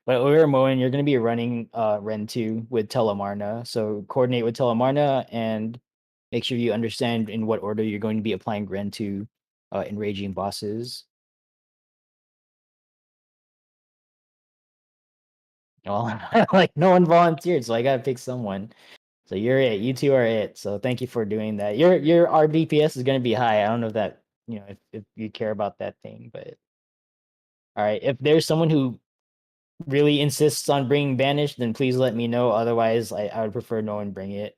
But Uramoen, you're gonna be running Ren 2 with Telemarna. So coordinate with Telemarna and make sure you understand in what order you're going to be applying Ren to enraging bosses. Well, like no one volunteered, so I gotta pick someone. So you're it. You two are it. So thank you for doing that. Your RBPS is gonna be high. I don't know if that if you care about that thing, but all right. If there's someone who really insists on bringing Banish, then please let me know. Otherwise, I would prefer no one bring it.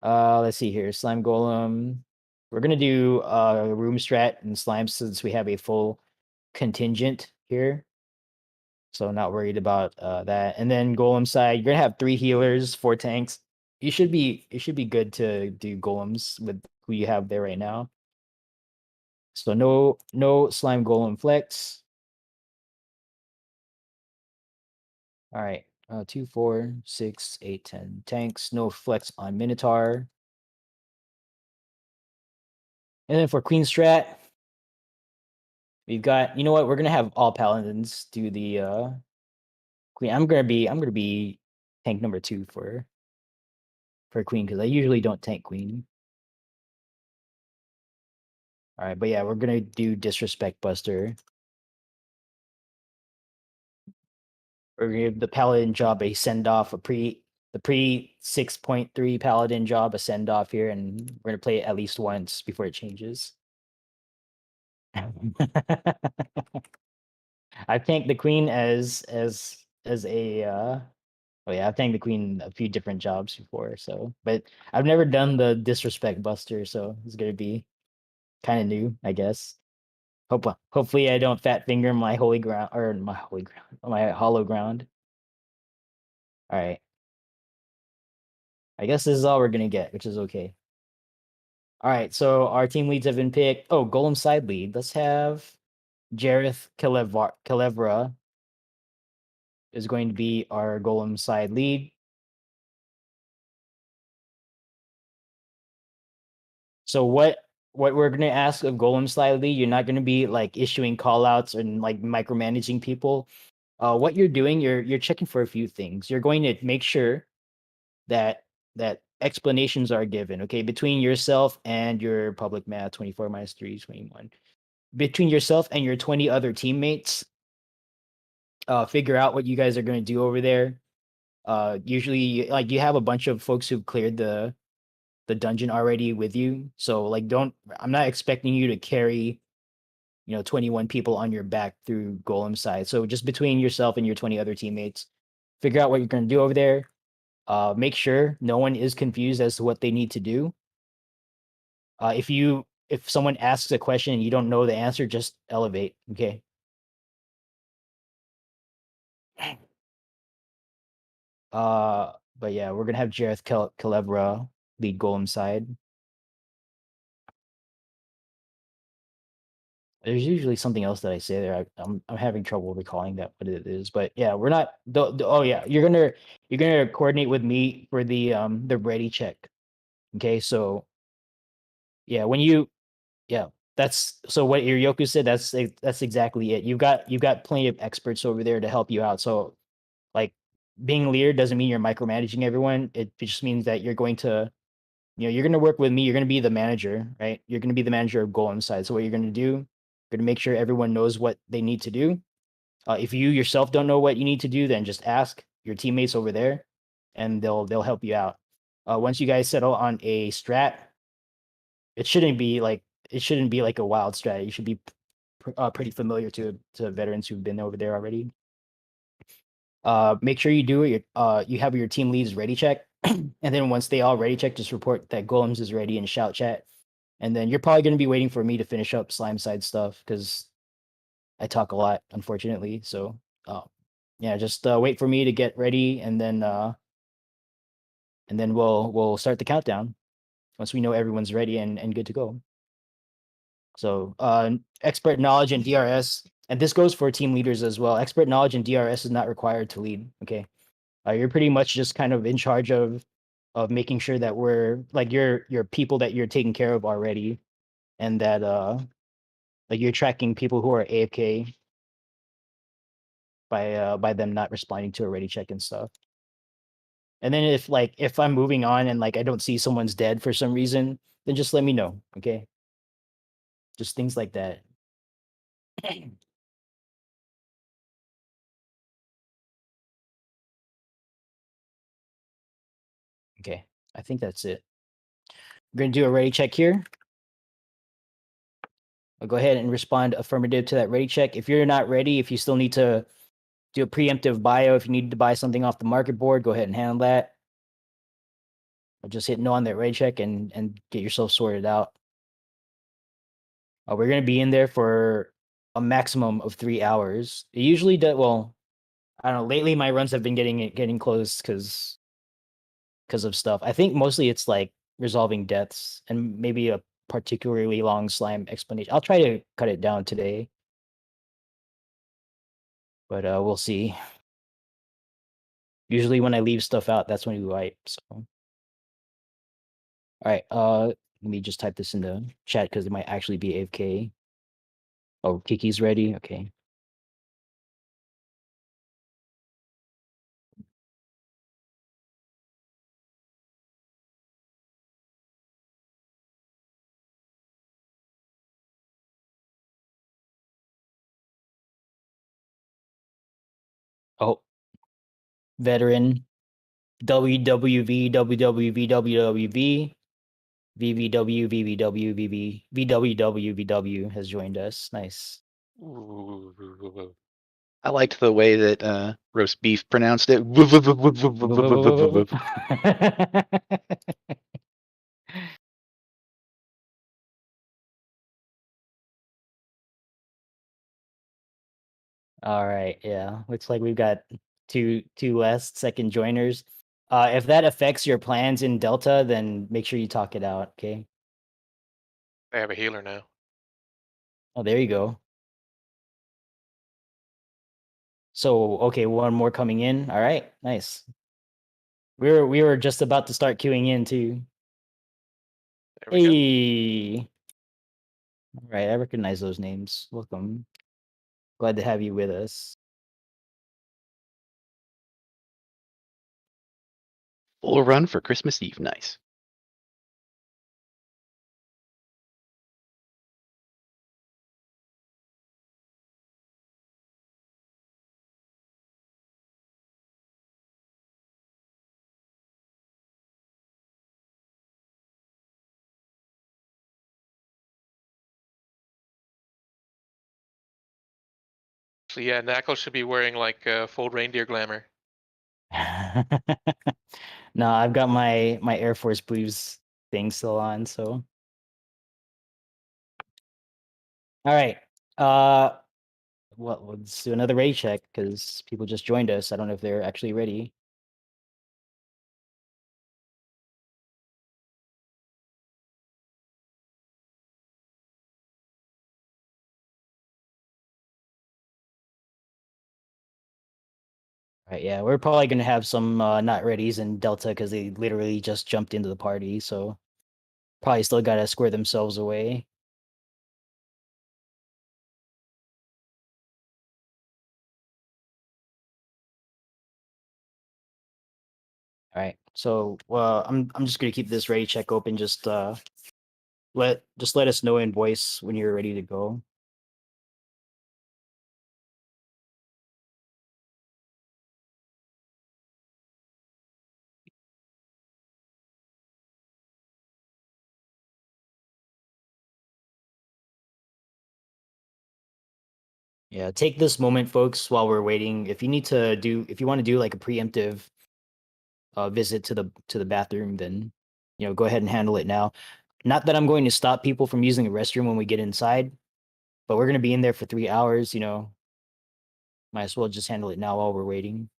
Let's see here. Slime Golem. We're gonna do room strat and slime since we have a full contingent here. So not worried about that. And then Golem side, you're gonna have 3 healers, 4 tanks. It should be good to do golems with who you have there right now. So no slime golem flex. All right. 2, 4, 6, 8, 10 tanks. No flex on Minotaur. And then for Queen Strat, we've got, you know what? We're gonna have all paladins do the Queen. I'm gonna be tank number 2 for Queen because I usually don't tank Queen. All right, but yeah, we're gonna do Disrespect Buster. We're gonna give the Paladin job a send off, the pre 6.3 Paladin job a send off here, and we're gonna play it at least once before it changes. I've tanked the Queen as a oh yeah, I've tanked the Queen a few different jobs before, so but I've never done the Disrespect Buster, so it's gonna be kind of new, I guess. Hopefully I don't fat finger my holy ground or my holy ground, my hollow ground. All right. I guess this is all we're gonna get, which is okay. All right, so our team leads have been picked. Oh, Golem side lead. Let's have Jareth Kalevra is going to be our Golem side lead. So what we're gonna ask of Golem side lead, you're not gonna be like issuing callouts and like micromanaging people. What you're doing, you're checking for a few things. You're going to make sure that explanations are given, okay, between yourself and your public math 24 minus 3 is 21. Between yourself and your 20 other teammates, figure out what you guys are going to do over there. Usually, like you have a bunch of folks who've cleared the dungeon already with you, so like don't. I'm not expecting you to carry 21 people on your back through Golem side. So just between yourself and your 20 other teammates, figure out what you're going to do over there. Make sure no one is confused as to what they need to do. If someone asks a question and you don't know the answer, just elevate. Okay. But yeah, we're gonna have Jareth Calebra lead Golem side. There's usually something else that I say there. I'm having trouble recalling that what it is, but yeah, we're not. Oh yeah, you're gonna coordinate with me for the ready check. Okay, so yeah, yeah, that's so what Iryoku said. That's exactly it. You've got plenty of experts over there to help you out. So like being leader doesn't mean you're micromanaging everyone. It just means that you're going to you're going to work with me. You're going to be the manager, right? You're going to be the manager of Golem side. So what you're going to do, you're going to make sure everyone knows what they need to do. If you yourself don't know what you need to do, then just ask your teammates over there, and they'll help you out. Once you guys settle on a strat, it shouldn't be like a wild strat. You should be pretty familiar to veterans who've been over there already. Make sure you do it. You have your team leads ready check, and then once they all ready check, just report that Golems is ready in shout chat. And then you're probably going to be waiting for me to finish up slime side stuff because I talk a lot, unfortunately. So, yeah, just wait for me to get ready, and then we'll start the countdown once we know everyone's ready and good to go. So, expert knowledge and DRS, and this goes for team leaders as well. Expert knowledge and DRS is not required to lead. Okay, you're pretty much just kind of in charge of making sure that we're like your people that you're taking care of already, and that like you're tracking people who are AFK. by them not responding to a ready check and stuff. And then if like if I'm moving on and like I don't see someone's dead for some reason, then just let me know, okay? Just things like that. Okay, I think that's it. We're gonna do a ready check here. I'll go ahead and respond affirmative to that ready check. If you're not ready, if you still need to do a preemptive bio, if you need to buy something off the market board, go ahead and handle that. Or just hit no on that ready check and get yourself sorted out. We're gonna be in there for a maximum of 3 hours. It usually does well. I don't know. Lately, my runs have been getting close because of stuff. I think mostly it's like resolving deaths and maybe a particularly long slime explanation. I'll try to cut it down today, but we'll see. Usually when I leave stuff out, that's when we wipe. So, all right. Let me just type this in the chat because it might actually be AFK. Oh, Kiki's ready. Okay. Oh, veteran WWV WWV WWV VVW VVW VVW VWW has joined us. Nice. Ooh. I liked the way that roast beef pronounced it. All right, yeah. Looks like we've got two last second joiners. If that affects your plans in Delta, then make sure you talk it out, okay? I have a healer now. Oh, there you go. So, okay, one more coming in. All right, nice. We were just about to start queuing in too. There we go. Hey. All right, I recognize those names. Welcome. Glad to have you with us. Full run for Christmas Eve. Nice. So yeah, nacl should be wearing like full reindeer glamour. No, I've got my Air Force Blues thing still on, so. All right. Well, let's do another raid check because people just joined us. I don't know if they're actually ready. All right, yeah, we're probably gonna have some not readies in Delta because they literally just jumped into the party, so probably still gotta square themselves away. All right, so I'm just gonna keep this raid check open. Just let us know in voice when you're ready to go. Yeah, take this moment, folks, while we're waiting. If you want to do like a preemptive visit to the bathroom, then go ahead and handle it now. Not that I'm going to stop people from using the restroom when we get inside, but we're going to be in there for 3 hours. Might as well just handle it now while we're waiting.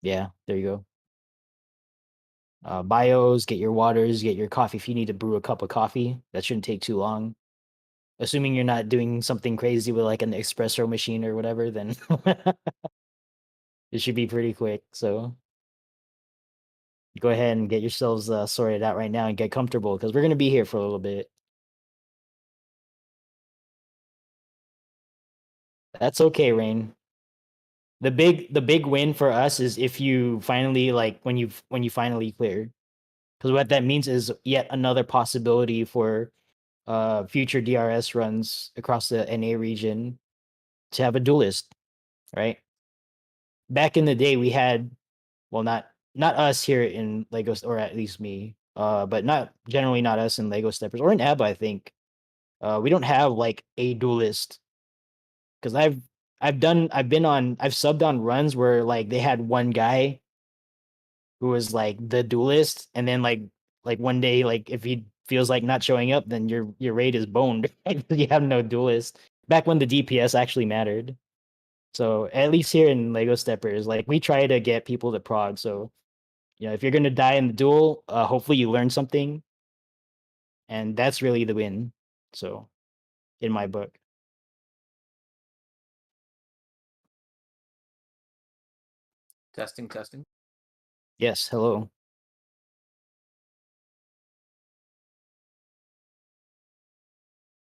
Yeah, there you go. Bios, get your waters, get your coffee if you need to brew a cup of coffee. That shouldn't take too long. Assuming you're not doing something crazy with like an espresso machine or whatever, then it should be pretty quick. So go ahead and get yourselves sorted out right now and get comfortable because we're going to be here for a little bit. That's okay, Rain. the big win for us is if you finally like when you finally clear, because what that means is yet another possibility for future DRS runs across the NA region to have a duelist, right? Back in the day, we had, well, not us here in Legos, or at least me, but not generally not us in Lego Steppers or in ABBA. I think we don't have like a duelist because I've subbed on runs where like they had one guy who was like the duelist, and then like one day like if he feels like not showing up, then your raid is boned. You have no duelist. Back when the DPS actually mattered. So at least here in Lego Steppers, like we try to get people to prog. So if you're gonna die in the duel, hopefully you learn something, and that's really the win. So in my book, Testing, testing. yes. Hello.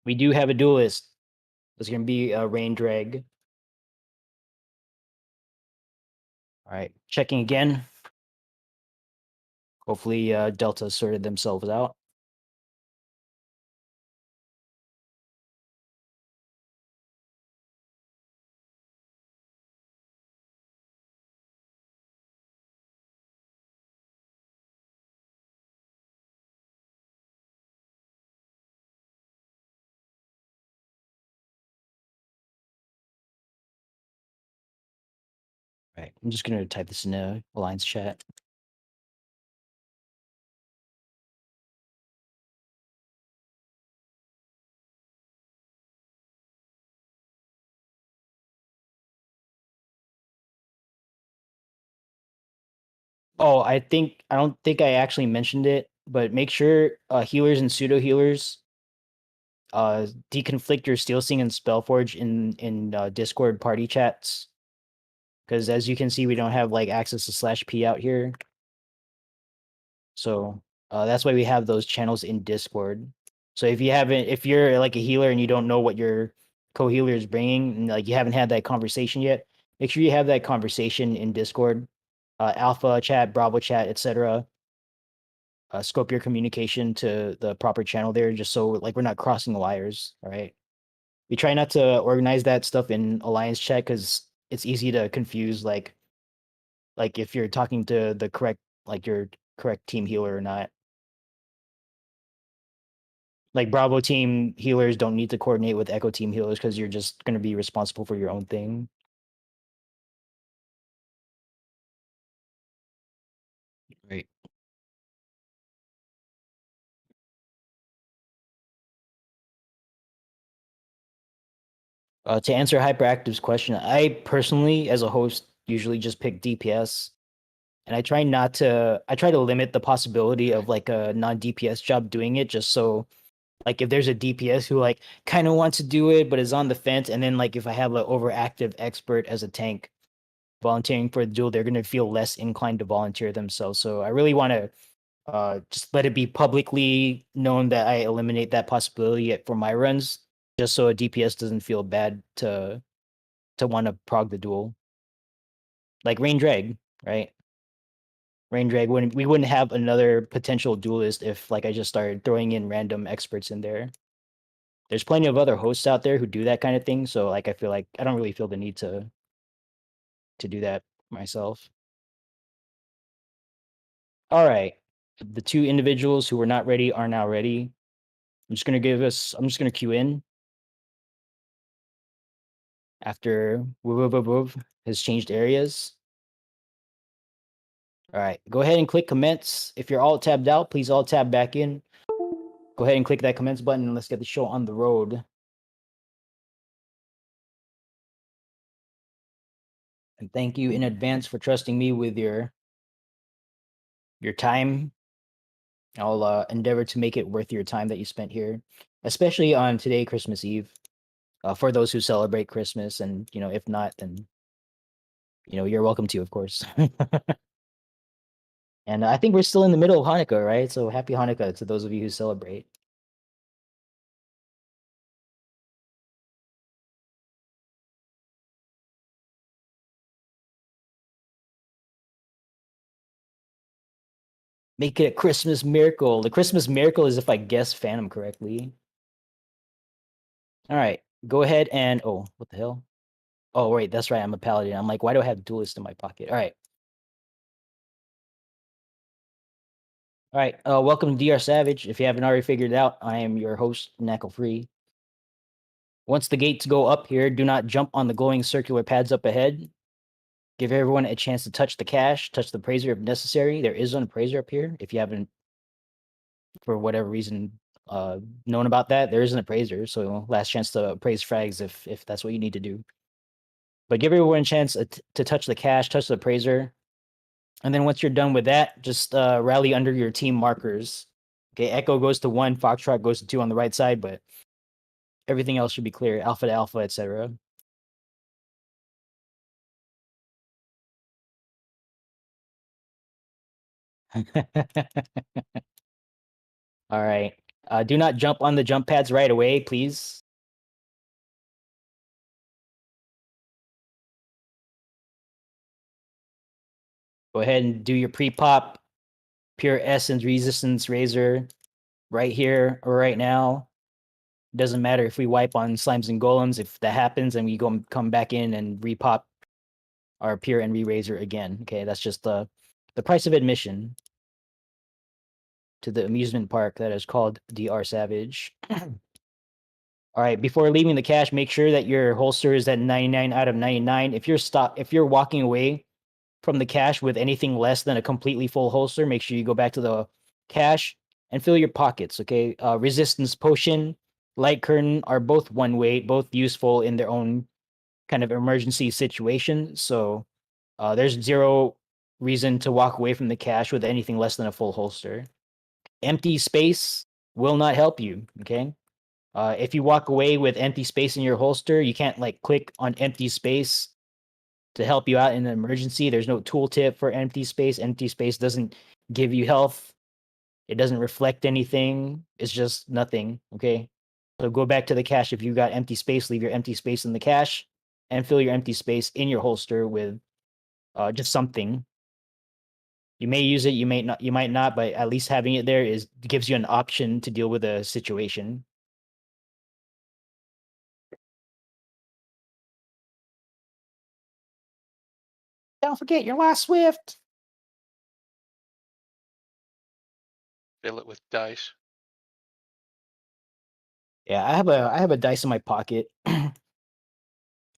We do have a duelist. It's gonna be a rain drag. All right, checking again. Hopefully, Delta sorted themselves out. All right, I'm just gonna type this in a Alliance chat. Oh, I don't think I actually mentioned it, but make sure healers and pseudo healers deconflict your Steel Sing and Spellforge in Discord party chats, because as you can see, we don't have like access to /p out here. So that's why we have those channels in Discord. So if you're like a healer and you don't know what your co-healer is bringing, and like you haven't had that conversation yet, make sure you have that conversation in Discord, Alpha chat, Bravo chat, etc. Scope your communication to the proper channel there, just so like we're not crossing the wires. All right. We try not to organize that stuff in Alliance chat because it's easy to confuse like if you're talking to the correct like your correct team healer or not. Like Bravo team healers don't need to coordinate with Echo team healers because you're just going to be responsible for your own thing. Right. To answer Hyperactive's question, I personally, as a host, usually just pick DPS, and I try to limit the possibility of like a non-DPS job doing it, just so like if there's a DPS who like kind of wants to do it but is on the fence, and then like if I have an overactive expert as a tank volunteering for the duel, they're gonna feel less inclined to volunteer themselves. So I really want to just let it be publicly known that I eliminate that possibility for my runs, just so a DPS doesn't feel bad to want to prog the duel. Like Rain Drag, right? Rain Drag wouldn't we wouldn't have another potential duelist if like I just started throwing in random experts in there. There's plenty of other hosts out there who do that kind of thing, so like I feel like I don't really feel the need to do that myself. All right. The two individuals who were not ready are now ready. I'm just gonna queue in after Woo has changed areas. All right, go ahead and click commence. If you're all tabbed out, please all tab back in. Go ahead and click that commence button and let's get the show on the road. And thank you in advance for trusting me with your time. I'll endeavor to make it worth your time that you spent here, especially on today, Christmas Eve. For those who celebrate Christmas, and if not, then you're welcome to, of course. And I think we're still in the middle of Hanukkah, right? So happy Hanukkah to those of you who celebrate. Make it a Christmas miracle. The Christmas miracle is if I guess Phantom correctly. All right, go ahead and what the hell? Oh wait, that's right. I'm a paladin. I'm like, why do I have duelist in my pocket? All right. All right. Welcome to DR Savage. If you haven't already figured it out, I am your host, nacl Free. Once the gates go up here, do not jump on the glowing circular pads up ahead. Give everyone a chance to touch the cash, touch the appraiser if necessary. There is an appraiser up here. If you haven't, for whatever reason, known about that, there is an appraiser. So last chance to appraise frags if that's what you need to do. But give everyone a chance to touch the cash, touch the appraiser. And then once you're done with that, just rally under your team markers. Okay, Echo goes to 1, Foxtrot goes to 2 on the right side, but everything else should be clear. Alpha to Alpha, etc. All right. Do not jump on the jump pads right away, please. Go ahead and do your pre-pop, pure essence, resistance, razor, right here or right now. Doesn't matter if we wipe on slimes and golems. If that happens, and we come back in and repop our pure and re-razor again. Okay, that's just the price of admission to the amusement park that is called DR Savage. All right, before leaving the cache, make sure that your holster is at 99 out of 99. If you're walking away from the cache with anything less than a completely full holster, make sure you go back to the cache and fill your pockets, okay? Resistance potion, light curtain are both one way, both useful in their own kind of emergency situation. So there's zero reason to walk away from the cache with anything less than a full holster. Empty space will not help you, okay? If you walk away with empty space in your holster, you can't like click on empty space to help you out in an emergency. There's no tooltip for empty space. Empty space doesn't give you health. It doesn't reflect anything. It's just nothing. Okay. So go back to the cache. If you got empty space, leave your empty space in the cache and fill your empty space in your holster with just something. You may use it, you might not, but at least having it there gives you an option to deal with a situation. Don't forget your last Swift. Fill it with dice. Yeah, I have a dice in my pocket. I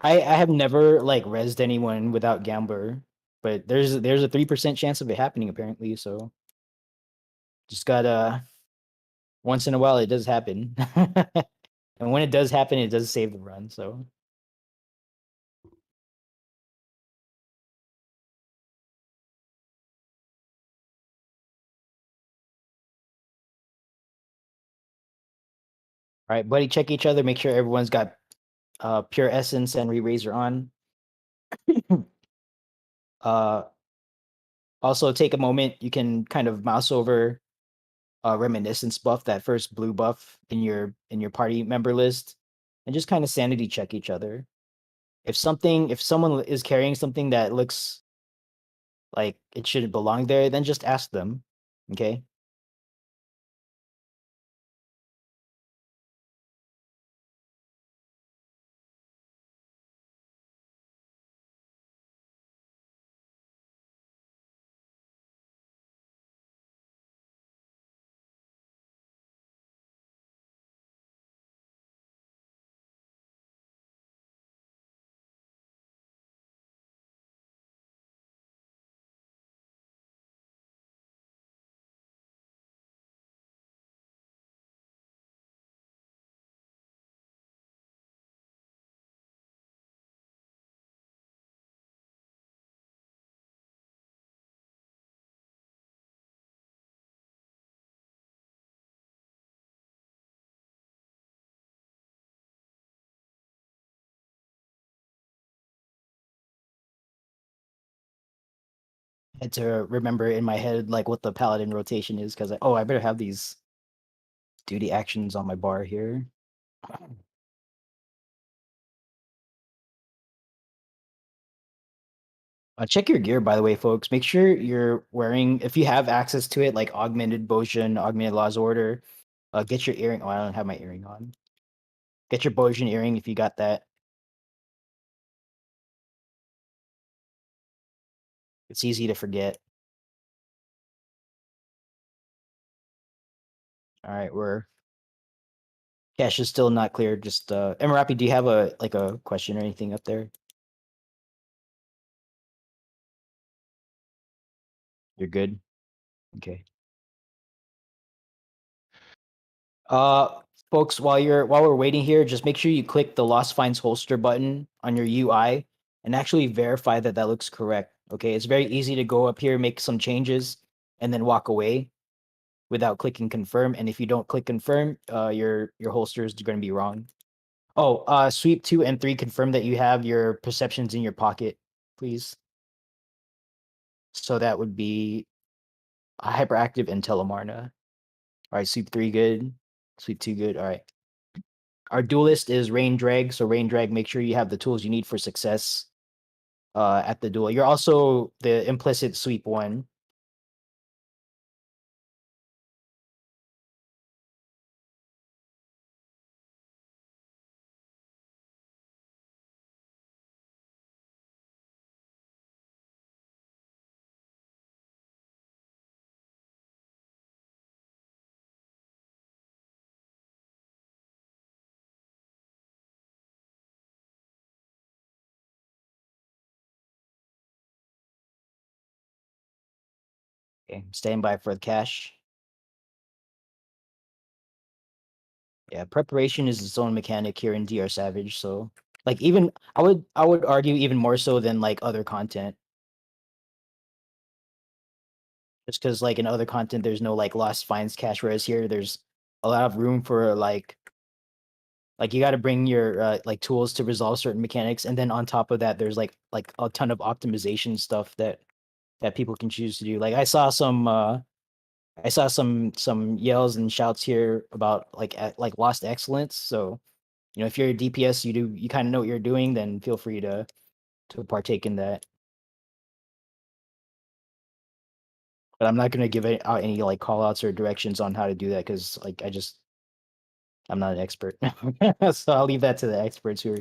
have never like rezzed anyone without gambler, but there's a 3% chance of it happening apparently. So just gotta once in a while it does happen, and when it does happen, it does save the run. So all right, buddy, check each other. Make sure everyone's got pure essence and re-razor on. uh, Also take a moment. You can kind of mouse over reminiscence buff, that first blue buff in your party member list, and just kind of sanity check each other. If someone is carrying something that looks like it shouldn't belong there, then just ask them. Okay. I had to remember in my head like what the paladin rotation is because I better have these duty actions on my bar here. Check your gear, by the way, folks. Make sure you're wearing, if you have access to it, like augmented Boshin, augmented Law's Order. Get your earring. Oh, I don't have my earring on. Get your Boshin earring if you got that. It's easy to forget. All right, we're cache is still not clear. Just Emirapi, do you have a question or anything up there? You're good. Okay. Folks, while we're waiting here, just make sure you click the Lost Finds Holster button on your UI and actually verify that that looks correct. Okay, it's very easy to go up here, make some changes, and then walk away without clicking confirm. And if you don't click confirm, your holster is going to be wrong. Oh, sweep 2 and 3 confirm that you have your perceptions in your pocket, please. So that would be hyperactive and Telemarna. All right, sweep 3 good, sweep 2 good. All right. Our duelist is rain drag, so rain drag. Make sure you have the tools you need for success at the duel. You're also the implicit sweep 1. Okay, stand by for the cash. Yeah, preparation is its own mechanic here in DR Savage. So, like, even I would argue even more so than like other content. Just because like in other content, there's no like lost finds cache, whereas here there's a lot of room for like you got to bring your like tools to resolve certain mechanics, and then on top of that, there's like a ton of optimization stuff that people can choose to do. Like I saw some yells and shouts here about like lost excellence. So if you're a DPS, you kind of know what you're doing, then feel free to partake in that. But I'm not gonna give out any like call outs or directions on how to do that because like I'm not an expert. So I'll leave that to the experts who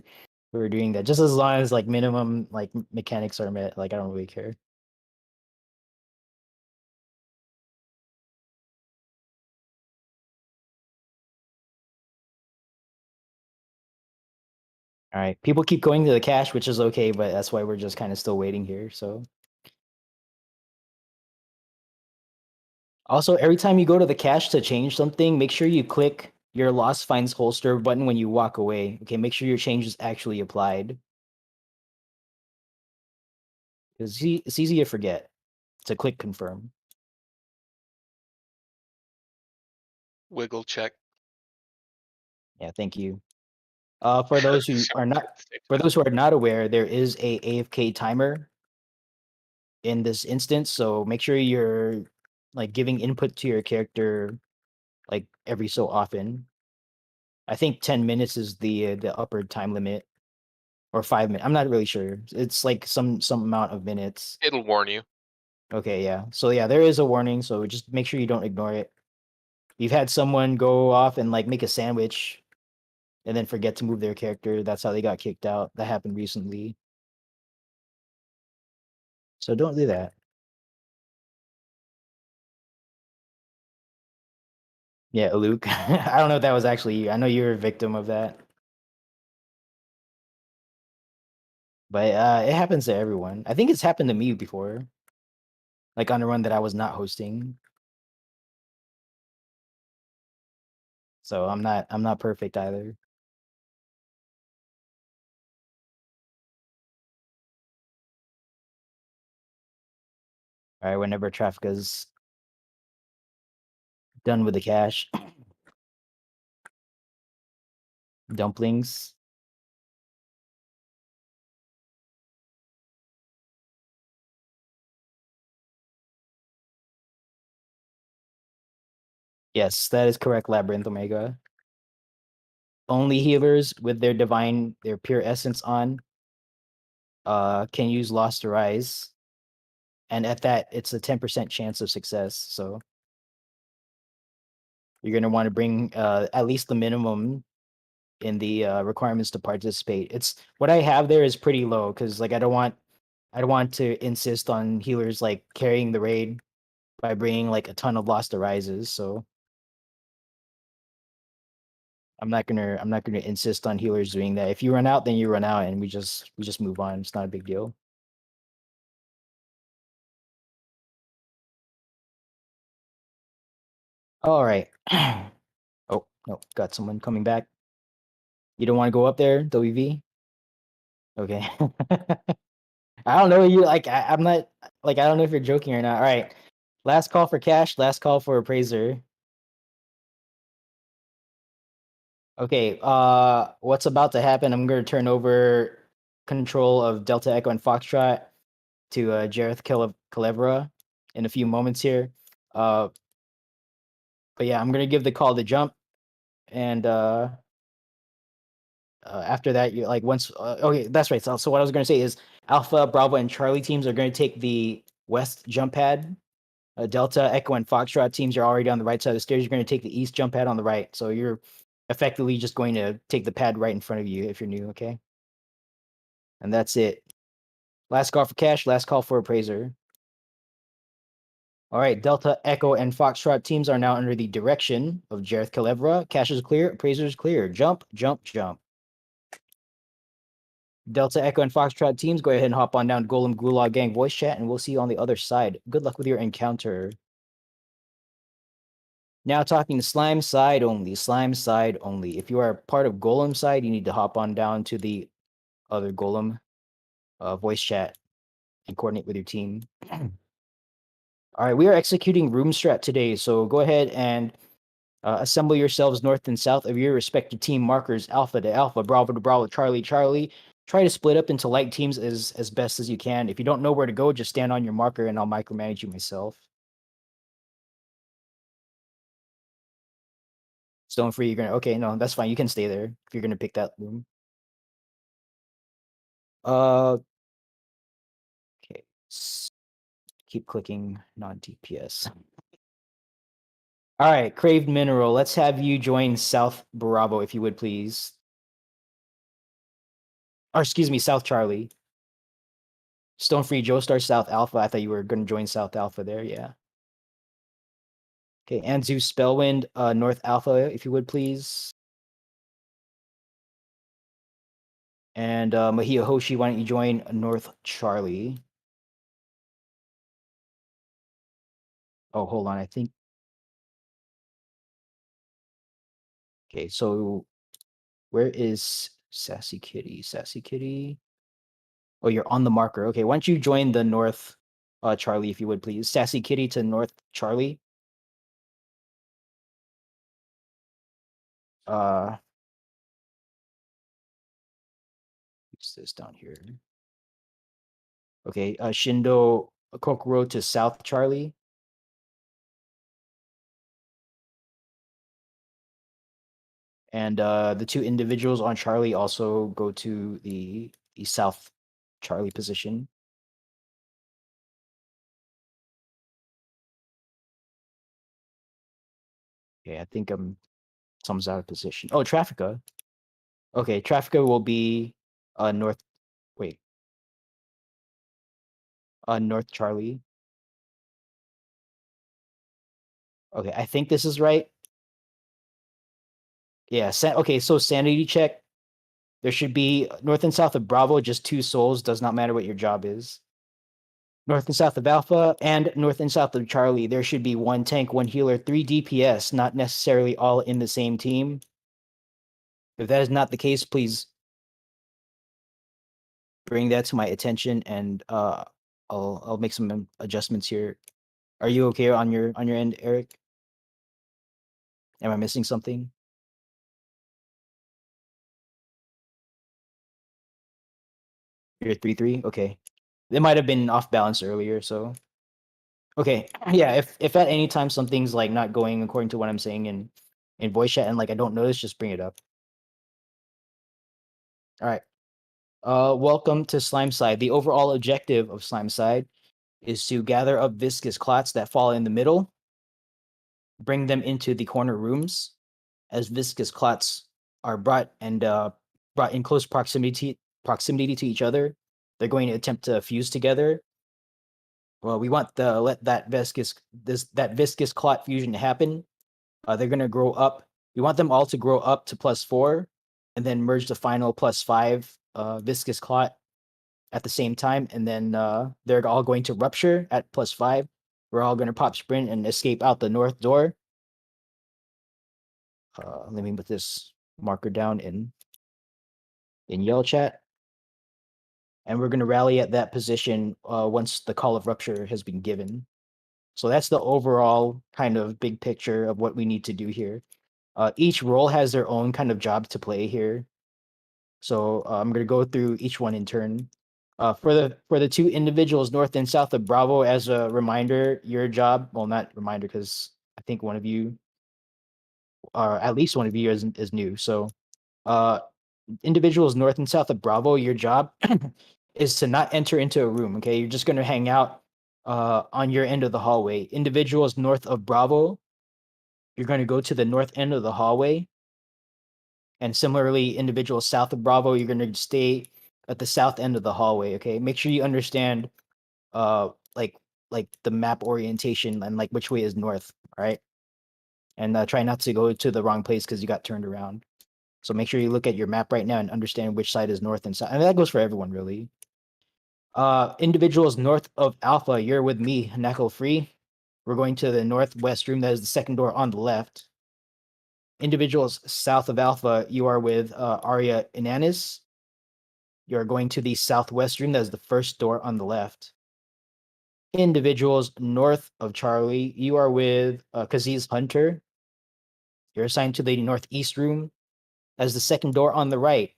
are doing that. Just as long as like minimum like mechanics are met, like I don't really care. All right. People keep going to the cache, which is okay, but that's why we're just kind of still waiting here. So also every time you go to the cache to change something, make sure you click your lost finds holster button when you walk away. Okay, make sure your change is actually applied. It's easy to forget to click confirm. Wiggle check. Yeah, thank you. For those who are not aware, there is a AFK timer in this instance, so make sure you're like giving input to your character like every so often. I think 10 minutes is the upper time limit, or 5 minutes. I'm not really sure. It's like some amount of minutes. It'll warn you. Okay, yeah. So yeah, there is a warning, so just make sure you don't ignore it. You've had someone go off and like make a sandwich and then forget to move their character. That's how they got kicked out. That happened recently. So don't do that. Yeah, Luke. I don't know if that was actually you. I know you were a victim of that. But it happens to everyone. I think it's happened to me before. Like on a run that I was not hosting. So I'm not perfect either. All right, whenever Trafika's done with the cash. Dumplings. Yes, that is correct, Labyrinth Omega. Only healers with their pure essence on can use Lost to Rise. And at that, it's a 10% chance of success. So you're gonna want to bring at least the minimum in the requirements to participate. It's what I have there is pretty low because like I don't want to insist on healers like carrying the raid by bringing like a ton of Lost Arises. So I'm not gonna insist on healers doing that. If you run out, then you run out, and we just move on. It's not a big deal. All right. Oh no, got someone coming back. You don't want to go up there, WV? Okay. I don't know you like I'm not like I don't know if you're joking or not. All right. Last call for cash, last call for appraiser. Okay, what's about to happen? I'm gonna turn over control of Delta Echo and Foxtrot to Jareth Calevra in a few moments here. But yeah, I'm gonna give the call to jump, and after that, you like once. Okay, that's right. So what I was gonna say is Alpha, Bravo, and Charlie teams are gonna take the west jump pad. Delta, Echo, and Foxtrot teams are already on the right side of the stairs. You're going to take the east jump pad on the right. So you're effectively just going to take the pad right in front of you if you're new, okay? And that's it. Last call for cash, last call for appraiser. All right, Delta, Echo, and Foxtrot teams are now under the direction of Jareth Calevra. Cash is clear, appraiser is clear. Jump, jump, jump. Delta, Echo, and Foxtrot teams, go ahead and hop on down to Golem Gulag Gang voice chat, and we'll see you on the other side. Good luck with your encounter. Now talking to slime side only, slime side only. If you are part of golem side, you need to hop on down to the other golem voice chat and coordinate with your team. All right, we are executing room strat today, so go ahead and assemble yourselves north and south of your respective team markers, Alpha to Alpha, Bravo to Bravo, Charlie, Charlie. Try to split up into light teams as best as you can. If you don't know where to go, just stand on your marker and I'll micromanage you myself. Stone free, you're gonna okay, no, that's fine. You can stay there if you're gonna pick that room. Okay. Keep clicking non-DPS. All right, Craved Mineral. Let's have you join South Bravo, if you would, please. Or excuse me, South Charlie. Stone Free Joestar South Alpha. I thought you were going to join South Alpha there. Yeah. Okay, and Zeus Spellwind, North Alpha, if you would, please. And Mahia Hoshi, why don't you join North Charlie? Oh, hold on. I think. Okay, so where is Sassy Kitty? Sassy Kitty. Oh, you're on the marker. Okay, why don't you join the North Charlie, if you would, please. Sassy Kitty to North Charlie. What's this down here? Okay, Shindo Kokoro to South Charlie. And the two individuals on Charlie also go to the South Charlie position. Okay, I think someone's out of position. Oh, Traffica. Okay, Traffica will be North. Wait. North Charlie. Okay, I think this is right. Yeah. Okay, so sanity check. There should be north and south of Bravo, just 2 souls. Does not matter what your job is. North and south of Alpha and north and south of Charlie, there should be 1 tank, 1 healer, 3 DPS, not necessarily all in the same team. If that is not the case, please bring that to my attention, and I'll make some adjustments here. Are you okay on your end, Eric? Am I missing something? You're 3-3? Okay. It might have been off balance earlier, so okay. Yeah, if at any time something's like not going according to what I'm saying in voice chat and like I don't notice, just bring it up. All right. Welcome to Slime Side. The overall objective of Slime Side is to gather up viscous clots that fall in the middle, bring them into the corner rooms. As viscous clots are brought in close proximity to each other, they're going to attempt to fuse together. Well, we want to let that viscous clot fusion happen. They're going to grow up. We want them all to grow up to +4, and then merge the final +5 viscous clot at the same time, and then they're all going to rupture at +5. We're all going to pop sprint and escape out the north door. Let me put this marker down in yellow chat, and we're going to rally at that position once the call of rupture has been given. So that's the overall kind of big picture of what we need to do here. Each role has their own kind of job to play here. So I'm going to go through each one in turn. For the two individuals north and south of Bravo, as a reminder, your job, well, not reminder, because I think one of you, or at least one of you, is new. So individuals north and south of Bravo, your job is to not enter into a room. Okay, you're just going to hang out on your end of the hallway. Individuals north of Bravo, you're going to go to the north end of the hallway. And similarly, individuals south of Bravo, you're going to stay at the south end of the hallway. Okay, make sure you understand like the map orientation and like which way is north. All right, and try not to go to the wrong place because you got turned around. So make sure you look at your map right now and understand which side is north and south. And that goes for everyone, really. Individuals north of Alpha, you're with me, nacl free. We're going to the northwest room. That is the second door on the left. Individuals south of Alpha, you are with Arya Inanis. You're going to the southwest room. That is the first door on the left. Individuals north of Charlie, you are with Kaziz Hunter. You're assigned to the northeast room. As the second door on the right.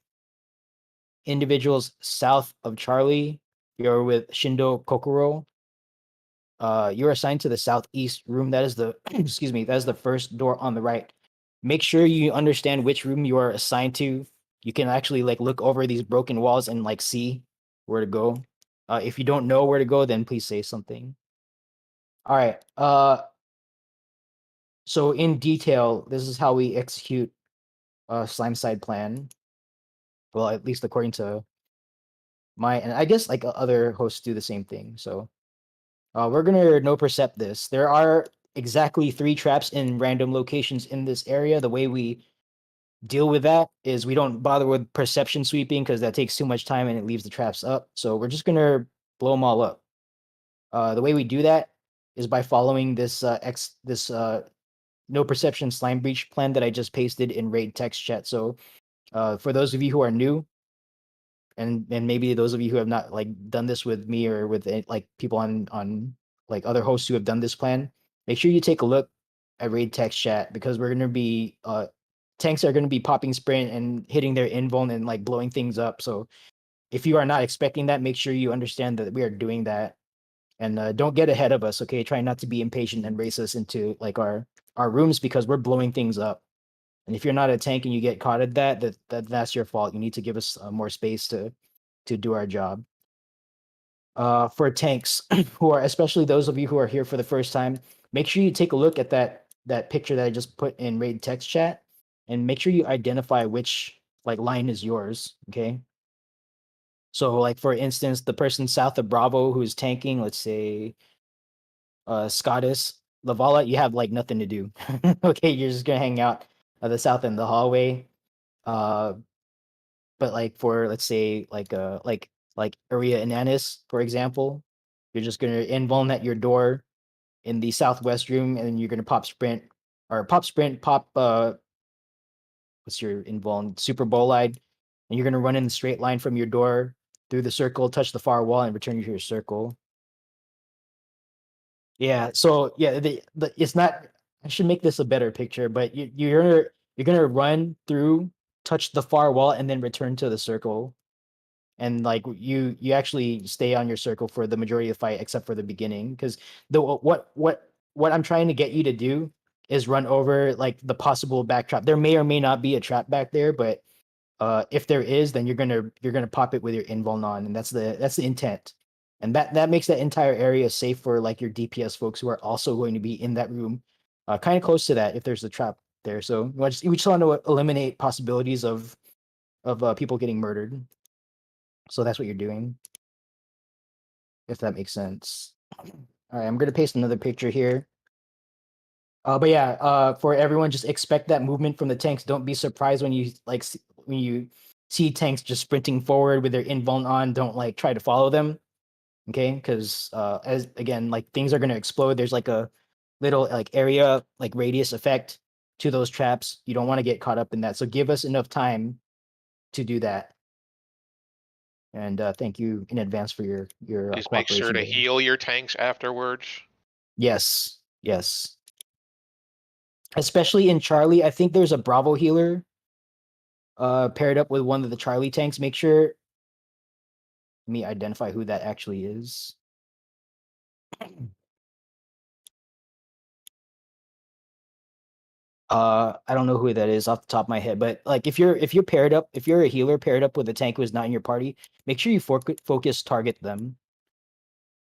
Individuals south of Charlie, you're with Shindo Kokoro. You're assigned to the southeast room. That is the excuse me, that is the first door on the right. Make sure you understand which room you are assigned to. You can actually like look over these broken walls and like see where to go. If you don't know where to go, then please say something. All right. So in detail, this is how we execute slime side plan. Well, at least according to and I guess like other hosts do the same thing. So we're gonna no percept this. There are exactly 3 traps in random locations in this area. The way we deal with that is we don't bother with perception sweeping because that takes too much time and it leaves the traps up. So we're just gonna blow them all up. The way we do that is by following this no perception slime breach plan that I just pasted in raid text chat. So for those of you who are new, and maybe those of you who have not like done this with me or with like people on like other hosts who have done this plan, make sure you take a look at raid text chat because we're going to be tanks are going to be popping sprint and hitting their invuln and like blowing things up. So if you are not expecting that, make sure you understand that we are doing that, and don't get ahead of us. Okay, try not to be impatient and race us into like our rooms because we're blowing things up. And if you're not a tank and you get caught at that's your fault. You need to give us more space to do our job. For tanks who are, especially those of you who are here for the first time, make sure you take a look at that picture that I just put in raid text chat, and make sure you identify which like line is yours. Okay. So like for instance, the person south of Bravo who's tanking, let's say Scottis, Lavala, you have like nothing to do. Okay, you're just gonna hang out at the south end of the hallway. But like for let's say like Area Inanis, for example, you're just gonna invuln at your door in the southwest room, and then you're gonna pop sprint pop what's your invuln super bolide, and you're gonna run in the straight line from your door through the circle, touch the far wall, and return to your circle. Yeah, so yeah, the it's not. I should make this a better picture, but you're gonna run through, touch the far wall, and then return to the circle, and like you actually stay on your circle for the majority of the fight, except for the beginning, because the what I'm trying to get you to do is run over like the possible back trap. There may or may not be a trap back there, but If there is, then you're gonna pop it with your invuln on, and that's the intent. And that makes that entire area safe for like your DPS folks who are also going to be in that room, kind of close to that if there's a trap there. So we just want to eliminate possibilities of people getting murdered. So that's what you're doing, if that makes sense. All right, I'm gonna paste another picture here. But yeah, for everyone, just expect that movement from the tanks. Don't be surprised when you when you see tanks just sprinting forward with their invuln on. Don't like try to follow them, okay? Because as again, like things are gonna explode. There's like a little like area like radius effect to those traps. You don't want to get caught up in that. So give us enough time to do that. And thank you in advance for your Please make sure cooperation. to there. heal your tanks afterwards. Yes, yes. Especially in Charlie, I think there's a Bravo healer paired up with one of the Charlie tanks. Make sure let me identify who that actually is. I don't know who that is off the top of my head, but like if you're paired up, if you're a healer paired up with a tank who's not in your party, make sure you focus target them.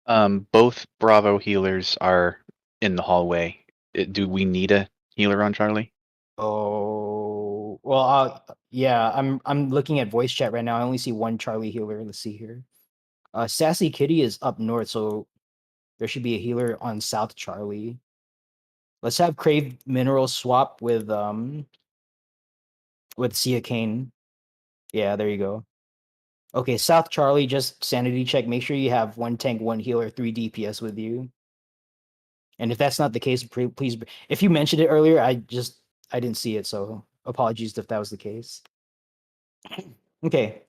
Both Bravo healers are in the hallway. Do we need a healer on Charlie? Oh well, yeah, I'm looking at voice chat right now. I only see one Charlie healer. Let's see here. Sassy Kitty is up north, so there should be a healer on South Charlie. Let's have Crave Mineral swap with Sia Kane. Yeah, there you go. Okay, South Charlie, just sanity check. Make sure you have one tank, one healer, 3 DPS with you. And if that's not the case, please. If you mentioned it earlier, I didn't see it, so apologies if that was the case. Okay.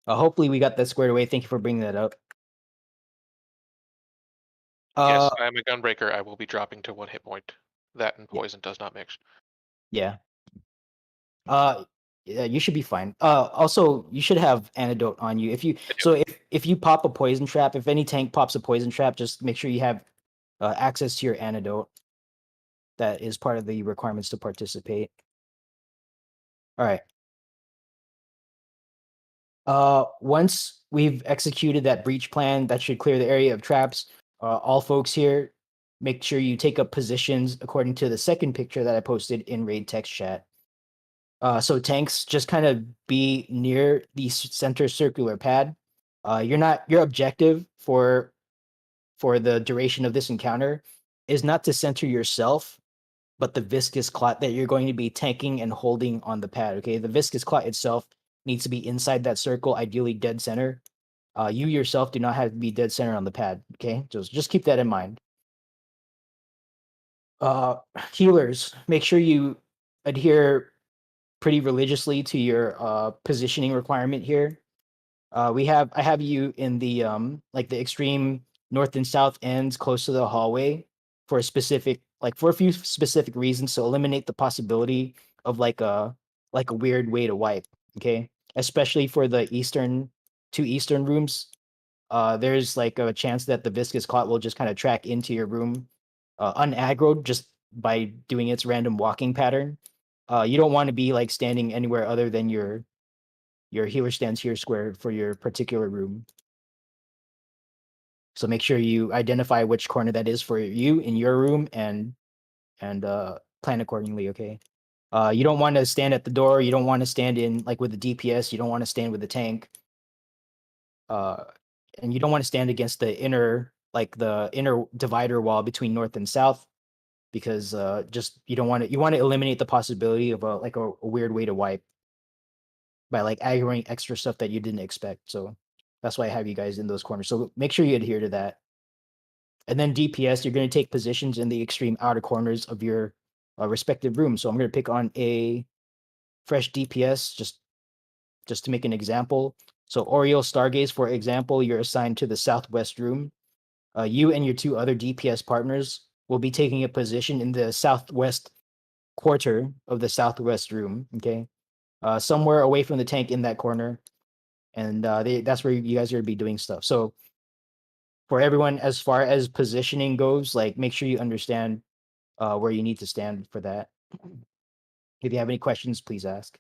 Hopefully we got that squared away. Thank you for bringing that up. Yes, I'm a gunbreaker. I will be dropping to 1 hit point. That and poison does not mix. Yeah. Yeah, you should be fine. Also, you should have antidote on you. If you pop a poison trap, if any tank pops a poison trap, just make sure you have access to your antidote. That is part of the requirements to participate. All right. Once we've executed that breach plan, that should clear the area of traps. All folks here, make sure you take up positions according to the second picture that I posted in raid text chat. So tanks just kind of be near the center circular pad. Your objective for the duration of this encounter is not to center yourself, but the viscous clot that you're going to be tanking and holding on the pad. Okay, the viscous clot itself needs to be inside that circle, ideally dead center. You yourself do not have to be dead center on the pad. Okay, just keep that in mind. Healers, make sure you adhere pretty religiously to your positioning requirement here. I have you in the like the extreme north and south ends close to the hallway for a few specific reasons to eliminate the possibility of like a weird way to wipe, okay? Especially for the two eastern rooms. There's like a chance that the viscous clot will just kind of track into your room unaggroed just by doing its random walking pattern. You don't want to be like standing anywhere other than your healer stands here square for your particular room. So make sure you identify which corner that is for you in your room and plan accordingly, okay? You don't want to stand at the door, you don't want to stand in like with the DPS, you don't want to stand with the tank. And you don't want to stand against the inner divider wall between north and south because you want to eliminate the possibility of a weird way to wipe by like aggroing extra stuff that you didn't expect. So that's why I have you guys in those corners. So make sure you adhere to that. And then DPS, you're going to take positions in the extreme outer corners of your respective rooms. So I'm going to pick on a fresh DPS just to make an example. So Oriole Stargaze, for example, you're assigned to the southwest room. You and your 2 other DPS partners will be taking a position in the southwest quarter of the southwest room. Okay, somewhere away from the tank in that corner, and that's where you guys are going to be doing stuff. So for everyone, as far as positioning goes, like make sure you understand where you need to stand for that. If you have any questions, please ask.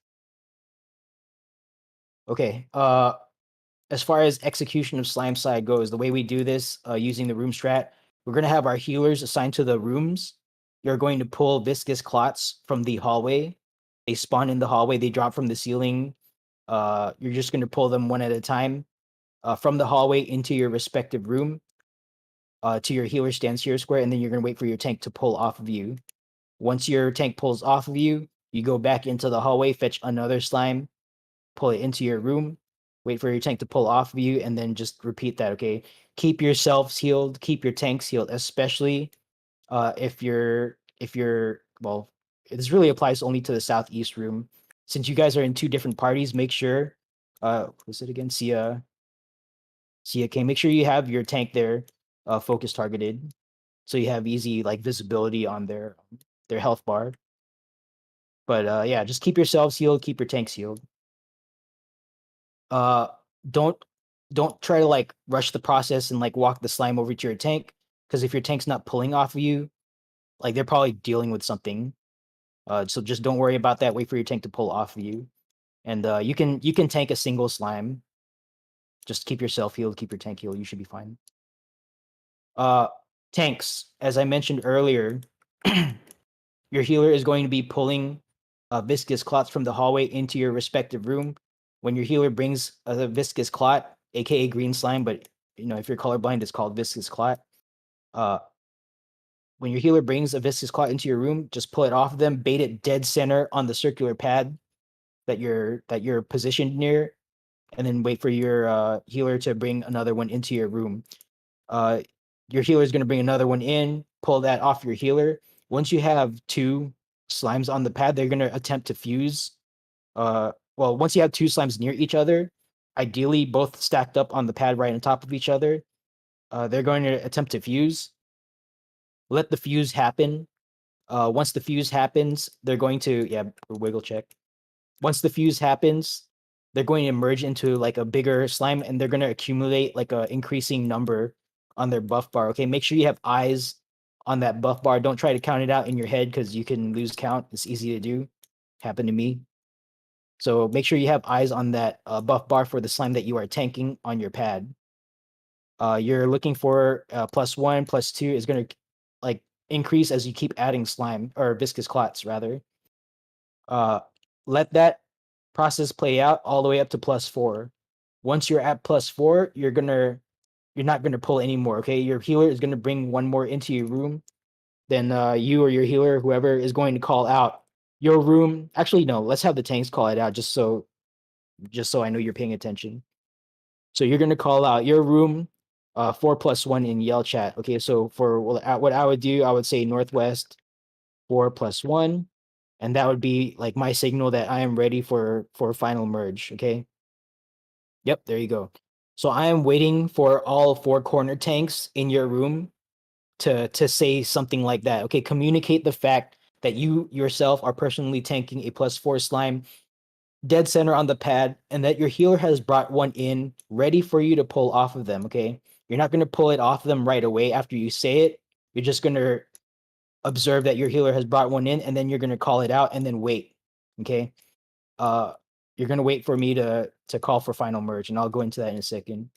Okay. As far as execution of slime side goes, the way we do this using the room strat, we're going to have our healers assigned to the rooms. You're going to pull viscous clots from the hallway. They spawn in the hallway. They drop from the ceiling. You're just going to pull them one at a time from the hallway into your respective room to your healer stands here square, and then you're going to wait for your tank to pull off of you. Once your tank pulls off of you, you go back into the hallway, fetch another slime, pull it into your room, wait for your tank to pull off of you, and then just repeat that. Okay. Keep yourselves healed, keep your tanks healed, especially if you're well, this really applies only to the southeast room. Since you guys are in two different parties, make sure was it again? Okay, make sure you have your tank there focus targeted. So you have easy like visibility on their health bar. But yeah, just keep yourselves healed, keep your tanks healed. Uh, don't don't try to like rush the process and like walk the slime over to your tank, because if your tank's not pulling off of you, like they're probably dealing with something. So just don't worry about that. Wait for your tank to pull off of you, and you can tank a single slime. Just keep yourself healed, keep your tank healed. You should be fine. Uh, Tanks, as I mentioned earlier, your healer is going to be pulling viscous clots from the hallway into your respective room. When your healer brings a viscous clot, aka green slime, but if you're colorblind, it's called viscous clot. Uh, when your healer brings a viscous clot into your room, just pull it off of them, bait it dead center on the circular pad that you're positioned near, and then wait for your healer to bring another one into your room. Uh, your healer is going to bring another one in, pull that off your healer. Once you have two slimes on the pad, they're going to attempt to fuse. Well, once you have two slimes near each other, ideally both stacked up on the pad right on top of each other, they're going to attempt to fuse. Let the fuse happen. Once the fuse happens, they're going to wiggle check. Once the fuse happens, they're going to merge into like a bigger slime, and they're going to accumulate like a increasing number on their buff bar. Okay, make sure you have eyes on that buff bar. Don't try to count it out in your head because you can lose count. It's easy to do. Happened to me. So make sure you have eyes on that buff bar for the slime that you are tanking on your pad. You're looking for +1, +2 is going to like increase as you keep adding slime or viscous clots rather. Let that process play out all the way up to +4. Once you're at +4, you're not gonna pull anymore. Okay, your healer is gonna bring one more into your room. Then you or your healer, whoever, is going to call out your room. Actually, no. Let's have the tanks call it out just so I know you're paying attention. So you're gonna call out your room, 4+1 in yell chat. Okay, so for what I would do, I would say northwest 4+1, and that would be like my signal that I am ready for final merge. Okay. Yep, there you go. So I am waiting for all four corner tanks in your room to say something like that. Okay, communicate the fact that you yourself are personally tanking a +4 slime dead center on the pad, and that your healer has brought one in ready for you to pull off of them. Okay, you're not going to pull it off of them right away after you say it. You're just going to observe that your healer has brought one in, and then you're going to call it out and then wait. Okay. uh you're going to wait for me to call for final merge, and I'll go into that in a second.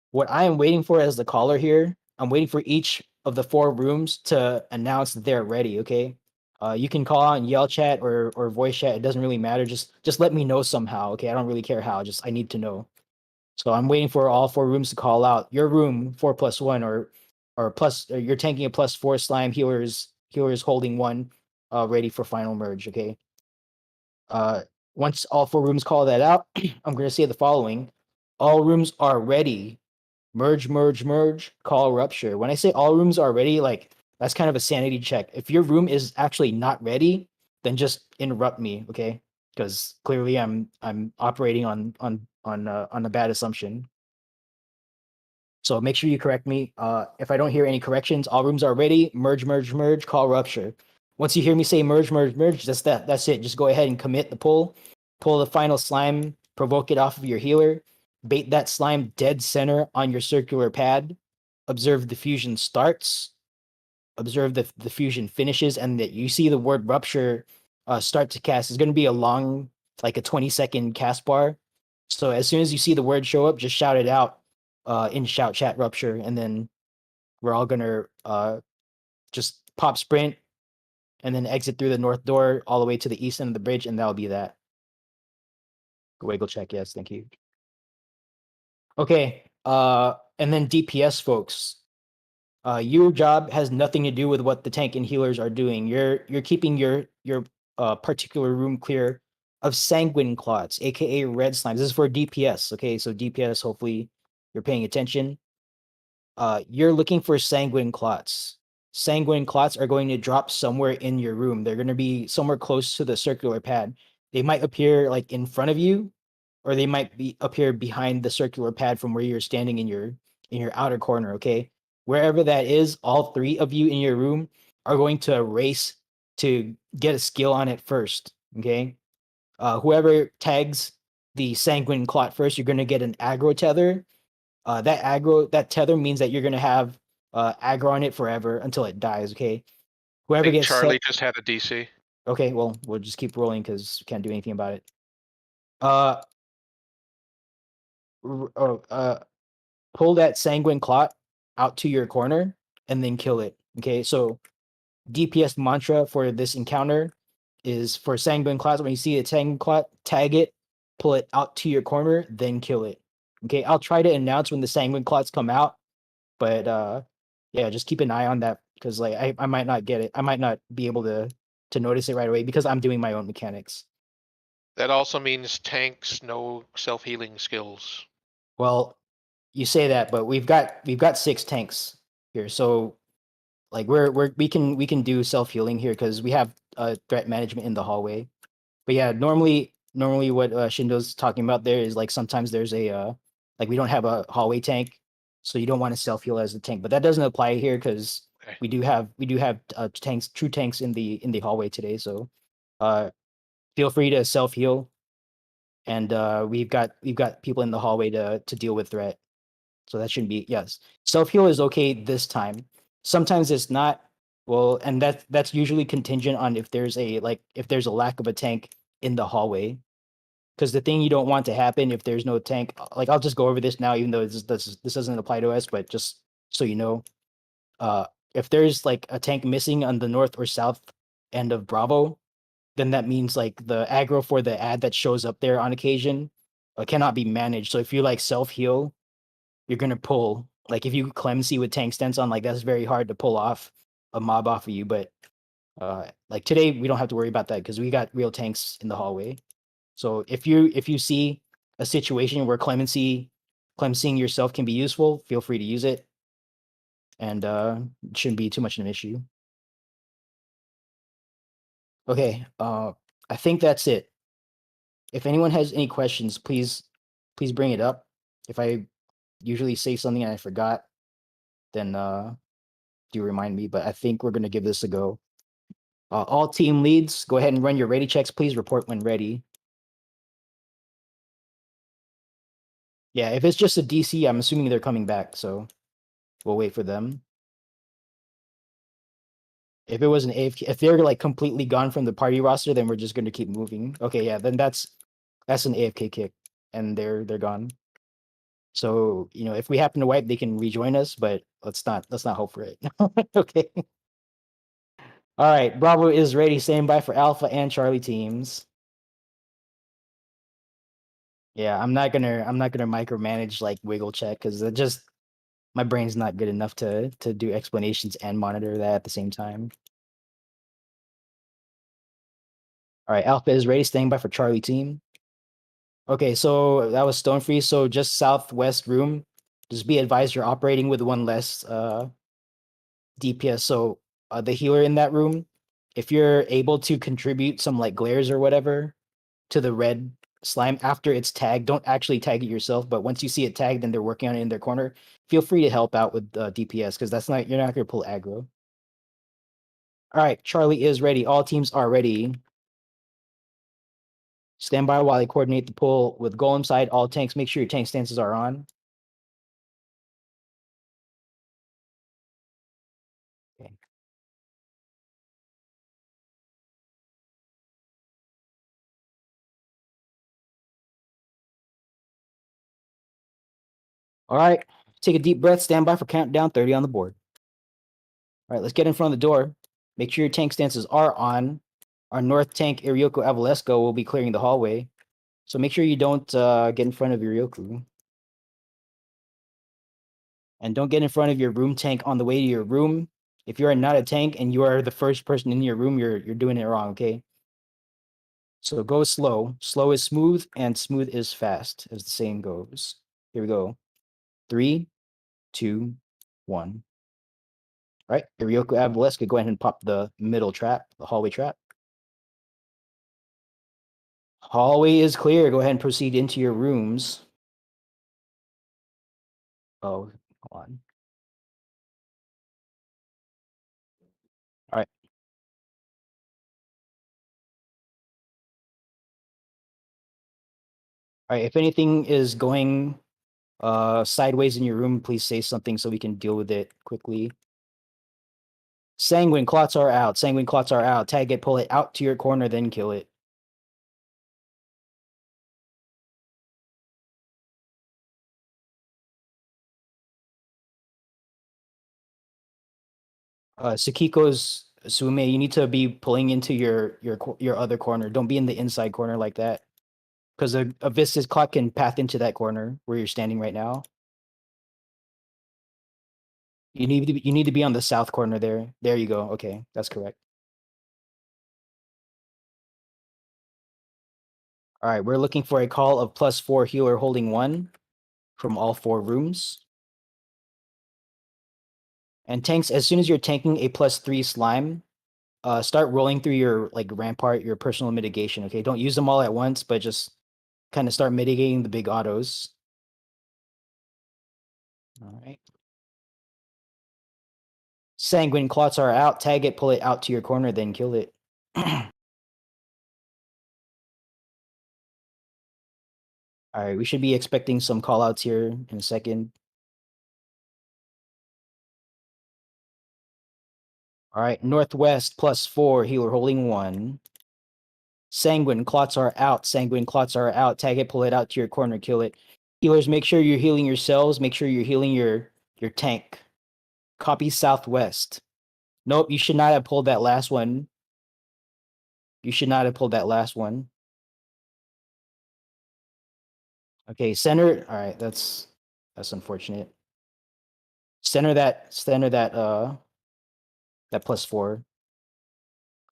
What I am waiting for as the caller here, I'm waiting for each of the four rooms to announce that they're ready. Okay. You can call out and yell chat or voice chat, it doesn't really matter. Just let me know somehow. Okay, I don't really care how, just I need to know. So I'm waiting for all four rooms to call out your room 4+1, or you're tanking a +4 slime, healers holding one, ready for final merge. Okay. Uh, Once all four rooms call that out, I'm going to say the following: all rooms are ready. Merge, merge, merge. Call rupture. When I say all rooms are ready, like that's kind of a sanity check. If your room is actually not ready, then just interrupt me, okay? Because clearly I'm operating on a bad assumption. So make sure you correct me. If I don't hear any corrections, all rooms are ready. Merge, merge, merge. Call rupture. Once you hear me say merge, merge, merge, that's it. Just go ahead and commit the pull. Pull the final slime. Provoke it off of your healer. Bait that slime dead center on your circular pad. Observe the fusion starts. Observe the fusion finishes, and that you see the word rupture start to cast. It's going to be a long, like a 20-second cast bar. So as soon as you see the word show up, just shout it out in shout chat rupture, and then we're all gonna just pop sprint and then exit through the north door all the way to the east end of the bridge, and that'll be that. Wiggle check, yes, thank you. Okay, and then DPS folks. Your job has nothing to do with what the tank and healers are doing. You're keeping your particular room clear of sanguine clots, aka red slimes. This is for DPS. Okay, so DPS, hopefully you're paying attention. You're looking for sanguine clots. Sanguine clots are going to drop somewhere in your room. They're going to be somewhere close to the circular pad. They might appear like in front of you, or they might be appear behind the circular pad from where you're standing in your outer corner. Okay, wherever that is, all three of you in your room are going to race to get a skill on it first. Okay, whoever tags the sanguine clot first, you're going to get an aggro tether. That tether means that you're gonna have aggro on it forever until it dies. Okay, I whoever think gets Charlie set. just had a DC. Okay, well we'll just keep rolling because we can't do anything about it. Uh, pull that sanguine clot out to your corner and then kill it. Okay, so DPS mantra for this encounter is for sanguine clots. When you see a sanguine clot, tag it, pull it out to your corner, then kill it. Okay, I'll try to announce when the sanguine clots come out. But yeah, just keep an eye on that because like I might not get it. I might not be able to notice it right away because I'm doing my own mechanics. That also means tanks, no self-healing skills. Well, you say that, but we've got 6 tanks here, so like we can do self healing here because we have threat management in the hallway. But yeah, normally what Shindo's talking about there is like sometimes there's a like we don't have a hallway tank, so you don't want to self heal as a tank. But that doesn't apply here because Okay. we do have tanks, true tanks in the hallway today. So feel free to self heal, and we've got people in the hallway to deal with threat. So that shouldn't be, yes. Self heal is okay this time. Sometimes it's not. Well, and that's usually contingent on if there's a lack of a tank in the hallway. Because the thing you don't want to happen if there's no tank, like I'll just go over this now, even though this doesn't apply to us, but just so you know, uh, if there's like a tank missing on the north or south end of Bravo, then that means like the aggro for the ad that shows up there on occasion cannot be managed. So if you like self heal, you're gonna pull. Like if you clemency with tank stents on, like that's very hard to pull off a mob off of you. But like today we don't have to worry about that because we got real tanks in the hallway. So if you see a situation where clemencying yourself can be useful, feel free to use it, and it shouldn't be too much of an issue. Okay, I think that's it. If anyone has any questions, please bring it up. If I usually say something and I forgot, then do remind me. But I think we're gonna give this a go. All team leads, go ahead and run your ready checks. Please report when ready. Yeah, if it's just a DC, I'm assuming they're coming back, so we'll wait for them. If it was an AFK, if they're like completely gone from the party roster, then we're just going to keep moving. Okay, yeah, then that's an AFK kick, and they're gone. So if we happen to wipe, they can rejoin us, but let's not hope for it. Okay. All right, Bravo is ready. Stand by for Alpha and Charlie teams. Yeah, I'm not gonna micromanage like wiggle check because it just my brain's not good enough to do explanations and monitor that at the same time. All right, Alpha is ready. Staying by for Charlie team. Okay, so that was Stone Free. So just southwest room. Just be advised you're operating with one less DPS. So the healer in that room, if you're able to contribute some like glares or whatever to the red slime after it's tagged, don't actually tag it yourself, but once you see it tagged and they're working on it in their corner, feel free to help out with DPS because you're not gonna pull aggro. All right, Charlie is ready. All teams are ready. Stand by while I coordinate the pull with Golem side. All tanks, make sure your tank stances are on. Okay. All right. Take a deep breath. Stand by for countdown 30 on the board. All right, let's get in front of the door. Make sure your tank stances are on. Our north tank, Irioku Avalesco, will be clearing the hallway. So make sure you don't get in front of Irioku. And don't get in front of your room tank on the way to your room. If you are not a tank and you are the first person in your room, you're doing it wrong, okay? So go slow. Slow is smooth and smooth is fast, as the saying goes. Here we go. 3, 2, 1. All right, Irioku Avalesca, go ahead and pop the middle trap, the hallway trap. Hallway is clear. Go ahead and proceed into your rooms. Oh, hold on. All right. All right. If anything is going sideways in your room, please say something so we can deal with it quickly. Sanguine clots are out. Sanguine clots are out. Tag it, pull it out to your corner, then kill it. Sakiko's Sume, you need to be pulling into your other corner. Don't be in the inside corner like that, because a Vista's clock can path into that corner where you're standing right now. You need to be on the south corner there. There you go. Okay, that's correct. All right, we're looking for a call of +4 healer holding 1 from all 4 rooms. And tanks, as soon as you're tanking a +3 slime, start rolling through your like rampart, your personal mitigation. Okay, don't use them all at once, but just kind of start mitigating the big autos. All right. Sanguine clots are out. Tag it, pull it out to your corner, then kill it. All right, we should be expecting some callouts here in a second. All right, northwest +4 healer holding 1. Sanguine clots are out. Sanguine clots are out. Tag it, pull it out to your corner, kill it. Healers, make sure you're healing yourselves. Make sure you're healing your tank. Copy southwest. Nope, you should not have pulled that last one. You should not have pulled that last one. Okay, center. All right, that's unfortunate. Center that that +4.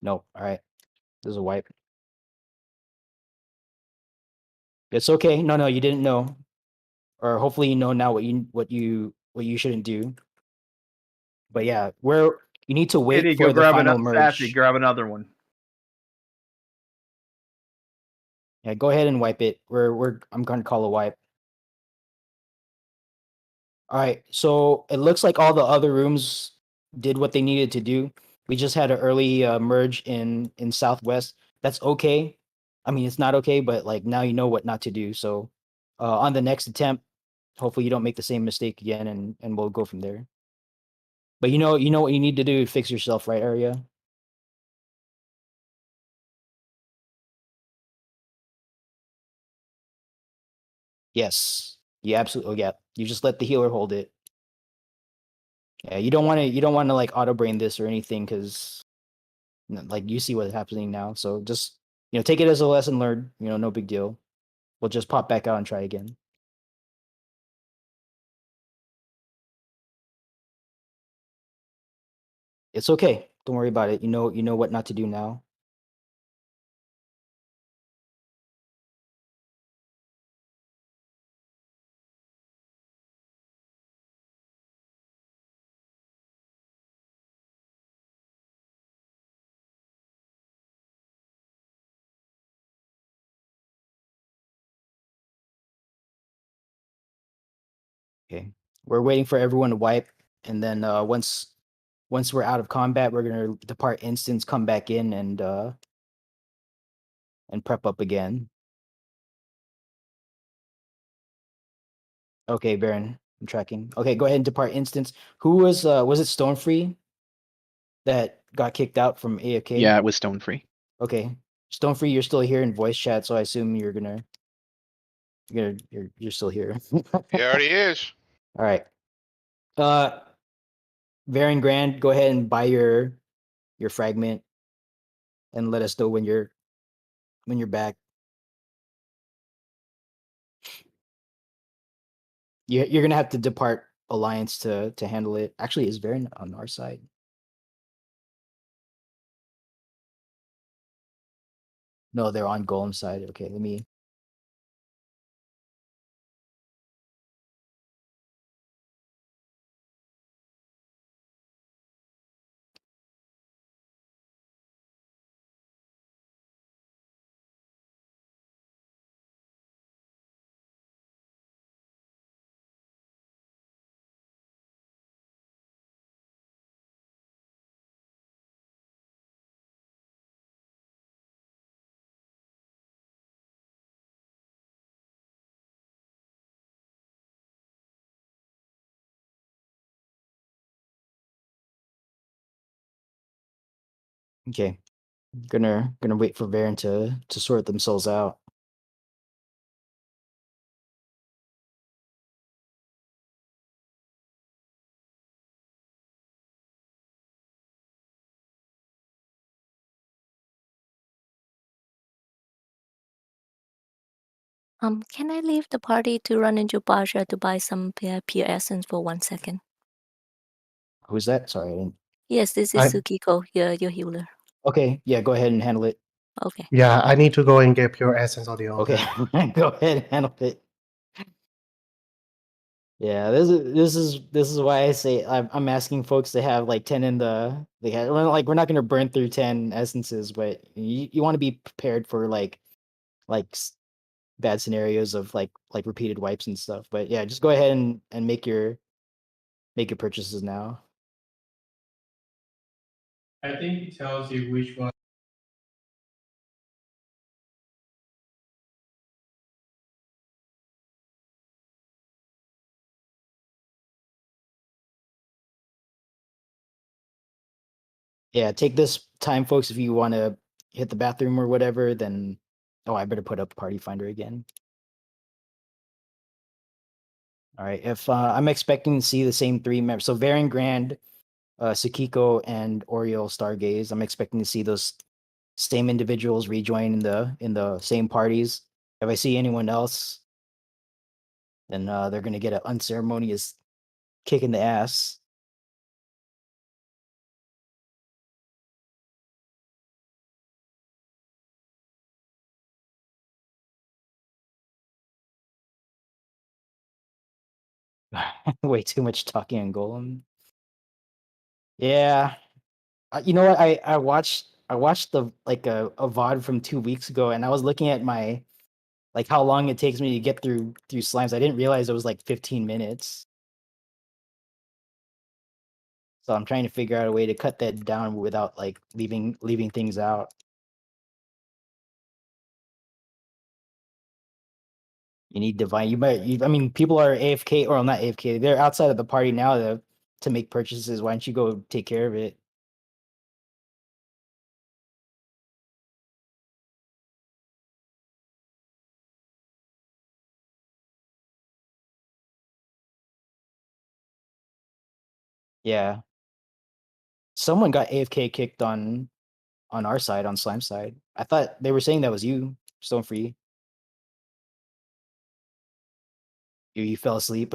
Nope. All right. There's a wipe. It's okay. No, you didn't know. Or hopefully you know now what you shouldn't do. But yeah, you need to wait Kitty, for go the grab final another. Sassy, merge. grab another one. Yeah, go ahead and wipe it. I'm going to call a wipe. All right, so it looks like all the other rooms did what they needed to do. We just had an early merge in Southwest. That's okay. I mean, it's not okay, but like now you know what not to do. So on the next attempt, hopefully you don't make the same mistake again, and we'll go from there. But you know what you need to do to fix yourself, right, Arya? Yes. You absolutely. Oh, yeah. You just let the healer hold it. Yeah, you don't want to like auto brain this or anything because like you see what's happening now. So just take it as a lesson learned. No big deal. We'll just pop back out and try again. It's okay. Don't worry about it. You know what not to do now. Okay. We're waiting for everyone to wipe, and then once we're out of combat, we're gonna depart instance, come back in, and prep up again. Okay, Baron, I'm tracking. Okay, go ahead and depart instance. Who was it Stone Free that got kicked out from AFK? Yeah, it was stone free. Okay, Stone Free, you're still here in voice chat, so I assume you're still here. He already is. All right. Uh, Varin Grand, go ahead and buy your fragment, and let us know when you're back. You're gonna have to depart Alliance to handle it. Actually, is Varin on our side? No, they're on Golem side. Okay, let me. Okay, gonna wait for Varin to sort themselves out. Can I leave the party to run into Baja to buy some pure essence for 1 second? Who's that? Sorry, I didn't. Yes, this is I- Sukiko, your healer. Okay, yeah, go ahead and handle it. Okay. Yeah, I need to go and get pure essence of the altar. Okay, go ahead and handle it. Yeah, this is why I say I'm asking folks to have like 10 in the they have, like we're not gonna burn through 10 essences, but you want to be prepared for like bad scenarios of like repeated wipes and stuff. But yeah, just go ahead and make your purchases now. I think it tells you which one. Yeah, take this time, folks, if you want to hit the bathroom or whatever, then oh, I better put up Party Finder again. All right, if I'm expecting to see the same three members, so Varin Grand, Sakiko, and Oriole Stargaze, I'm expecting to see those same individuals rejoin in the same parties. If I see anyone else, then they're gonna get an unceremonious kick in the ass. Way too much talking on Golem. Yeah, you know what? I watched the like a VOD from 2 weeks ago, and I was looking at my like how long it takes me to get through slimes. I didn't realize it was like 15 minutes. So I'm trying to figure out a way to cut that down without like leaving things out. You need divine. I mean, people are AFK or not AFK. They're outside of the party now to make purchases. Why don't you go take care of it? Yeah. Someone got AFK kicked on our side, on Slime side. I thought they were saying that was you, Stone Free. You fell asleep.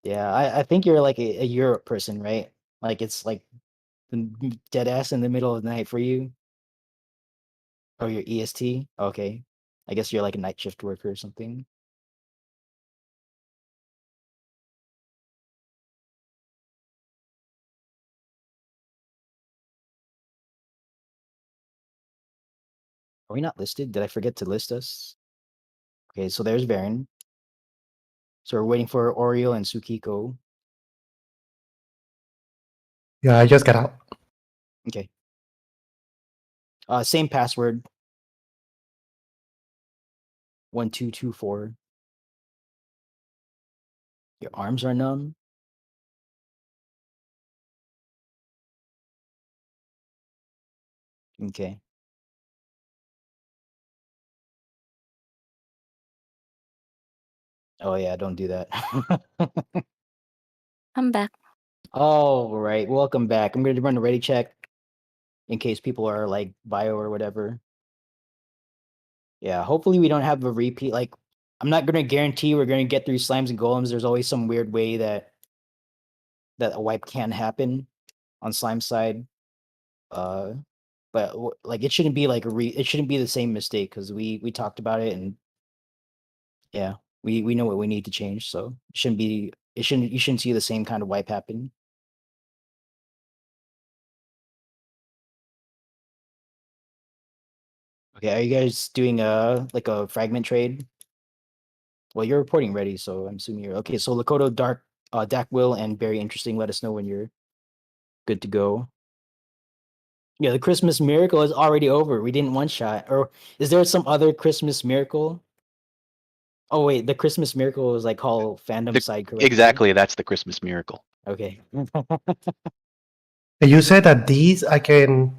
Yeah, I think you're like a Europe person, right? Like it's like dead ass in the middle of the night for you. Oh, you're EST? Okay. I guess you're like a night shift worker or something. Are we not listed? Did I forget to list us? Okay, so there's Baron. So we're waiting for Oriole and Sukiko. Yeah, I just got out. Okay. Same password. 1224. Your arms are numb. Okay. Oh yeah, don't do that. I'm back. All right, welcome back. I'm going to run a ready check in case people are like bio or whatever. Yeah, hopefully we don't have a repeat. Like, I'm not going to guarantee we're going to get through slimes and golems. There's always some weird way that a wipe can happen on slime side. But like it shouldn't be like it shouldn't be the same mistake because we talked about it and yeah, we know what we need to change. So you shouldn't see the same kind of wipe happen. Okay, are you guys doing like a fragment trade? Well, you're reporting ready, so I'm assuming you're okay. So Lakota, Dak Will, and Very Interesting. Let us know when you're good to go. Yeah, the Christmas miracle is already over. We didn't one shot. Or is there some other Christmas miracle? Oh wait, the Christmas miracle is like called fandom The- side correctly. Exactly, that's the Christmas miracle. Okay. You said that these I can.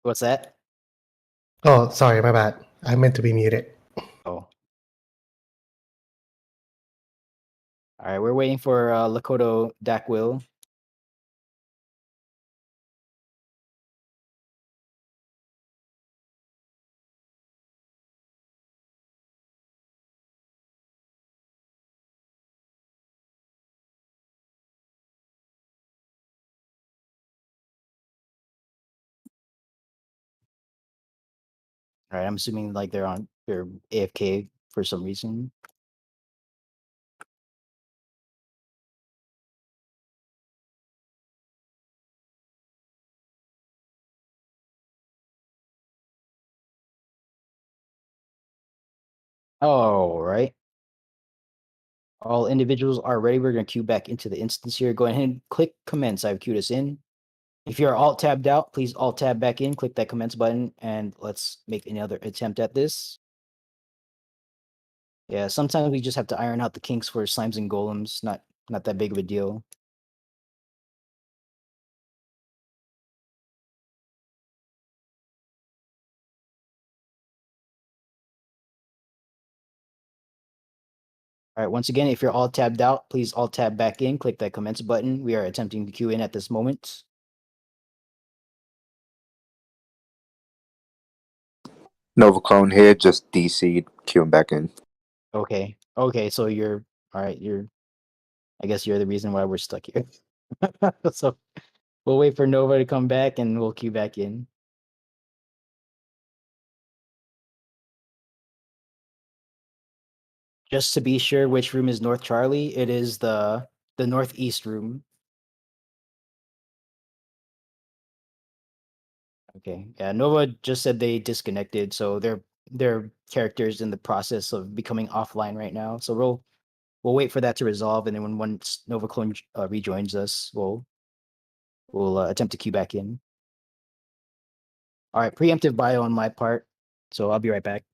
What's that? Oh, sorry, my bad. I meant to be muted. Oh. All right, we're waiting for Lakota Dak Will. All right, I'm assuming like they're AFK for some reason. All right. All individuals are ready. We're going to queue back into the instance here. Go ahead and click commence. I've queued us in. If you're alt tabbed out, please alt tab back in, click that commence button, and let's make another attempt at this. Yeah, sometimes we just have to iron out the kinks for slimes and golems. Not that big of a deal. All right, once again, if you're all tabbed out, please alt tab back in, click that commence button. We are attempting to queue in at this moment. Nova Clone here, just DC'd, queuing back in. Okay. Okay, so you're all right, I guess you're the reason why we're stuck here. So we'll wait for Nova to come back and we'll queue back in. Just to be sure which room is North Charlie, it is the northeast room. Okay. Yeah, Nova just said they disconnected, so their characters in the process of becoming offline right now. So we'll wait for that to resolve, and then once Nova Clone rejoins us, we'll attempt to queue back in. All right, preemptive bio on my part, so I'll be right back.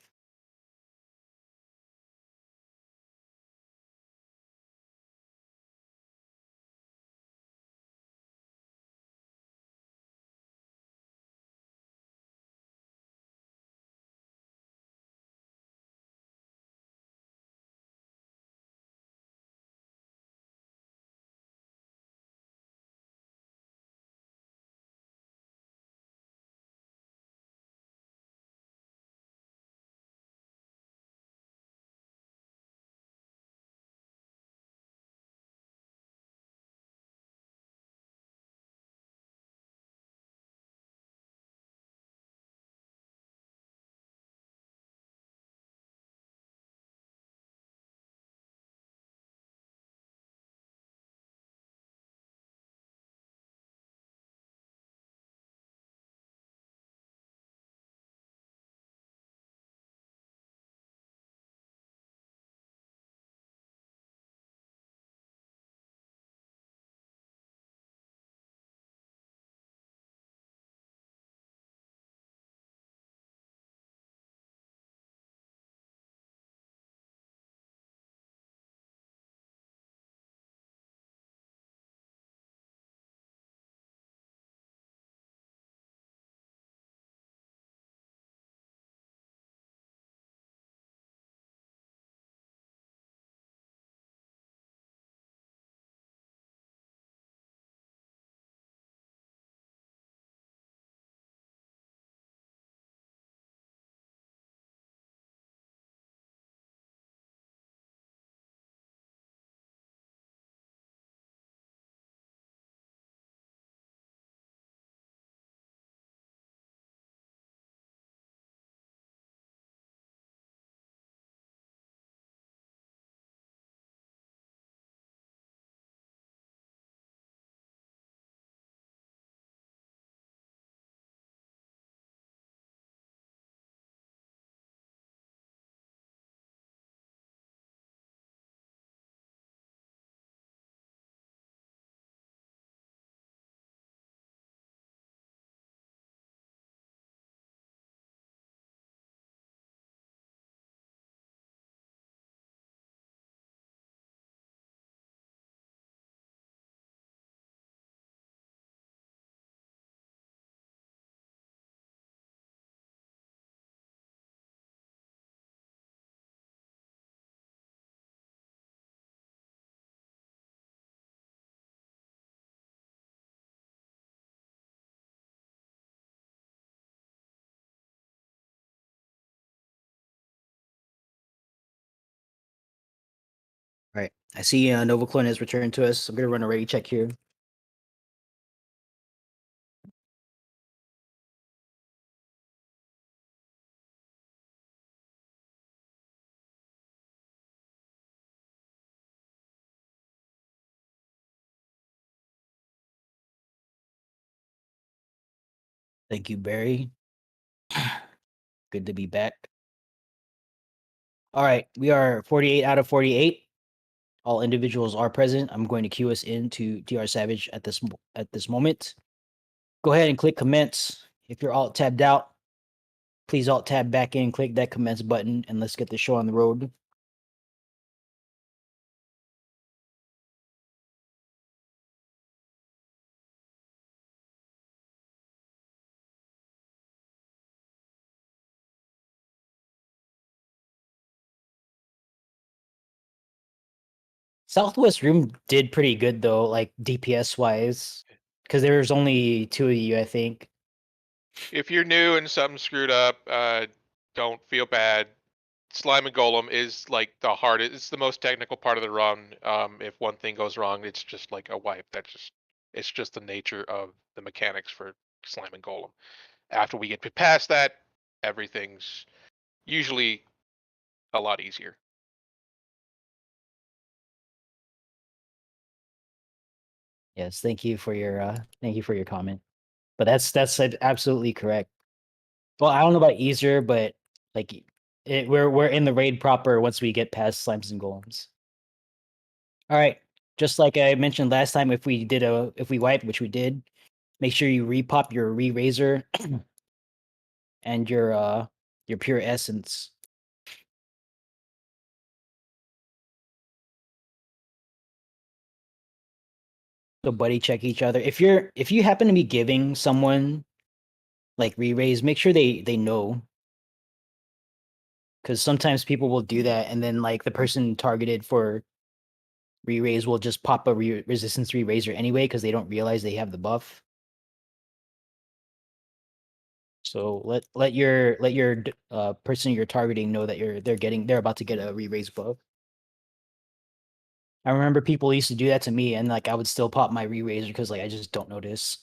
All right. I see Nova Clone has returned to us. I'm gonna run a ready check here. Thank you, Barry. Good to be back. All right, we are 48 out of 48. All individuals are present. I'm going to queue us into DR Savage at this moment. Go ahead and click commence. If you're alt tabbed out, please alt tab back in, click that commence button, and let's get the show on the road. Southwest Room did pretty good though, like DPS wise, because there's only 2 of you, I think. If you're new and something screwed up, don't feel bad. Slime and Golem is like the hardest. It's the most technical part of the run. If one thing goes wrong, it's just like a wipe. It's just the nature of the mechanics for Slime and Golem. After we get past that, everything's usually a lot easier. Yes, thank you for your comment. But that's absolutely correct. Well, I don't know about easier, but like we're in the raid proper once we get past slimes and golems. All right, just like I mentioned last time, if we wiped, which we did, make sure you repop your re-razor and your pure essence. So buddy check each other. If you happen to be giving someone like re-raise, make sure they know. Because sometimes people will do that, and then like the person targeted for re-raise will just pop a resistance re-raiser anyway because they don't realize they have the buff. So let your person you're targeting know that they're about to get a re-raise buff. I remember people used to do that to me, and like I would still pop my re-raiser because like I just don't notice.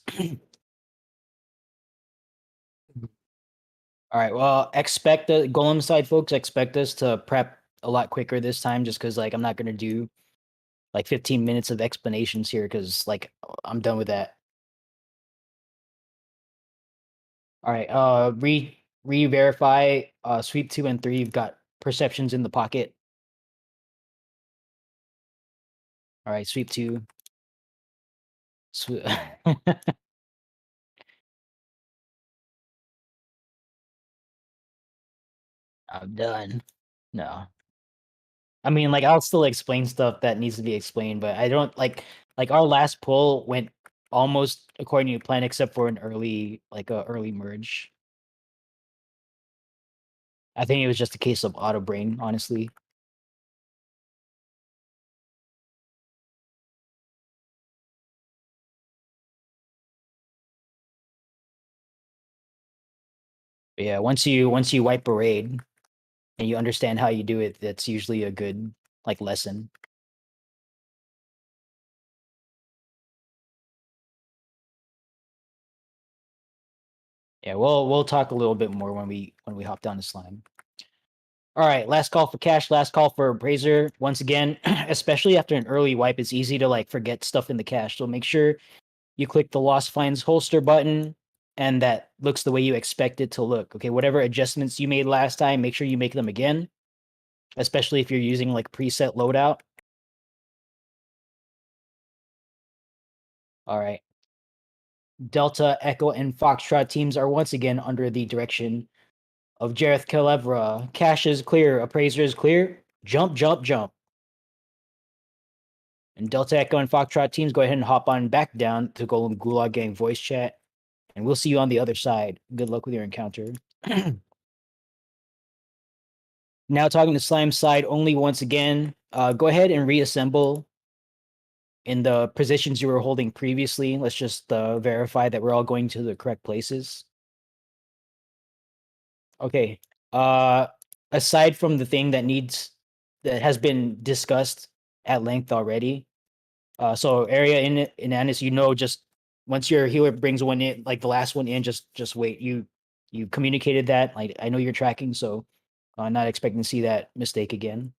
All right, well, expect the golem side folks. Expect us to prep a lot quicker this time, just because like I'm not gonna do like 15 minutes of explanations here because like I'm done with that. All right, re-verify sweep 2 and 3. You've got perceptions in the pocket. All right, sweep 2. I'm done. No. I mean, like I'll still explain stuff that needs to be explained, but I don't like our last pull went almost according to plan except for an early early merge. I think it was just a case of auto brain, honestly. But yeah, once you wipe a raid and you understand how you do it, that's usually a good like lesson. Yeah, we'll talk a little bit more when we hop down to slime. All right, last call for cash, last call for appraiser. Once again, especially after an early wipe, it's easy to like forget stuff in the cache. So make sure you click the Lost Finds holster button and that looks the way you expect it to look. Okay, whatever adjustments you made last time, make sure you make them again, especially if you're using like preset loadout. All right. Delta, Echo, and Foxtrot teams are once again under the direction of Jareth Kalevra. Cache is clear, appraiser is clear. Jump, jump, jump. And Delta, Echo, and Foxtrot teams, go ahead and hop on back down to Golem Gulag Gang voice chat. And we'll see you on the other side. Good luck with your encounter. Now talking to Slime side only once again. Go ahead and reassemble in the positions you were holding previously. Let's just verify that we're all going to the correct places. Okay. Aside from the thing that has been discussed at length already. So area in Anis, just once your healer brings one in, like the last one in, just wait. You communicated that. Like I know you're tracking, so not expecting to see that mistake again.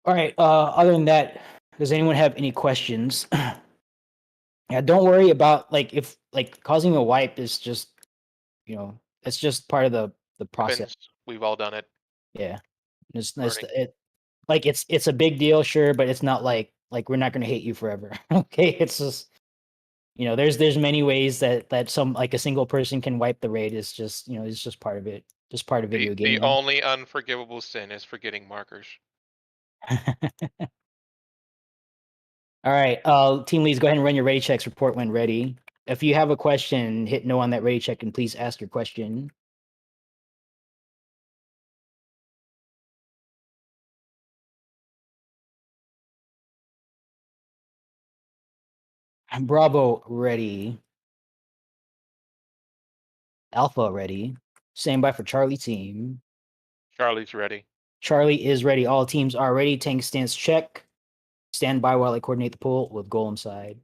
All right. Other than that, does anyone have any questions? Yeah, don't worry about if causing a wipe is just it's just part of the process. Happens. We've all done it. Yeah, it's Learning. it's a big deal, sure, but it's not like we're not gonna hate you forever. Okay, it's just there's many ways that some like a single person can wipe the raid. It's just it's just part of it, just part of video The gaming. only unforgivable sin is forgetting markers. All right, team leads, go ahead and run your ready checks report when ready. If you have a question, hit no on that ready check and please ask your question. Bravo ready. Alpha ready. Stand by for Charlie team. Charlie's ready. Charlie is ready. All teams are ready. Tank stance check. Stand by while I coordinate the pull with Golem side.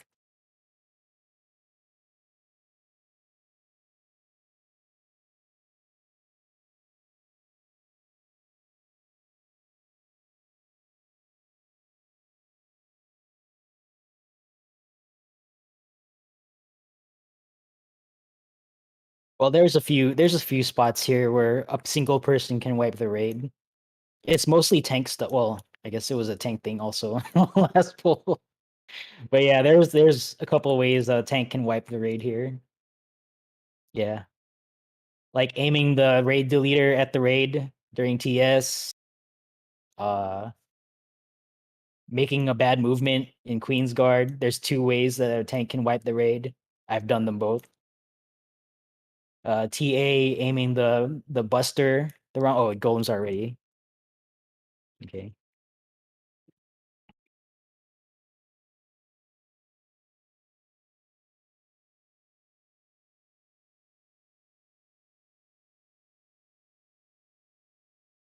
Well, there's a few spots here where a single person can wipe the raid. It's mostly tank stuff. Well, I guess it was a tank thing also last pull. But yeah, there's a couple of ways a tank can wipe the raid here. Yeah. Like aiming the raid deleter at the raid during TS. Making a bad movement in Queen's Guard. There's two ways that a tank can wipe the raid. I've done them both. TA aiming the buster the wrong. Oh, golems already. Okay.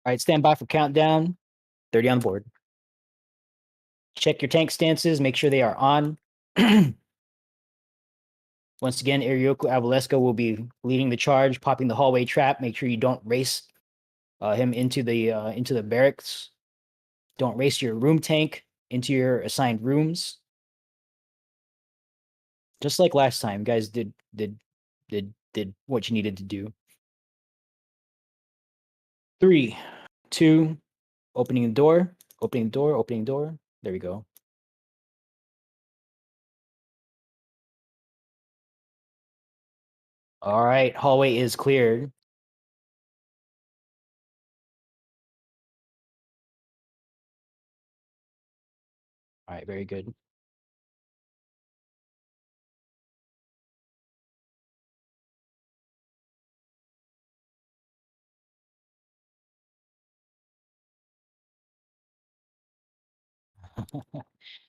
All right, stand by for countdown. 30 on the board. Check your tank stances. Make sure they are on. Once again, Irioku Avalesco will be leading the charge, popping the hallway trap. Make sure you don't race him into the barracks. Don't race your room tank into your assigned rooms. Just like last time, guys did what you needed to do. 3, 2, opening the door, opening the door, opening the door. There we go. All right, hallway is cleared. All right, very good.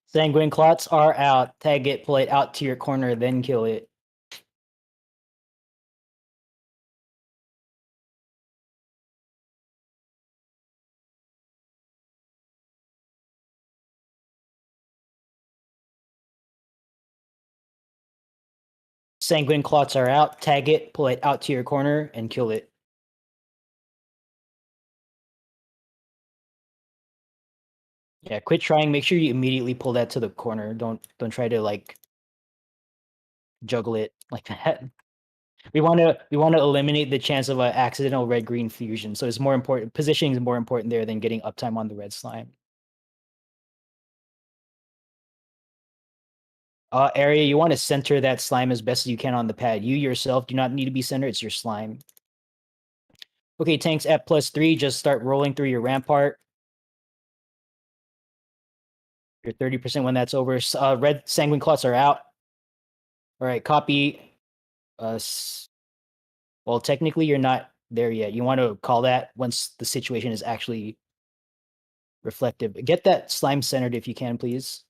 Sanguine clots are out. Tag it, pull it out to your corner, then kill it. Sanguine clots are out. Tag it, pull it out to your corner, and kill it. Yeah, quit trying. Make sure you immediately pull that to the corner. Don't try to juggle it like that. We want to eliminate the chance of an accidental red green fusion. So it's more important. Positioning is more important there than getting uptime on the red slime. Area, you want to center that slime as best as you can on the pad. You yourself do not need to be centered. It's your slime. Okay, tanks at +3. Just start rolling through your rampart. You're 30% when that's over. Red sanguine clots are out. All right, copy. Well, technically you're not there yet. You want to call that once the situation is actually reflective. Get that slime centered if you can, please.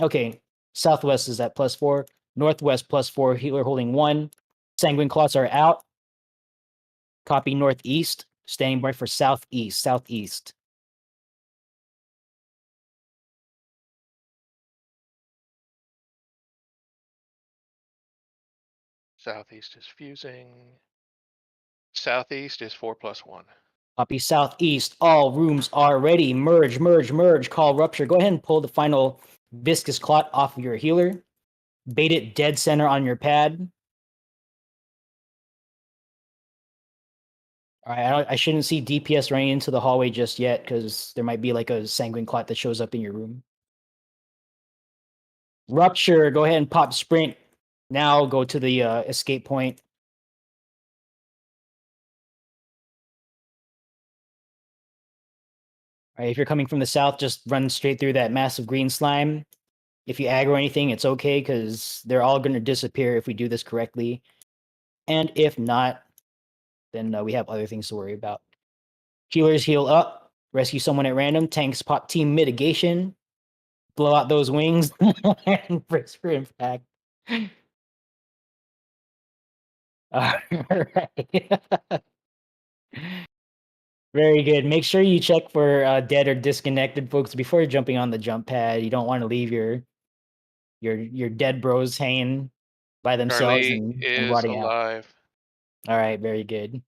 Okay, southwest is at +4. Northwest +4. Healer holding 1. Sanguine clots are out. Copy northeast. Standing by for southeast. Southeast. Southeast is fusing. Southeast is 4+1. Copy southeast. All rooms are ready. Merge, merge, merge. Call rupture. Go ahead and pull the final viscous clot off of your healer. Bait it dead center on your pad. All right, I shouldn't see DPS running into the hallway just yet because there might be like a sanguine clot that shows up in your room. Rupture. Go ahead and pop sprint. Now go to the escape point. All right, if you're coming from the south, just run straight through that massive green slime. If you aggro anything, it's okay because they're all going to disappear if we do this correctly. And if not, then we have other things to worry about. Healers heal up. Rescue someone at random. Tanks pop team mitigation. Blow out those wings. And brace for impact. All right. Very good. Make sure you check for dead or disconnected folks before jumping on the jump pad. You don't want to leave your dead bros hanging by themselves Charlie and is rotting out. alive. All right, very good.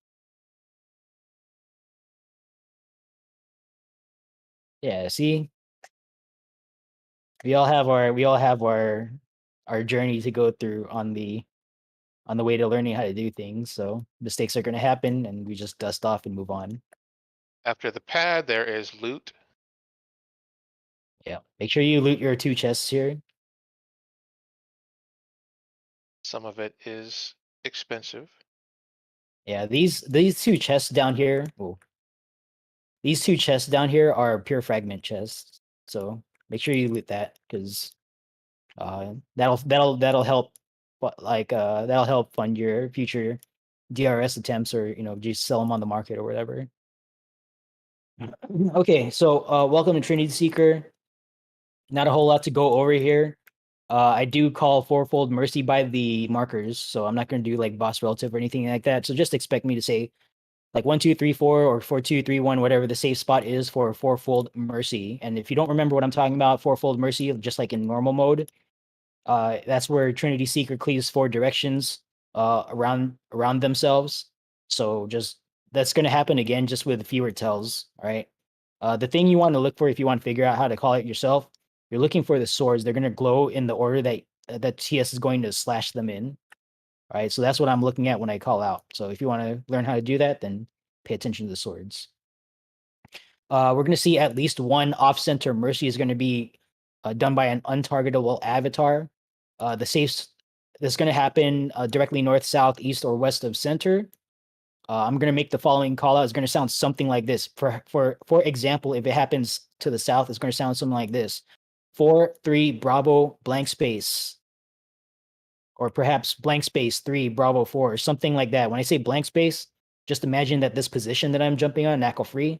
Yeah, see, we all have our journey to go through on the way to learning how to do things. So mistakes are going to happen, and we just dust off and move on. After the pad, there is loot. Yeah, make sure you loot your 2 chests here. Some of it is expensive. Yeah, these 2 chests down here. Oh, these 2 chests down here are pure fragment chests. So make sure you loot that because that'll help. That'll help fund your future DRS attempts, or just sell them on the market or whatever. Okay, so welcome to Trinity Seeker. Not a whole lot to go over here. I do call fourfold mercy by the markers, so I'm not going to do like boss relative or anything like that. So just expect me to say like 1, 2, 3, 4 or 4, 2, 3, 1, whatever the safe spot is for fourfold mercy. And if you don't remember what I'm talking about, fourfold mercy, just like in normal mode, that's where Trinity Seeker cleaves 4 directions around themselves. So just that's going to happen again, just with fewer tells. All right. The thing you want to look for if you want to figure out how to call it yourself, you're looking for the swords. They're going to glow in the order that TS is going to slash them in. All right. So that's what I'm looking at when I call out. So if you want to learn how to do that, then pay attention to the swords. We're going to see at least one off-center mercy is going to be done by an untargetable avatar. The safes that's going to happen directly north, south, east, or west of center. I'm going to make the following call out. It's going to sound something like this. For example, if it happens to the south, it's going to sound something like this: 4, 3, Bravo, blank space, or perhaps blank space 3, Bravo 4, or something like that. When I say blank space, just imagine that this position that I'm jumping on, nacl free,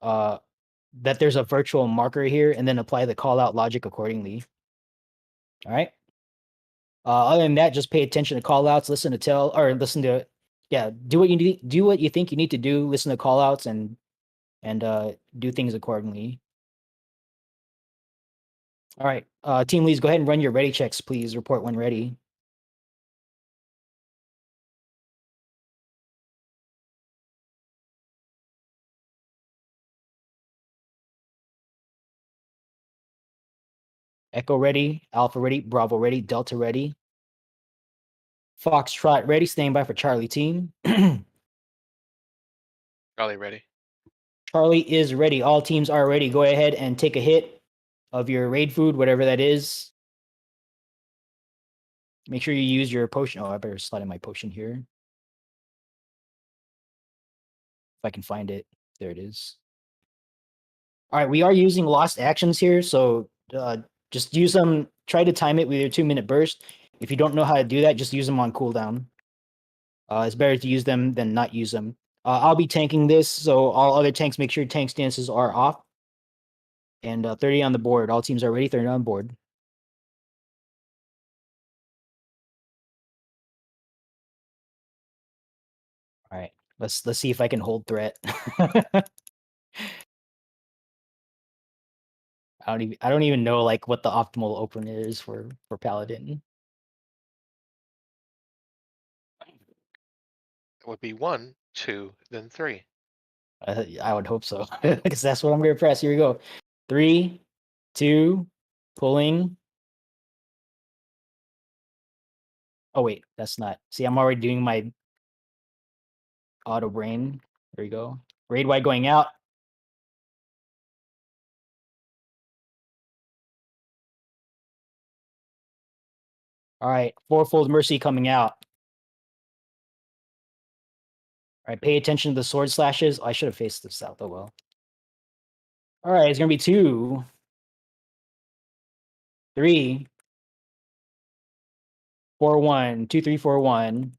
that there's a virtual marker here, and then apply the call out logic accordingly. All right. Other than that, just pay attention to call outs, listen to do what you need, do what you think you need to do, listen to call outs and do things accordingly. All right. Team leads, go ahead and run your ready checks, please. Report when ready. Echo ready, Alpha ready, Bravo ready, Delta ready. Foxtrot ready, standing by for Charlie team. Charlie ready. Charlie is ready. All teams are ready. Go ahead and take a hit of your raid food, whatever that is. Make sure you use your potion. Oh, I better slide in my potion here. If I can find it. There it is. All right, we are using lost actions here, so just use them. Try to time it with your 2-minute burst. If you don't know how to do that, just use them on cooldown. It's better to use them than not use them. I'll be tanking this, so all other tanks, make sure tank stances are off. And 30 on the board. All teams are ready. 30 on board. All right, let's see if I can hold threat. I don't even know like what the optimal opener is for Paladin. It would be 1, 2, then 3. I would hope so, because that's what I'm gonna press. Here we go. 3, 2, pulling. Oh wait, that's not. See, I'm already doing my auto brain. There you go. Raid wide going out. All right, fourfold mercy coming out. All right, pay attention to the sword slashes. Oh, I should have faced this out. Oh well. All right, it's gonna be 2, 3, 4, 1, 2, 3, 4, 1.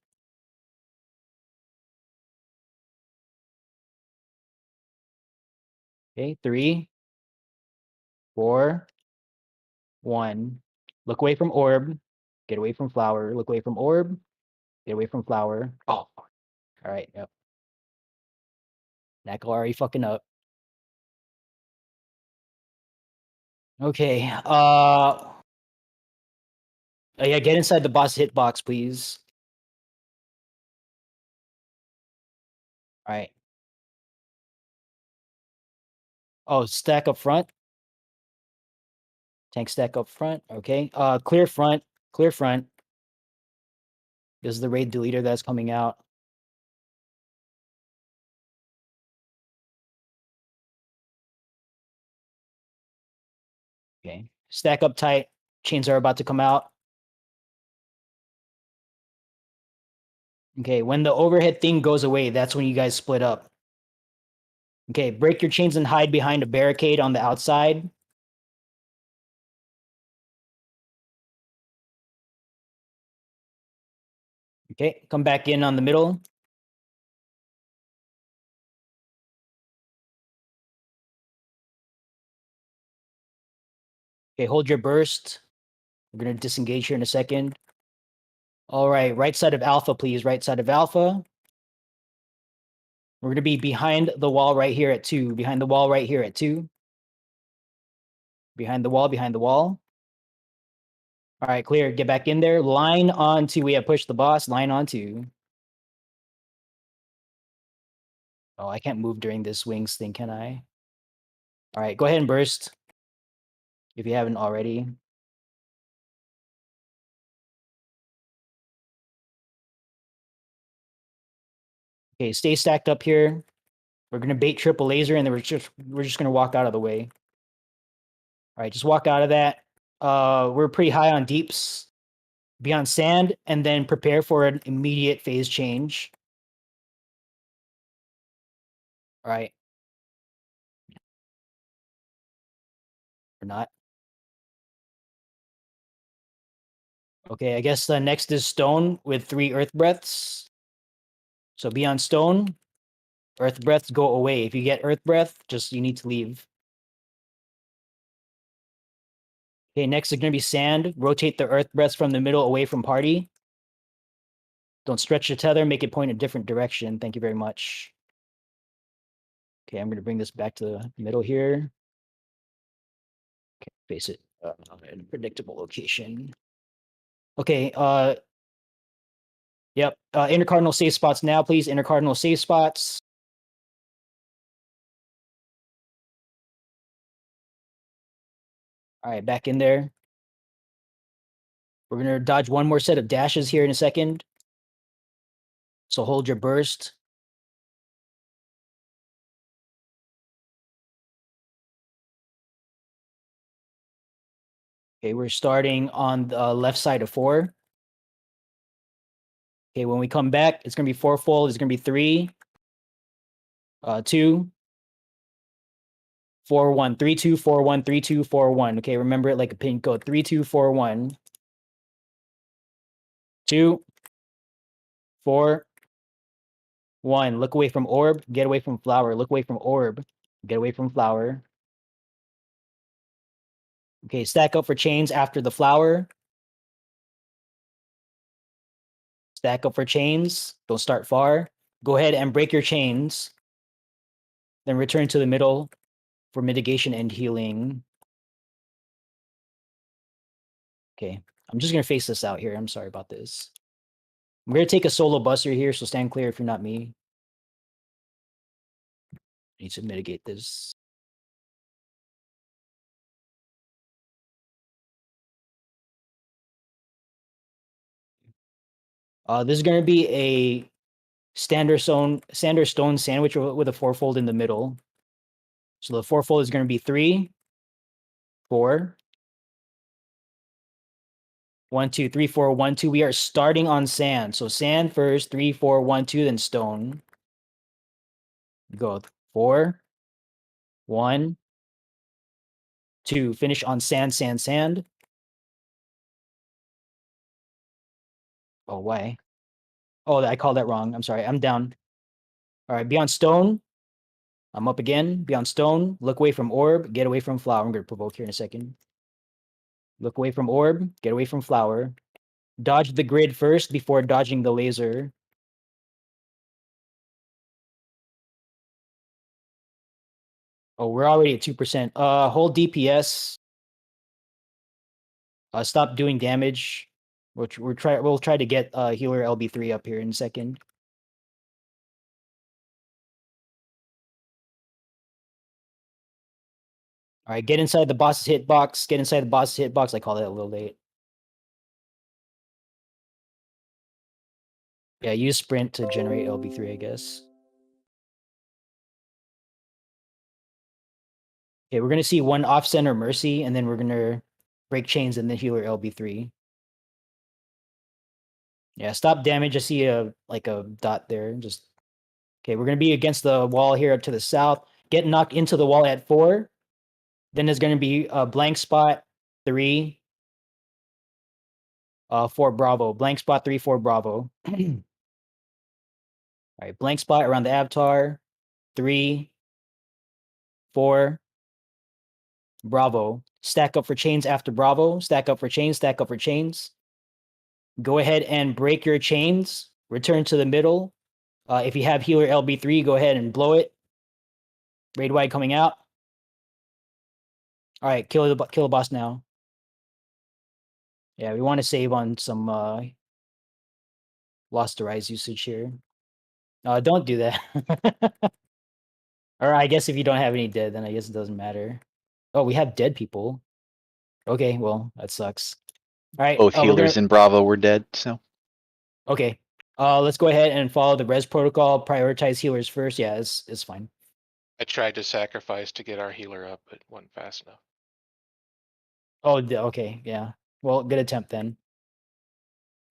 Okay, 3, 4, 1. Look away from orb. Get away from flower. Look away from orb. Get away from flower. Oh, all right. Yep. nacl already fucking up. Okay. Yeah, get inside the boss hitbox, please. All right. Oh, stack up front. Tank stack up front. Okay. Clear front. Clear front. This is the raid deleter that's coming out. Okay. Stack up tight. Chains are about to come out. Okay. When the overhead thing goes away, that's when you guys split up. Okay. Break your chains and hide behind a barricade on the outside. Okay. Come back in on the middle. Okay. Hold your burst. We're going to disengage here in a second. All right. Right side of alpha, please. Right side of alpha. We're going to be behind the wall right here at 2. Behind the wall right here at 2. Behind the wall, behind the wall. All right, clear. Get back in there. Line on 2. We have pushed the boss. Line on 2. Oh, I can't move during this wings thing, can I? All right, go ahead and burst. If you haven't already. Okay, stay stacked up here. We're gonna bait triple laser, and then we're just gonna walk out of the way. All right, just walk out of that. We're pretty high on deeps. Be on sand, and then prepare for an immediate phase change. All right. Or not. Okay, I guess next is stone with 3 earth breaths. So be on stone. Earth breaths go away. If you get earth breath, just you need to leave. Okay, next is going to be sand. Rotate the earth breaths from the middle away from party. Don't stretch the tether. Make it point a different direction. Thank you very much. Okay, I'm going to bring this back to the middle here. Okay, face it in a predictable location. Okay, yep. Intercardinal safe spots now, please. Intercardinal safe spots. All right, back in there. We're going to dodge one more set of dashes here in a second. So hold your burst. Okay, we're starting on the left side of 4. Okay, when we come back, it's going to be 4-fold. It's going to be 3, 2, 4, 1, 3, 2, 4, 1, 3, 2, 4, 1. Okay, remember it like a pin code. 3, 2, 4, 1. 2, 4, 1. Look away from orb. Get away from flower. Look away from orb. Get away from flower. Okay, stack up for chains after the flower. Stack up for chains. Don't start far. Go ahead and break your chains. Then return to the middle for mitigation and healing. Okay, I'm just going to face this out here. I'm sorry about this. I'm gonna take a solo buster here, so stand clear if you're not me. Need to mitigate this. This is gonna be a standard stone sandwich with a fourfold in the middle. So the fourfold is gonna be 3, 4, 1, 2, 3, 4, 1, 2. We are starting on sand. So sand first, 3, 4, 1, 2, then stone. Go 4, 1, 2. Finish on sand, sand, sand. Oh, why? Oh, I called that wrong. I'm sorry. I'm down. All right, be on stone. I'm up again. Be on stone. Look away from orb. Get away from flower. I'm going to provoke here in a second. Look away from orb. Get away from flower. Dodge the grid first before dodging the laser. Oh, we're already at 2%. Hold DPS. Stop doing damage. We'll try to get healer LB3 up here in a second. All right, get inside the boss's hitbox. Get inside the boss's hitbox. I call that a little late. Yeah, use sprint to generate LB3, I guess. Okay, we're gonna see one off center mercy, and then we're gonna break chains and then healer LB3. Yeah, stop damage. I see a dot there. Just okay. We're gonna be against the wall here up to the south. Get knocked into the wall at 4. Then there's gonna be a blank spot 3. 4 Bravo. Blank spot 3 4 Bravo. All right, blank spot around the avatar 3 4 Bravo. Stack up for chains after Bravo. Stack up for chains. Stack up for chains. Go ahead and break your chains. Return to the middle. If you have healer LB3, go ahead and blow it. Raid wide coming out. All right, kill the boss now. Yeah, we want to save on some Lost to Rise usage here. Don't do that. Or I guess if you don't have any dead, then I guess it doesn't matter. Oh, we have dead people. Okay, well, that sucks. All right, Both we're healers gonna, in Bravo were dead, so okay. Let's go ahead and follow the res protocol. Prioritize healers first. Yeah, it's fine. I tried to sacrifice to get our healer up, but wasn't fast enough. Oh, okay, yeah. Well, good attempt then.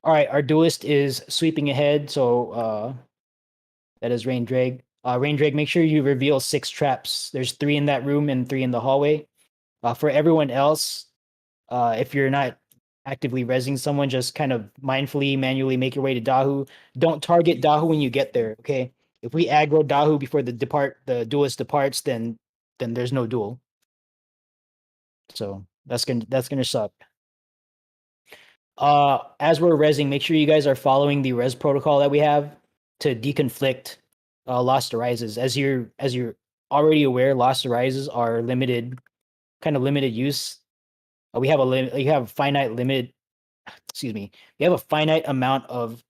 All right, our duelist is sweeping ahead, so that is Rain Drag. Rain Drag, make sure you reveal 6 traps. There's 3 in that room and 3 in the hallway. For everyone else, if you're not actively rezzing someone, just kind of mindfully, manually make your way to Dahu. Don't target Dahu when you get there, okay? If we aggro Dahu before the duelist departs, then there's no duel. So that's gonna suck. As we're rezzing, make sure you guys are following the res protocol that we have to deconflict Lost Arises. As you're already aware, Lost Arises are limited use. We have you have a finite limit. Excuse me. We have a finite amount of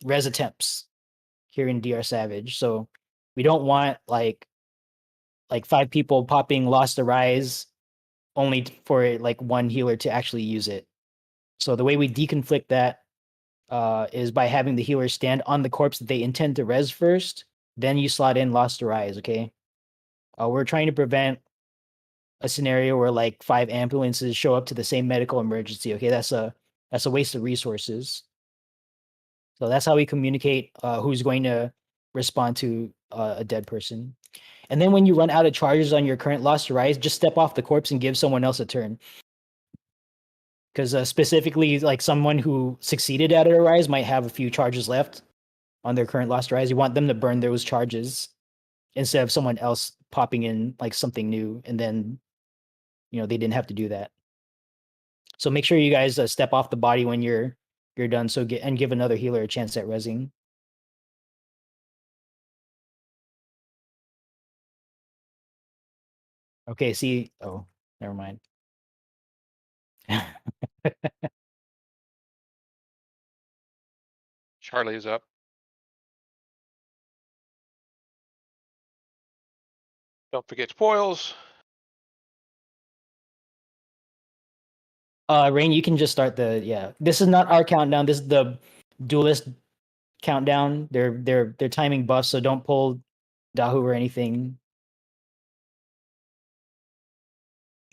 res attempts here in DR Savage, so we don't want like 5 people popping Lost Arise only for like 1 healer to actually use it. So the way we deconflict that is by having the healer stand on the corpse that they intend to res first, then you slot in Lost Arise, okay? We're trying to prevent a scenario where like 5 ambulances show up to the same medical emergency, okay? That's a waste of resources. So that's how we communicate who's going to respond to a dead person. And then when you run out of charges on your current Lost Arise, just step off the corpse and give someone else a turn. Because specifically, like someone who succeeded at a rise might have a few charges left on their current Lost Rise. You want them to burn those charges instead of someone else popping in like something new, and then they didn't have to do that. So make sure you guys step off the body when you're done. So give another healer a chance at resing. Okay. See. Oh, never mind. Charlie is up. Don't forget spoils. Rain, you can just start the This is not our countdown. This is the duelist countdown. They're timing buffs, so don't pull Dahu or anything.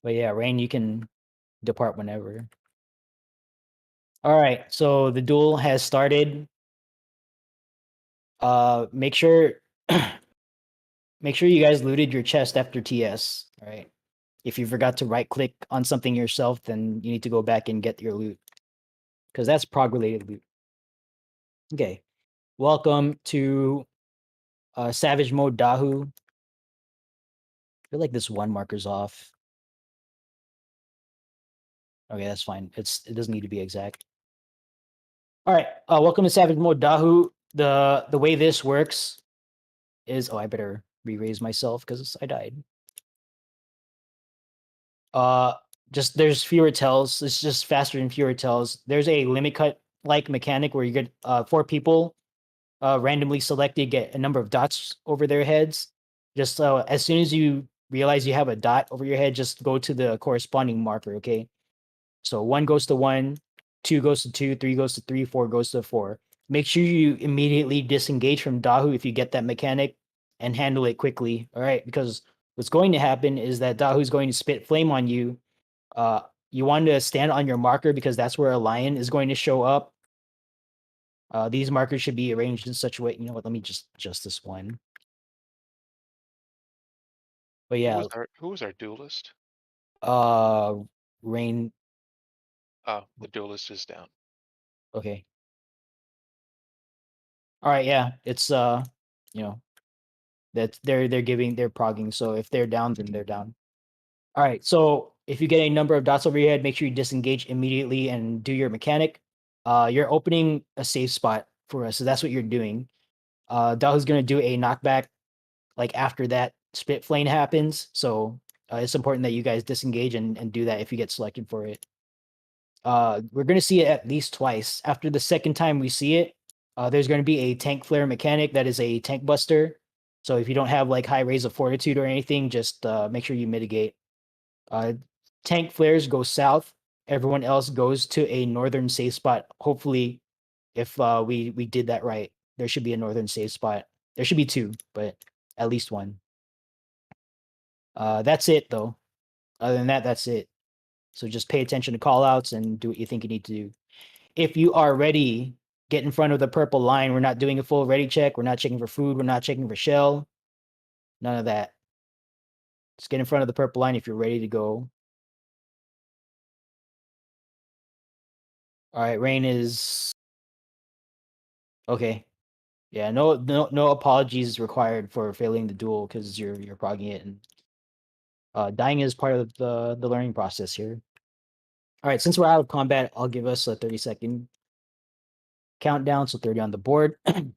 But yeah, Rain, you can depart whenever. All right, so the duel has started. Make sure make sure you guys looted your chest after TS. All right. If you forgot to right click on something yourself, then you need to go back and get your loot because that's prog related loot. Okay. Welcome to Savage Mode Dahu. I feel like this one marker's off. Okay, that's fine. It doesn't need to be exact. All right. Welcome to Savage Mode Dahu. The way this works is I better re-raise myself because I died. Just there's fewer tells. It's just faster and fewer tells. There's a limit cut like mechanic where you get 4 people randomly selected get a number of dots over their heads. Just as soon as you realize you have a dot over your head, just go to the corresponding marker. Okay. So 1 goes to 1, 2 goes to 2, 3 goes to 3, 4 goes to 4. Make sure you immediately disengage from Dahu if you get that mechanic and handle it quickly. All right, because what's going to happen is that Dahu is going to spit flame on you. You want to stand on your marker because that's where a lion is going to show up. These markers should be arranged in such a way. You know what? Let me just adjust this one. But yeah, Who was our duelist? Rain. Oh, the duelist is down. Okay. All right. Yeah, it's you know, that they're progging. So if they're down, then they're down. All right. So if you get a number of dots over your head, make sure you disengage immediately and do your mechanic. You're opening a safe spot for us, so that's what you're doing. Dahu's gonna do a knockback like after that spit flame happens. So it's important that you guys disengage and do that if you get selected for it. We're gonna see it at least twice. After the second time we see it, there's gonna be a tank flare mechanic that is a tank buster. So if you don't have like high rays of fortitude or anything, just make sure you mitigate. Tank flares go south. Everyone else goes to a northern safe spot. Hopefully, if we did that right, there should be a northern safe spot. There should be 2, but at least 1. That's it though. Other than that, that's it. So just pay attention to call outs and do what you think you need to do. If you are ready, get in front of the purple line. We're not doing a full ready check. We're not checking for food. We're not checking for shell. None of that. Just get in front of the purple line if you're ready to go. All right, Rain is okay. Yeah, no apologies required for failing the duel because you're progging it, and dying is part of the learning process here. All right, since we're out of combat, I'll give us a 30-second countdown. So 30 on the board. Don't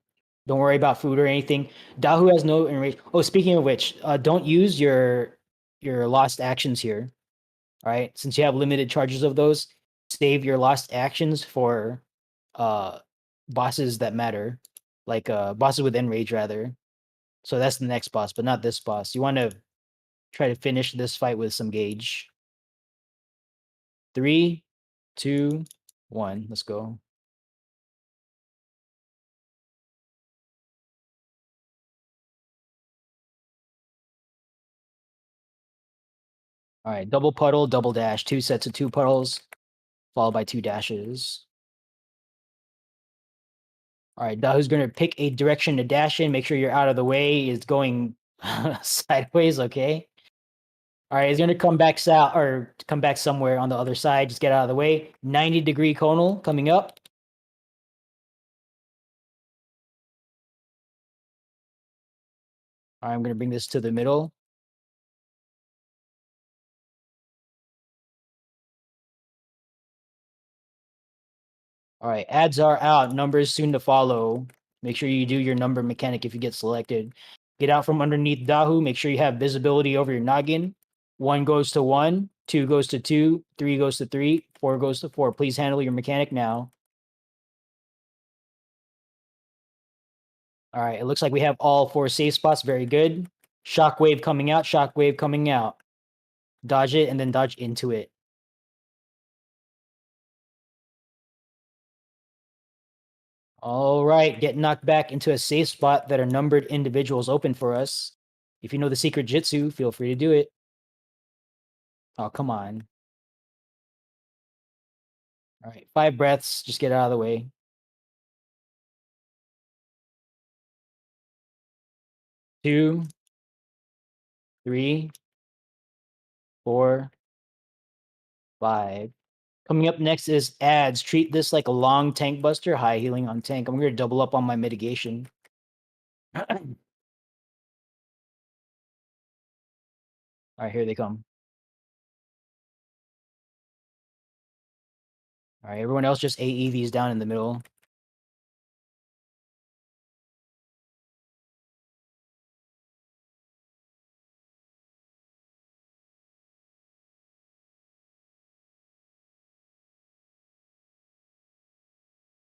worry about food or anything. Dahu has no enrage. Oh, speaking of which, don't use your lost actions here. All right, since you have limited charges of those, save your lost actions for bosses that matter, like bosses with enrage rather. So that's the next boss, but not this boss. You want to try to finish this fight with some gauge. 3, 2, 1. Let's go. All right, double puddle, double dash, 2 sets of 2 puddles, followed by 2 dashes. All right, Dahu's going to pick a direction to dash in. Make sure you're out of the way. Is going sideways, okay? All right, he's going to come back south or come back somewhere on the other side. Just get out of the way. 90-degree conal coming up. All right, I'm going to bring this to the middle. All right, ads are out. Numbers soon to follow. Make sure you do your number mechanic if you get selected. Get out from underneath Dahu. Make sure you have visibility over your noggin. 1 goes to 1, 2 goes to 2, 3 goes to 3, 4 goes to 4. Please handle your mechanic now. All right, it looks like we have all 4 safe spots. Very good. Shockwave coming out, shockwave coming out. Dodge it and then dodge into it. All right, get knocked back into a safe spot that are numbered individuals open for us. If you know the secret jitsu, feel free to do it. Oh, come on. All right, 5 breaths. Just get out of the way. 2, 3, 4, 5. Coming up next is ads. Treat this like a long tank buster, high healing on tank. I'm going to double up on my mitigation. All right, here they come. All right, everyone else just AE these down in the middle.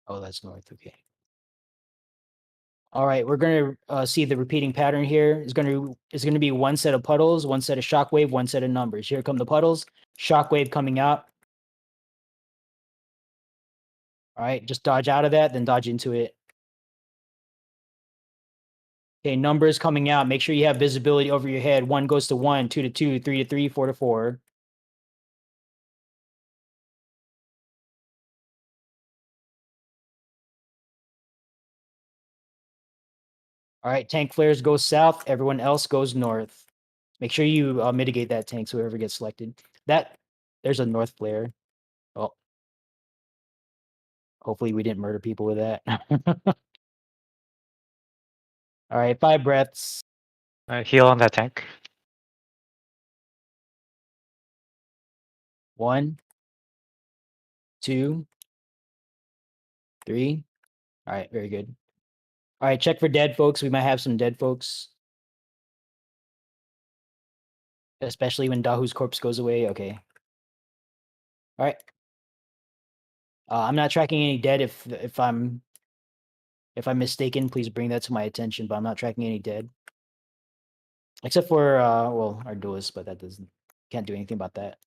Oh, that's north. Okay. All right, we're gonna see the repeating pattern here. It's gonna be one set of puddles, one set of shockwave, one set of numbers. Here come the puddles. Shockwave coming out. All right, just dodge out of that, then dodge into it. Okay, numbers coming out. Make sure you have visibility over your head. 1 goes to 1, 2 to 2, 3 to 3, 4 to 4. All right, tank flares go south. Everyone else goes north. Make sure you mitigate that tank so whoever gets selected. There's a north flare. Oh, hopefully we didn't murder people with that. All right, 5 breaths. Heal on that tank. 1, 2, 3. All right, very good. All right, check for dead folks. We might have some dead folks. Especially when Dahu's corpse goes away. Okay. All right. I'm not tracking any dead. If I'm mistaken, please bring that to my attention. But I'm not tracking any dead, except for well, our duelist. But that doesn't can't do anything about that.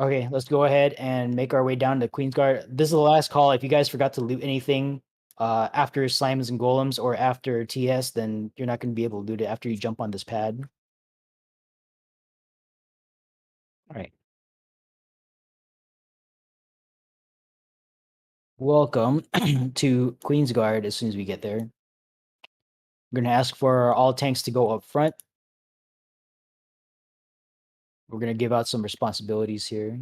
Okay, let's go ahead and make our way down to Queensguard. This is the last call. If you guys forgot to loot anything after slimes and golems or after TS, then you're not going to be able to loot it after you jump on this pad. All right. Welcome to Queensguard as soon as we get there. We're going to ask for all tanks to go up front. We're going to give out some responsibilities here.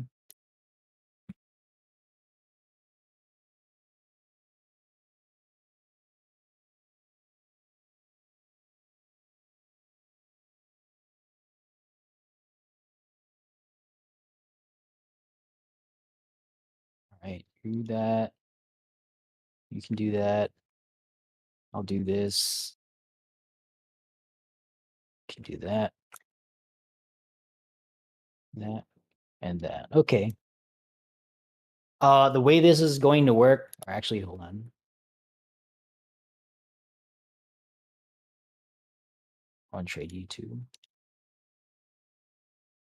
All right, do that. You can do that. I'll do this. You can do that. That and that. Okay. The way this is going to work, or actually, hold on. On trade you two.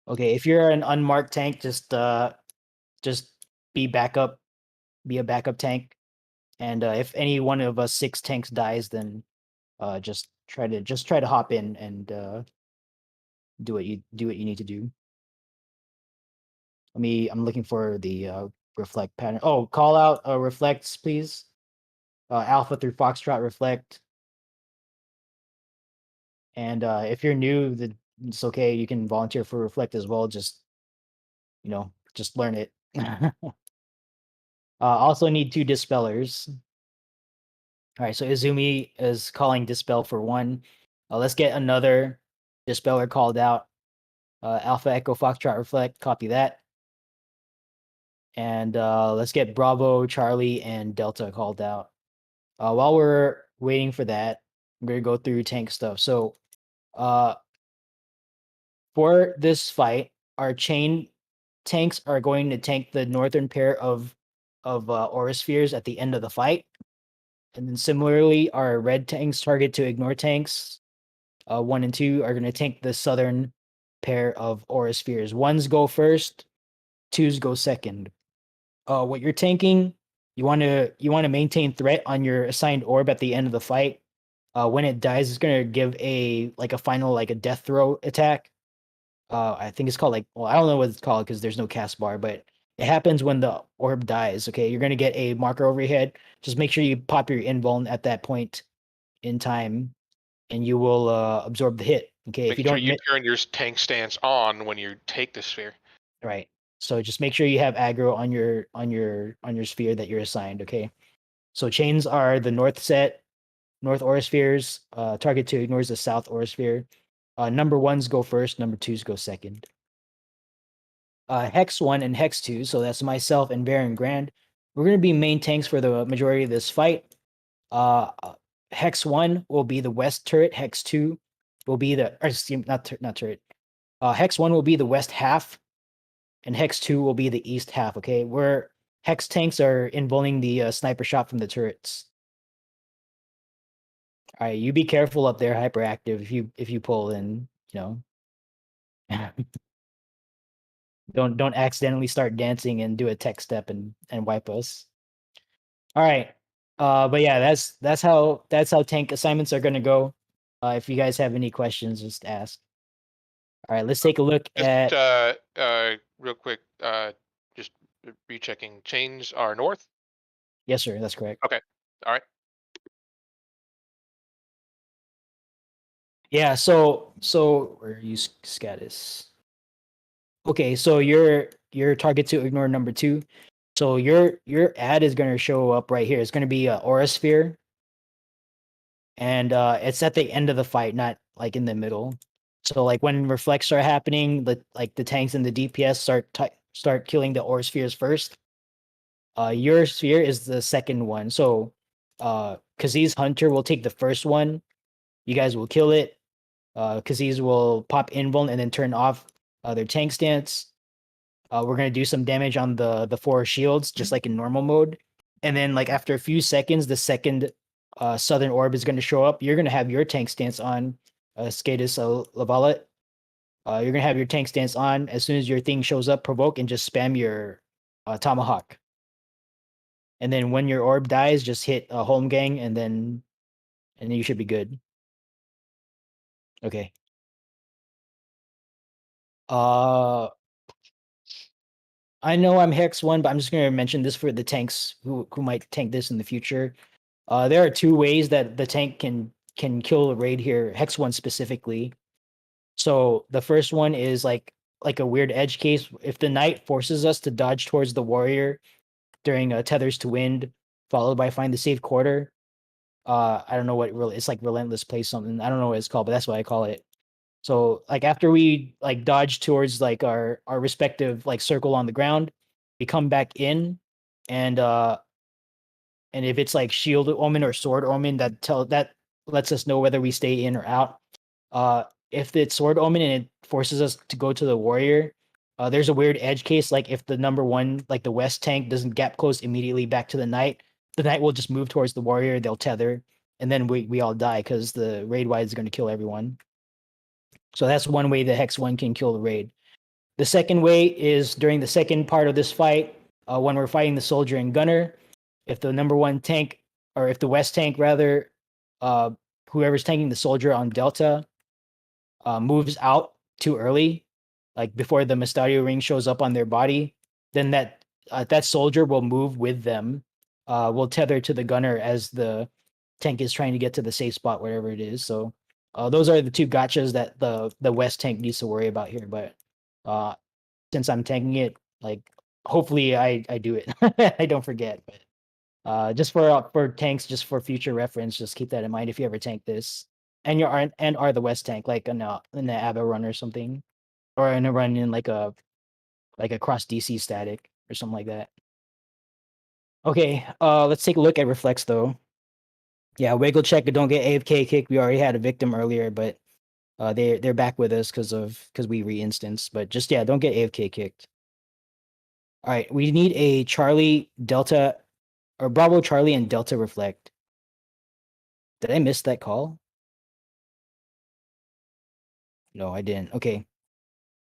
Okay, if you're an unmarked tank, just be backup, be a backup tank. And if any one of us 6 tanks dies, then just try to hop in and do what you need to do. I'm looking for the reflect pattern. Oh, call out reflects, please. Alpha through Foxtrot reflect. And if you're new, it's okay. You can volunteer for reflect as well. Just just learn it. Also need 2 dispellers. All right, so Izumi is calling dispel for 1. Let's get another dispeller called out. Alpha Echo Foxtrot reflect. Copy that. And let's get Bravo, Charlie, and Delta called out. While we're waiting for that, I'm gonna go through tank stuff. So, for this fight, our chain tanks are going to tank the northern pair of aura spheres at the end of the fight. And then similarly, our red tanks target to ignore tanks 1 and 2 are going to tank the southern pair of aura spheres. Ones go first, twos go second. What you're tanking, you want to maintain threat on your assigned orb at the end of the fight. When it dies, it's going to give a final like a death throw attack. I think it's called like, well, I don't know what it's called because there's no cast bar, but it happens when the orb dies. Okay, you're gonna get a marker over your head. Just make sure you pop your invuln at that point in time, and you will absorb the hit. Okay, if Make you sure don't, you turn your tank stance on when you take the sphere. right. So just make sure you have aggro on your sphere that you're assigned. Okay. So chains are the north set, north aura spheres. Target 2 ignores the south aura sphere. Number 1s go first. Number 2s go second. Hex 1 and Hex 2, so that's myself and Baron Grand. We're going to be main tanks for the majority of this fight. Hex 1 will be the west turret. Hex 2 will be the, not turret. Hex 1 will be the west half, and Hex 2 will be the east half, okay? Where Hex tanks are invulning the sniper shot from the turrets. All right, you be careful up there, hyperactive. If you pull in, you know. Don't accidentally start dancing and do a tech step and wipe us. All right. But yeah, that's how tank assignments are gonna go. If you guys have any questions, just ask. All right, let's take a look Just at real quick, just rechecking. Chains are north. yes, sir, that's correct. Okay. All right. Yeah, so where you scatus. Okay, so your target to ignore number 2. So your ad is gonna show up right here. It's gonna be a aura sphere. And it's at the end of the fight, not like in the middle. So like when reflects are happening, the tanks and the DPS start killing the aura spheres first. Your sphere is the second one. So Kaz's hunter will take the first one. You guys will kill it. Kaz's will pop invuln and then turn off their tank stance. We're gonna do some damage on the 4 shields, just like in normal mode. And then like after a few seconds, the second southern orb is gonna show up. You're gonna have your tank stance on, Skatus Lavalet. You're gonna have your tank stance on. As soon as your thing shows up, provoke and just spam your tomahawk. And then when your orb dies, just hit home gang and then you should be good. Okay. I know I'm Hex 1, but I'm just gonna mention this for the tanks who might tank this in the future. There are 2 ways that the tank can kill a raid here, Hex 1 specifically. So the first one is like a weird edge case. If the knight forces us to dodge towards the warrior during tethers to wind, followed by find the safe quarter. I don't know what really it's like relentless play something. I don't know what it's called, but that's what I call it. So like after we like dodge towards like our respective like circle on the ground, we come back in and if it's like shield omen or sword omen that lets us know whether we stay in or out. If it's sword omen and it forces us to go to the warrior, there's a weird edge case. Like if the number 1, like the west tank, doesn't gap close immediately back to the knight will just move towards the warrior. They'll tether, and then we all die because the raid wide is going to kill everyone. So that's one way the Hex 1 can kill the raid. The second way is during the second part of this fight, when we're fighting the soldier and gunner. If the number 1 tank, or if the west tank rather, whoever's tanking the soldier on Delta, moves out too early, like before the Mystario ring shows up on their body, then that soldier will move with them. Will tether to the gunner as the tank is trying to get to the safe spot, wherever it is. So those are the 2 gotchas that the west tank needs to worry about here. But since I'm tanking it, like hopefully I do it. I don't forget. But just for tanks, just for future reference, just keep that in mind if you ever tank this. And are the west tank like in the Abba run or something, or in a run in like a cross DC static or something like that. Okay, let's take a look at reflex though. Yeah, wiggle check, don't get AFK kicked. We already had a victim earlier, but they're back with us because we re-instanced. But just yeah, don't get AFK kicked. All right, we need a Charlie Delta or Bravo Charlie and Delta reflect. Did I miss that call? No, I didn't. Okay.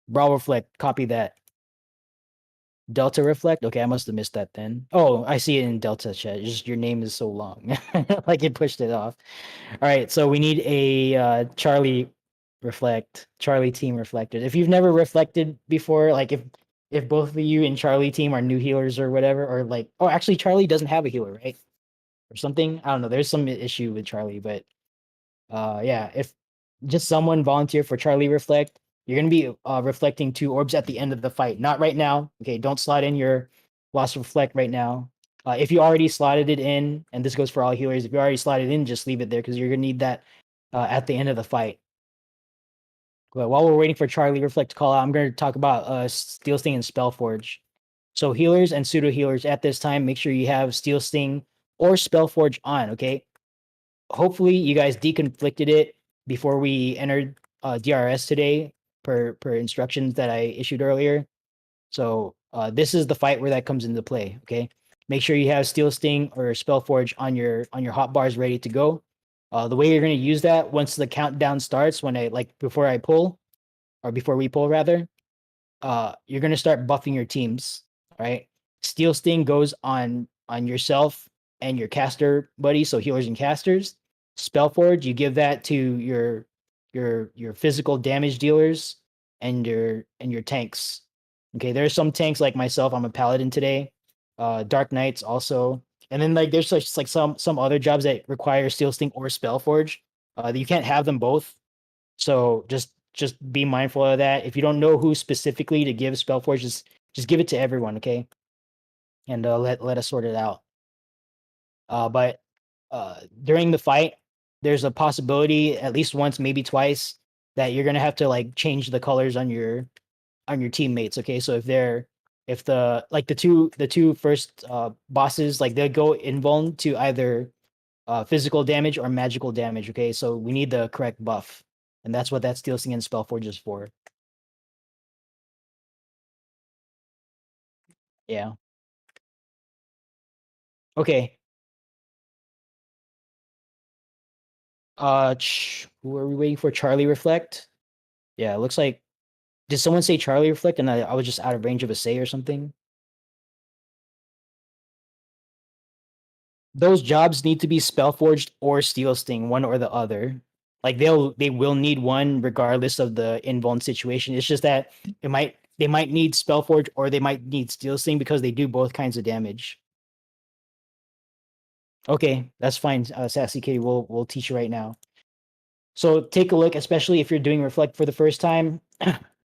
Bravo reflect, copy that. Delta reflect. Okay, I must have missed that then. Oh, I see it in Delta chat. It's just your name is so long, like it pushed it off. All right, so we need a Charlie reflect, Charlie team reflected. If you've never reflected before, like if both of you in Charlie team are new healers or whatever, or like, oh, actually Charlie doesn't have a healer, right? Or something. I don't know. There's some issue with Charlie, but yeah, if just someone volunteer for Charlie reflect, you're gonna be reflecting 2 orbs at the end of the fight, not right now. Okay, don't slot in your lost reflect right now. If you already slotted it in, and this goes for all healers, if you already slotted in, just leave it there because you're gonna need that at the end of the fight. But while we're waiting for Charlie reflect to call out, I'm gonna talk about Steel Sting and Spellforge. So healers and pseudo healers at this time, make sure you have Steel Sting or Spellforge on. Okay, hopefully you guys deconflicted it before we entered DRS today per instructions that I issued earlier. So this is the fight where that comes into play. Okay, make sure you have Steel Sting or Spellforge on your hotbars ready to go. The way you're going to use that once the countdown starts, when I like before I pull or before we pull rather, you're going to start buffing your teams. All right, Steel Sting goes on yourself and your caster buddy, so healers and casters. Spellforge, you give that to your physical damage dealers and your tanks. Okay, there's some tanks like myself. I'm a paladin today. Dark Knights also, and then like there's just like some other jobs that require Steel Sting or Spellforge. You can't have them both, so just be mindful of that. If you don't know who specifically to give Spellforge, just give it to everyone, okay? And let us sort it out. But during the fight, there's a possibility at least once, maybe twice, that you're gonna have to like change the colors on your teammates. Okay, so if the two first bosses like they'll go invuln to either physical damage or magical damage. Okay, so we need the correct buff, and that's what that Steel Sting and Spellforge is for. Yeah. Okay. Who are we waiting for? Charlie reflect. Yeah, it looks like. Did someone say Charlie reflect and I was just out of range of a say or something? Those jobs need to be Spellforged or Steel Sting, one or the other. Like they will need one regardless of the invuln situation. It's just that they might need Spellforge or they might need Steel Sting because they do both kinds of damage. Okay, that's fine, Sassy Kitty. We'll teach you right now. So take a look, especially if you're doing reflect for the first time,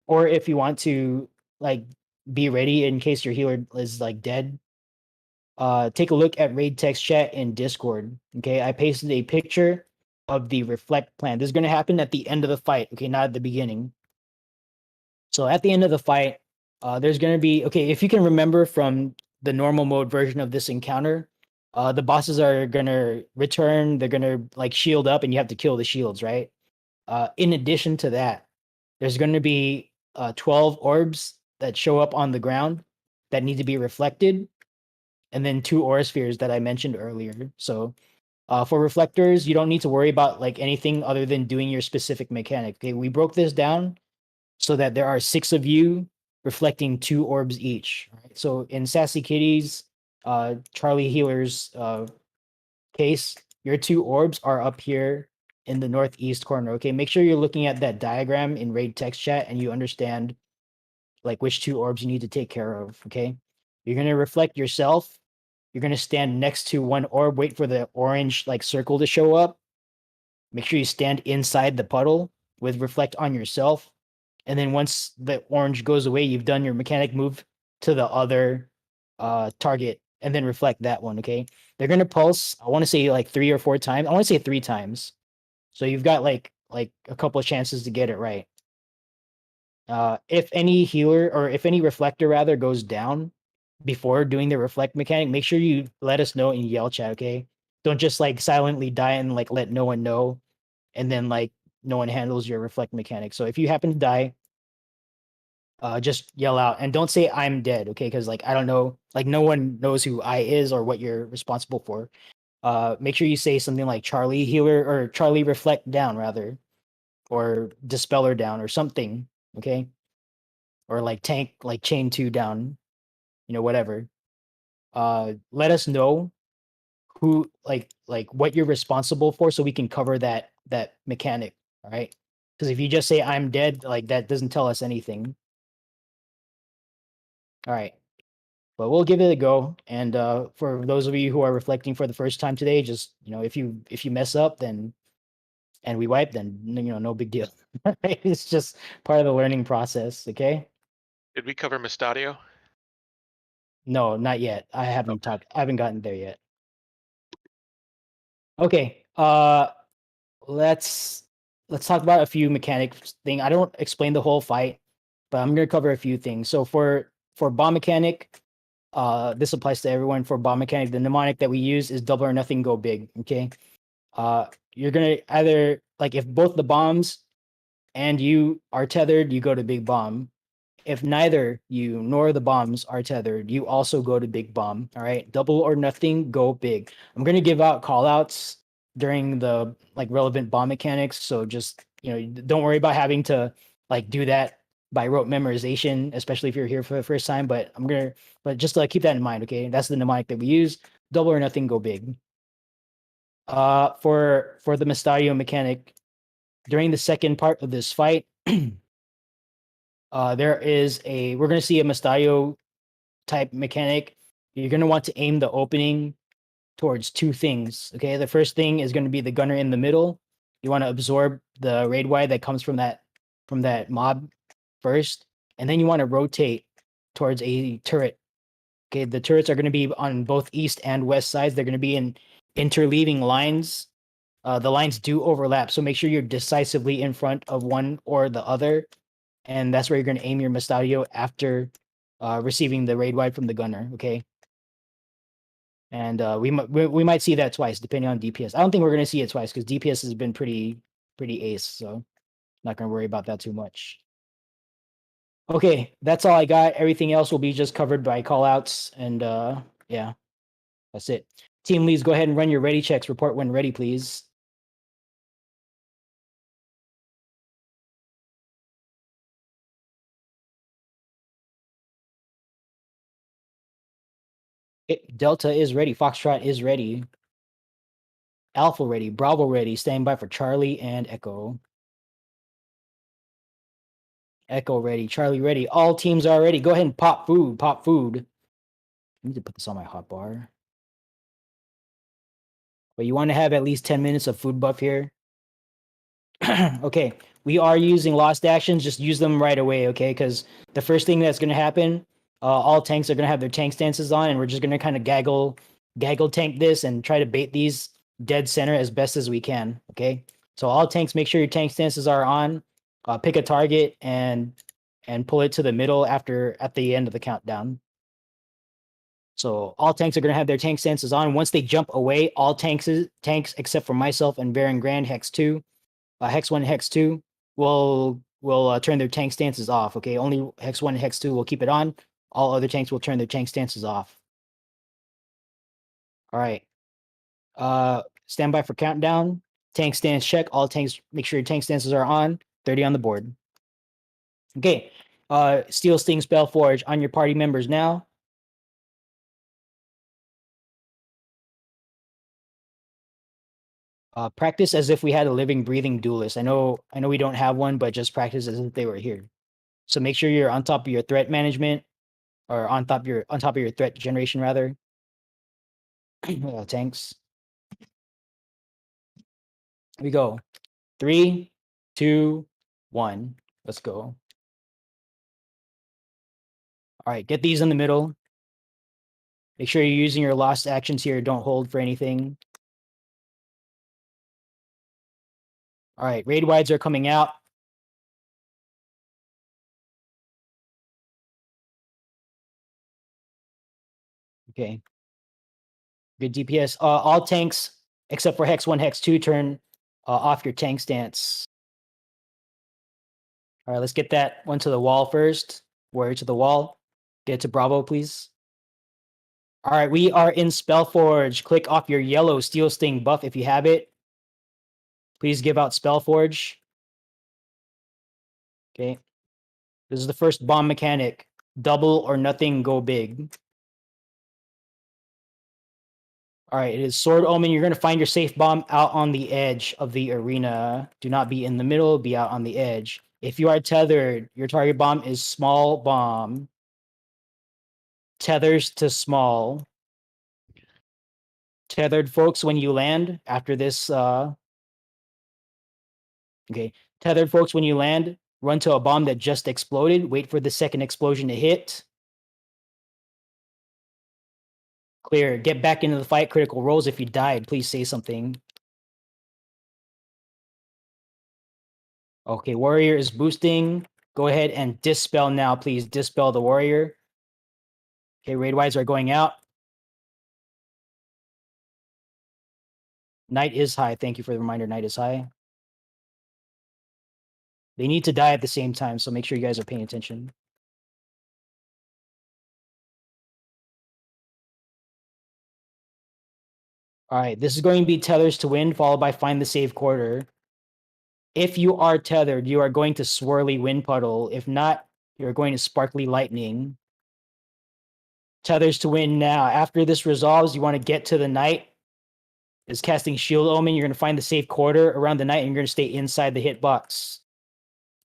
or if you want to like be ready in case your healer is like dead. Take a look at raid text chat in Discord. Okay, I pasted a picture of the reflect plan. This is going to happen at the end of the fight. Okay, not at the beginning. So at the end of the fight, there's going to be okay. If you can remember from the normal mode version of this encounter, the bosses are going to return. They're going to like shield up, and you have to kill the shields, right? In addition to that, there's going to be 12 orbs that show up on the ground that need to be reflected, and then 2 aura spheres that I mentioned earlier. So for reflectors, you don't need to worry about like anything other than doing your specific mechanic. Okay, we broke this down so that there are 6 of you reflecting 2 orbs each. Right? So in Sassy Kitty's, Charlie Healer's case, your 2 orbs are up here in the northeast corner. Okay, make sure you're looking at that diagram in raid text chat and you understand like which 2 orbs you need to take care of. Okay, you're gonna reflect yourself. You're gonna stand next to one orb, wait for the orange like circle to show up. Make sure you stand inside the puddle with reflect on yourself. And then once the orange goes away, you've done your mechanic move to the other target and then reflect that one. Okay. They're gonna pulse, I want to say like 3 or 4 times. I want to say 3 times. So you've got like a couple of chances to get it right. If any healer or if any reflector rather goes down before doing the reflect mechanic, make sure you let us know in yell chat, okay? Don't just like silently die and like let no one know and then like no one handles your reflect mechanic. So if you happen to die, just yell out and don't say I'm dead, okay? Because like I don't know, like no one knows who I is or what you're responsible for. make sure you say something like Charlie healer or Charlie reflect down rather, or dispeller down or something. Okay, or like tank like chain 2 down. Whatever. Let us know who like what you're responsible for so we can cover that mechanic. All right, because if you just say I'm dead, like that doesn't tell us anything. All right, but we'll give it a go. And for those of you who are reflecting for the first time today, just if you mess up, then and we wipe, then no big deal. It's just part of the learning process. Okay. Did we cover Mystadio? No, not yet. I haven't gotten there yet. Okay. Let's talk about a few mechanics thing. I don't explain the whole fight, but I'm gonna cover a few things. So for bomb mechanic, this applies to everyone. For bomb mechanic, the mnemonic that we use is double or nothing, go big. Okay. You're gonna either like if both the bombs and you are tethered, you go to big bomb. If neither you nor the bombs are tethered, you also go to big bomb. All right. Double or nothing, go big. I'm gonna give out call outs during the like relevant bomb mechanics. So just don't worry about having to like do that by rote memorization, especially if you're here for the first time. But just keep that in mind, okay? That's the mnemonic that we use. Double or nothing, go big. For the Mystadio mechanic, during the second part of this fight, we're gonna see a Mystadio type mechanic. You're gonna want to aim the opening towards two things. Okay, the first thing is going to be the gunner in the middle. You want to absorb the raid wide that comes from that mob first, and then you want to rotate towards a turret. Okay, the turrets are going to be on both east and west sides. They're going to be in interleaving lines. The lines do overlap, so make sure you're decisively in front of one or the other, and that's where you're going to aim your Mystadio after receiving the raid wide from the gunner. Okay. And we might see that twice depending on DPS. I don't think we're gonna see it twice because DPS has been pretty ace, so not gonna worry about that too much. Okay, that's all I got. Everything else will be just covered by callouts, and yeah, that's it. Team leads, go ahead and run your ready checks. Report when ready, please. Delta is ready. Foxtrot is ready. Alpha ready. Bravo ready. Stand by for Charlie and Echo. Echo ready. Charlie ready. All teams are ready. Go ahead and pop food. Pop food. I need to put this on my hotbar. But you want to have at least 10 minutes of food buff here. Okay, we are using lost actions. Just use them right away, okay? Because the first thing that's going to happen, all tanks are going to have their tank stances on, and we're just going to kind of gaggle tank this and try to bait these dead center as best as we can, okay? So all tanks, make sure your tank stances are on. Pick a target and pull it to the middle at the end of the countdown. So all tanks are going to have their tank stances on. Once they jump away, all tanks except for myself and Baron Grand Hex 2, Hex 1 and Hex 2 will turn their tank stances off. Okay, only Hex 1 and Hex 2 will keep it on. All other tanks will turn their tank stances off. All right. Stand by for countdown. Tank stance check. All tanks, make sure your tank stances are on. 30 on the board. Okay. Steel Sting Spell Forge on your party members now. Practice as if we had a living, breathing duelist. I know we don't have one, but just practice as if they were here. So make sure you're on top of your threat management, or on top of your threat generation rather. Tanks. Here we go. 3, 2, 1. Let's go. All right, get these in the middle. Make sure you're using your lost actions here. Don't hold for anything. All right, raid wides are coming out. Okay. Good DPS. All tanks except for Hex 1, Hex 2 turn off your tank stance. All right, let's get that one to the wall first. Warrior to the wall. Get to Bravo, please. All right, we are in Spellforge. Click off your yellow Steel Sting buff if you have it. Please give out Spellforge. Okay. This is the first bomb mechanic. Double or nothing, go big. All right, it is Sword Omen. You're going to find your safe bomb out on the edge of the arena. Do not be in the middle, be out on the edge. If you are tethered, your target bomb is small bomb. Tethers to small. Tethered folks, when you land after this, okay. Tethered folks, when you land, run to a bomb that just exploded. Wait for the second explosion to hit. Clear. Get back into the fight. Critical rolls. If you died, please say something. Okay, warrior is boosting. Go ahead and dispel now, please. Dispel the warrior. Okay, raid wides are going out. Knight is high. Thank you for the reminder. Knight is high. They need to die at the same time, so make sure you guys are paying attention. All right, this is going to be tethers to win, followed by find the safe quarter. If you are tethered, you are going to swirly wind puddle. If not, you're going to sparkly lightning. Tethers to win now. After this resolves, you want to get to the knight. Is casting Shield Omen. You're going to find the safe quarter around the knight, and you're going to stay inside the hitbox.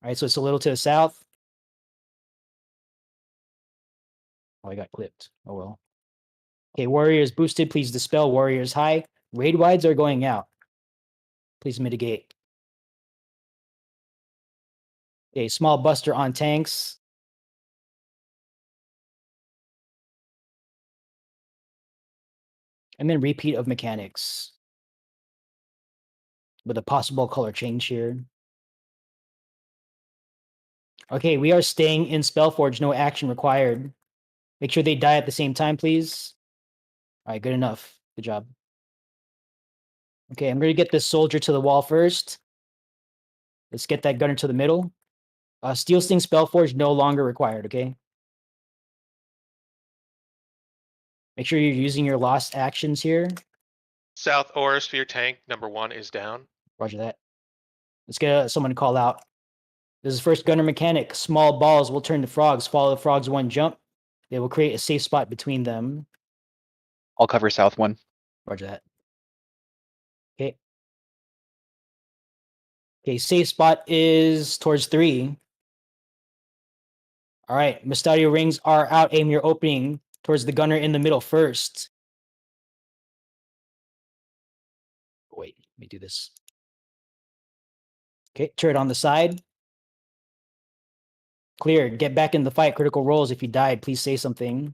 All right, so it's a little to the south. Oh, I got clipped. Oh well. Okay, warrior is boosted. Please dispel. Warrior is high. Raid wides are going out. Please mitigate. Okay, small buster on tanks. And then repeat of mechanics. With a possible color change here. Okay, we are staying in Spellforge. No action required. Make sure they die at the same time, please. All right, good enough. Good job. Okay, I'm going to get this soldier to the wall first. Let's get that gunner to the middle. Steel Sting Spellforge no longer required, okay? Make sure you're using your lost actions here. South Oris for your tank, #1 is down. Roger that. Let's get someone to call out. This is first gunner mechanic. Small balls will turn to frogs. Follow the frogs one jump. They will create a safe spot between them. I'll cover south one. Roger that. Okay. Okay, safe spot is towards 3. All right, Mystario rings are out. Aim your opening towards the gunner in the middle first. Wait, let me do this. Okay, turret on the side. Cleared. Get back in the fight. Critical rolls. If you died, please say something.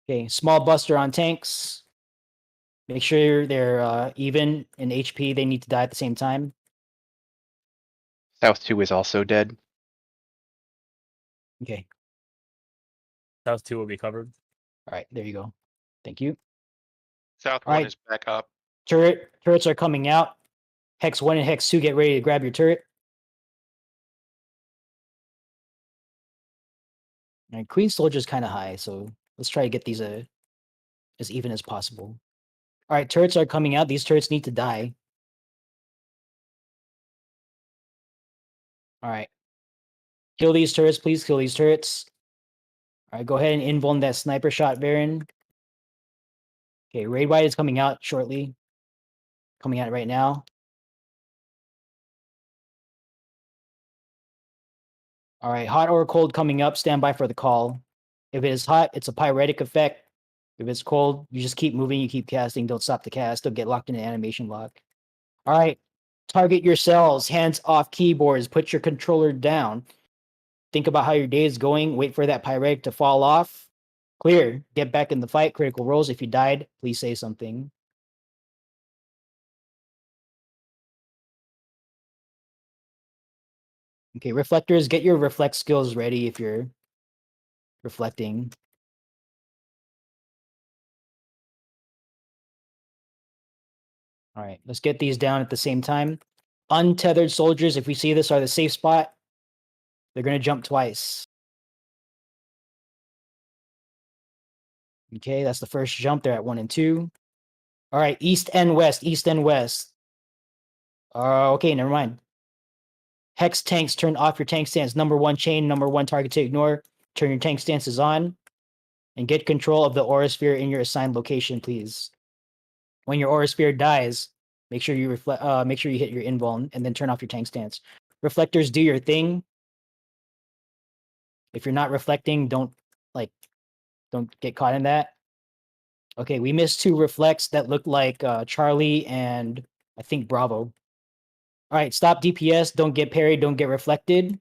Okay, small buster on tanks. Make sure they're even in HP. They need to die at the same time. South 2 is also dead. Okay, South 2 will be covered. all right, there you go. Thank you. South All 1 right. is back up. Turrets are coming out. Hex 1 and Hex 2, get ready to grab your turret. And Queen Soldier's kind of high, so let's try to get these as even as possible. All right, turrets are coming out. These turrets need to die. All right. Kill these turrets, please. Kill these turrets. All right, go ahead and invuln that sniper shot, Baron. Okay, Raid Wide is coming out shortly. Coming out right now. All right, hot or cold coming up. Stand by for the call. If it is hot, it's a pyretic effect. If it's cold, you just keep moving, you keep casting. Don't stop the cast. Don't get locked in an animation lock. All right, target your cells. Hands off keyboards. Put your controller down. Think about how your day is going. Wait for that pyretic to fall off. Clear. Get back in the fight. Critical rolls. If you died, please say something. Okay, reflectors, get your reflect skills ready if you're reflecting. All right, let's get these down at the same time. Untethered soldiers, if we see this, are the safe spot. They're going to jump twice. Okay, that's the first jump. They're at 1 and 2. All right, east and west, east and west. Okay, never mind. Hex tanks, turn off your tank stance. Number 1 chain, number 1 target to ignore. Turn your tank stances on. And get control of the aura sphere in your assigned location, please. When your aura sphere dies, make sure you make sure you hit your invuln and then turn off your tank stance. Reflectors, do your thing. If you're not reflecting, don't get caught in that. Okay, we missed 2 reflects that look like Charlie and I think Bravo. All right, stop DPS. Don't get parried. Don't get reflected.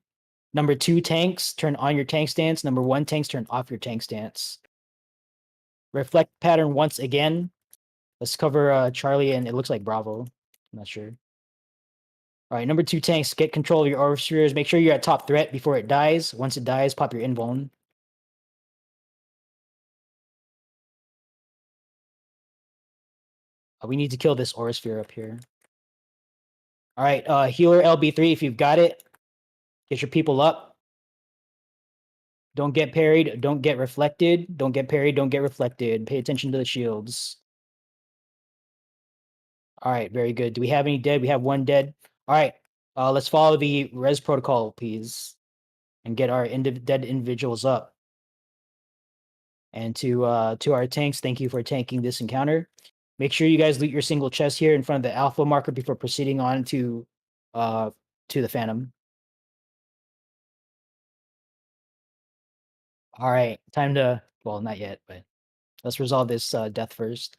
Number 2 tanks, turn on your tank stance. Number 1 tanks, turn off your tank stance. Reflect pattern once again. Let's cover Charlie and it looks like Bravo. I'm not sure. All right, number 2 tanks, get control of your aura spheres. Make sure you're at top threat before it dies. Once it dies, pop your invuln. We need to kill this aura sphere up here. All right, healer LB3, if you've got it, get your people up. Don't get parried. Don't get reflected. Don't get parried. Don't get reflected. Pay attention to the shields. All right, very good. Do we have any dead? We have 1 dead. All right, let's follow the res protocol, please, and get our dead individuals up. And to our tanks, thank you for tanking this encounter. Make sure you guys loot your single chest here in front of the alpha marker before proceeding on to the Phantom. All right, time to, well, not yet, but let's resolve this death first.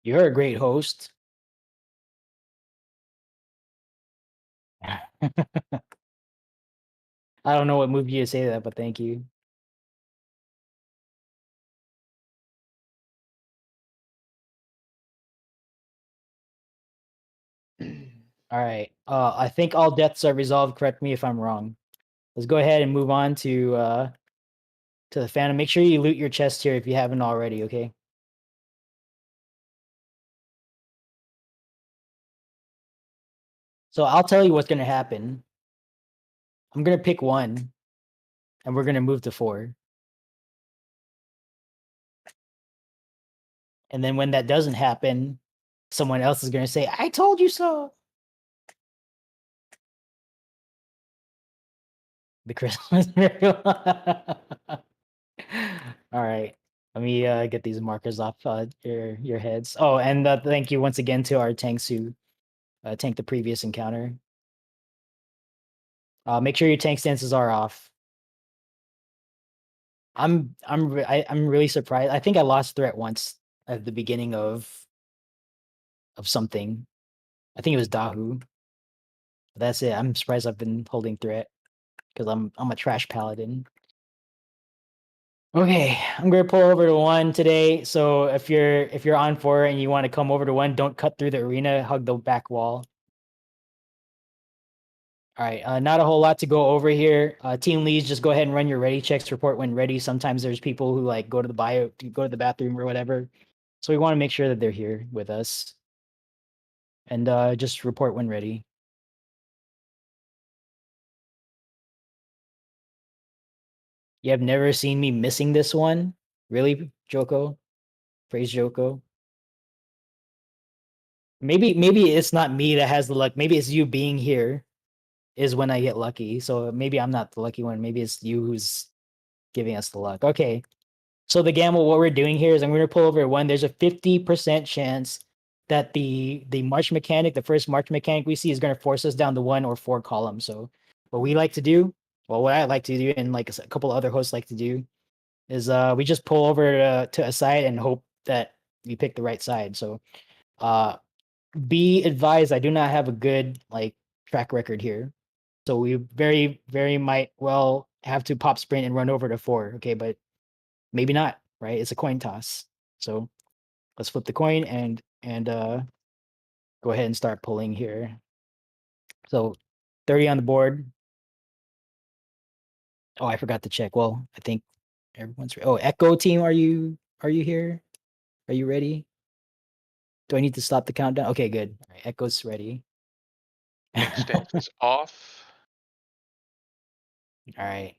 You're a great host. I don't know what moved you to say that, but thank you. All right. I think all deaths are resolved. Correct me if I'm wrong. Let's go ahead and move on to the Phantom. Make sure you loot your chest here if you haven't already, okay? So I'll tell you what's gonna happen. I'm gonna pick 1, and we're gonna move to 4. And then when that doesn't happen, someone else is gonna say, "I told you so." The Christmas miracle. All right. Let me get these markers off your heads. Oh, and thank you once again to our tanks who tanked the previous encounter. Make sure your tank stances are off. I'm really surprised. I think I lost threat once at the beginning of something. I think it was Dahu. That's it. I'm surprised I've been holding threat because I'm a trash paladin. Okay, I'm gonna pull over to 1 today. So if you're on 4 and you want to come over to 1, don't cut through the arena. Hug the back wall. All right, not a whole lot to go over here. Team leads, just go ahead and run your ready checks. Report when ready. Sometimes there's people who like go to the bathroom or whatever. So we want to make sure that they're here with us. And just report when ready. You have never seen me missing this one? Really, Joko? Praise Joko? Maybe it's not me that has the luck. Maybe it's you being here is when I get lucky. So maybe I'm not the lucky one. Maybe it's you who's giving us the luck. Okay. So the gamble, what we're doing here is I'm going to pull over 1. There's a 50% chance that the march mechanic, the first march mechanic we see, is going to force us down the 1 or 4 column. So what we like to do, well, what I like to do, and like a couple other hosts like to do, is we just pull over to a side and hope that we pick the right side. So be advised, I do not have a good like track record here. So we very might well have to pop sprint and run over to 4. Okay, but maybe not, right? It's a coin toss. So let's flip the coin and go ahead and start pulling here. So 30 on the board. Oh, I forgot to check. Well, I think everyone's oh, Echo team, are you here? Are you ready? Do I need to stop the countdown? Okay, good. All right, Echo's ready. Stance is off. All right.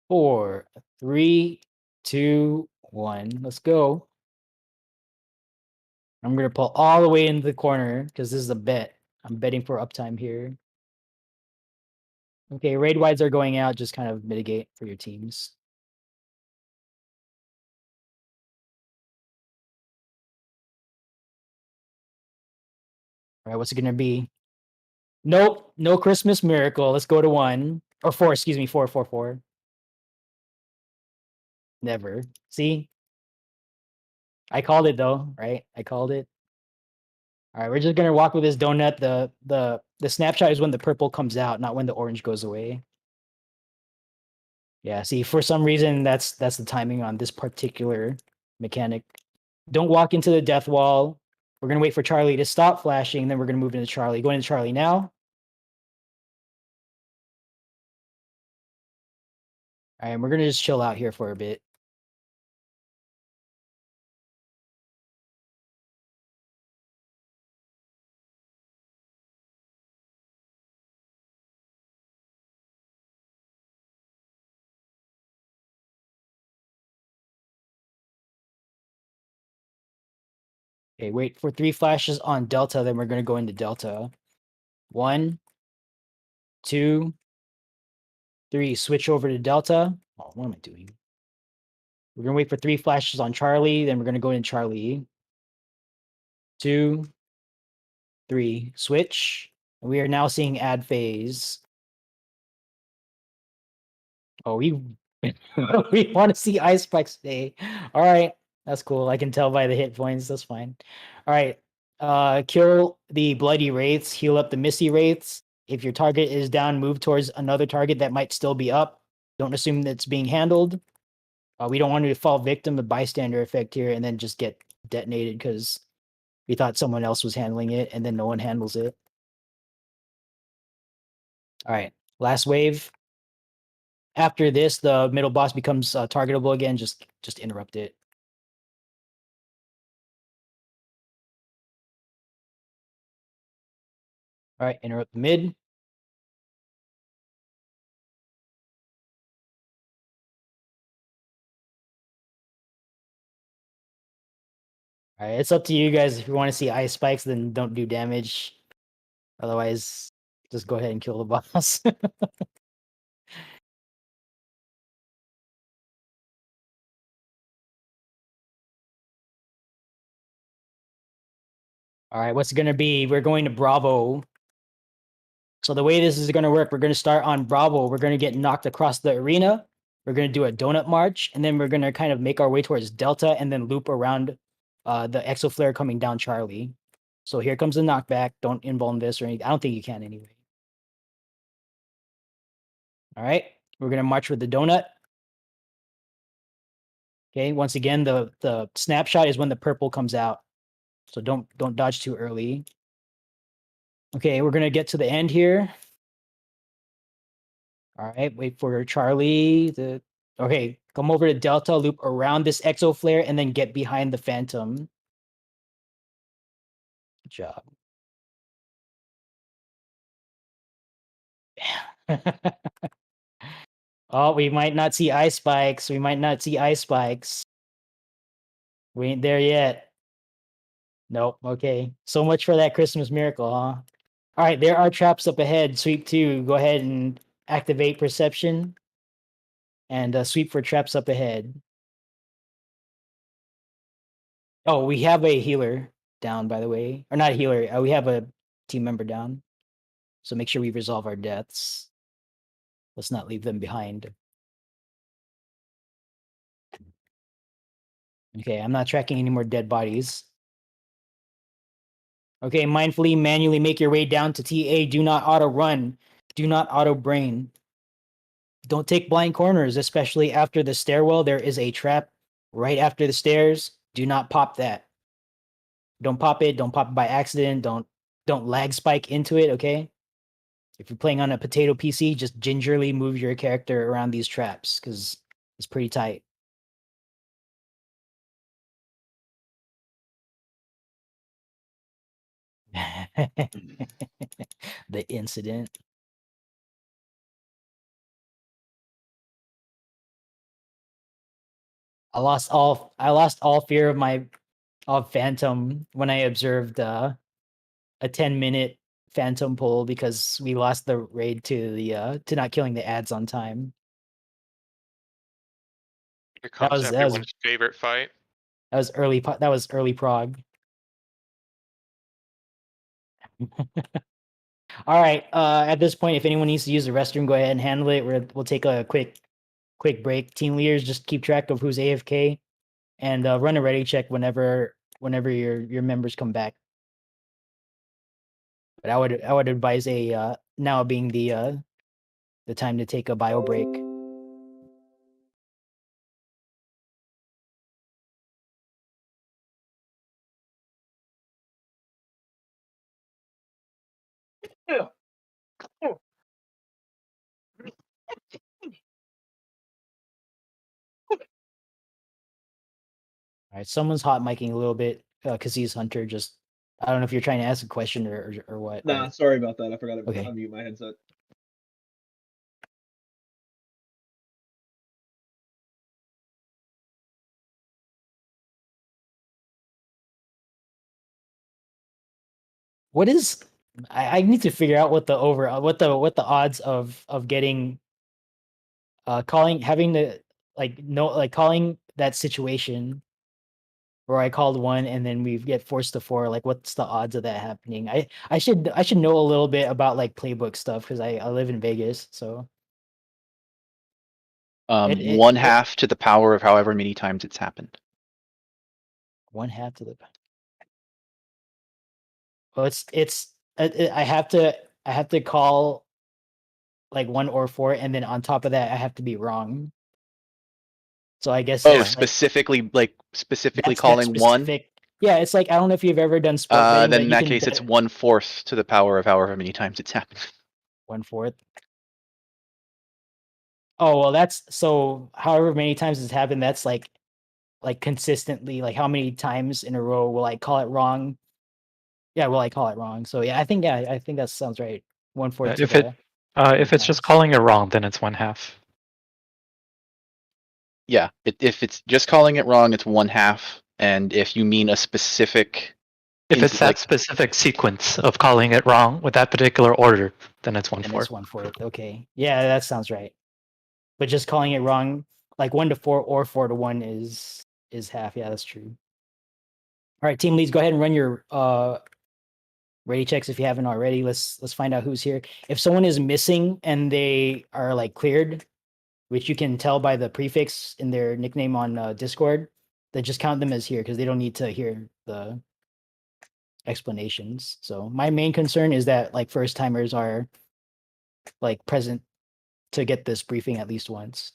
4, 3, 2, 1. Let's go. I'm gonna pull all the way into the corner because this is a bet. I'm betting for uptime here. Okay, raid wides are going out. Just kind of mitigate for your teams. All right, what's it gonna be? Nope, no Christmas miracle. Let's go to 1 or 4. Excuse me, 4, 4, 4. Never. See, I called it though, right? I called it. All right, we're just gonna walk with this donut. The snapshot is when the purple comes out, not when the orange goes away. Yeah, see, for some reason that's the timing on this particular mechanic. Don't walk into the death wall. We're gonna wait for Charlie to stop flashing, then we're gonna move into Charlie. Going into Charlie now. All right, we're gonna just chill out here for a bit. Okay, wait for 3 flashes on Delta, then we're gonna go into Delta. 1, 2, 3. Switch over to Delta. Oh, what am I doing? We're gonna wait for 3 flashes on Charlie, then we're gonna go into Charlie. 2, 3. Switch. We are now seeing add phase. Oh, we we want to see ice spikes today. All right, that's cool. I can tell by the hit points. That's fine. All right, kill the bloody wraiths. Heal up the misty wraiths. If your target is down, move towards another target that might still be up. Don't assume that's being handled. We don't want to fall victim to bystander effect here and then just get detonated because we thought someone else was handling it and then no one handles it. All right, last wave. After this, the middle boss becomes targetable again. Just interrupt it. All right, interrupt the mid. All right, it's up to you guys. If you want to see ice spikes, then don't do damage. Otherwise, just go ahead and kill the boss. All right, what's it going to be? We're going to Bravo. So the way this is going to work, we're going to start on Bravo. We're going to get knocked across the arena. We're going to do a donut march, and then we're going to kind of make our way towards Delta and then loop around the Exo Flare coming down Charlie. So here comes the knockback. Don't invuln this or anything. I don't think you can anyway. All right, we're going to march with the donut. Okay, once again, the snapshot is when the purple comes out. So don't dodge too early. Okay, we're gonna get to the end here. All right, wait for Charlie. Okay, come over to Delta, loop around this Exo Flare, and then get behind the Phantom. Good job. Oh, we might not see ice spikes. We might not see ice spikes. We ain't there yet. Nope. Okay. So much for that Christmas miracle, huh? All right, there are traps up ahead. Sweep 2. Go ahead and activate perception. And sweep for traps up ahead. Oh, we have a healer down, by the way. Or not a healer. We have a team member down. So make sure we resolve our deaths. Let's not leave them behind. Okay, I'm not tracking any more dead bodies. Okay, mindfully, manually make your way down to TA. Do not auto run. Do not auto brain. Don't take blind corners, especially after the stairwell. There is a trap right after the stairs. Do not pop that. Don't pop it. Don't pop it by accident. Don't lag spike into it, okay? If you're playing on a potato PC, just gingerly move your character around these traps because it's pretty tight. The incident. I lost all fear of Phantom when I observed a 10-minute Phantom pull because we lost the raid to the to not killing the ads on time. Here comes that was everyone's favorite fight. that was early prog. All right. At this point, if anyone needs to use the restroom, go ahead and handle it. We'll take a quick break. Team leaders, just keep track of who's AFK and run a ready check whenever your members come back. But I would advise a now being the time to take a bio break. All right, someone's hot micing a little bit because he's Hunter. Just I don't know if you're trying to ask a question or what. Nah, but- sorry about that. I forgot to Okay. unmute my headset. What is I need to figure out what the what the odds of getting calling having the calling that situation where I called one and then we get forced to four. Like, what's the odds of that happening? I should know a little bit about like playbook stuff because I live in Vegas, so it- One it- half to the power of however many times it's happened. 1/2 to the. Well, I have to call like 1 or 4, and then on top of that, I have to be wrong. So I guess Oh, it's like specifically that calling one. specific. Yeah, it's like I don't know if you've ever done sport betting, Then but in you that can case, bet it's 1/4 to the power of however many times it's happened. 1/4. Oh well, that's so. However many times it's happened, that's like consistently. Like how many times in a row will I call it wrong? Yeah, will I call it wrong? So yeah, I think that sounds right. 1/4 to If the. if it's just times. calling it wrong, then it's 1/2. Yeah, if it's just calling it wrong, it's 1/2, and if you mean a specific, If it's that specific sequence of calling it wrong with that particular order, then it's 1/4. And it's 1/4. Okay, yeah, that sounds right. But just calling it wrong, like 1 to 4 or 4 to 1 is half. Yeah, that's true. All right, team leads, go ahead and run your ready checks if you haven't already. Let's find out who's here. If someone is missing and they are like cleared, which you can tell by the prefix in their nickname on Discord, then just count them as here because they don't need to hear the explanations. So my main concern is that like first timers are like present to get this briefing at least once.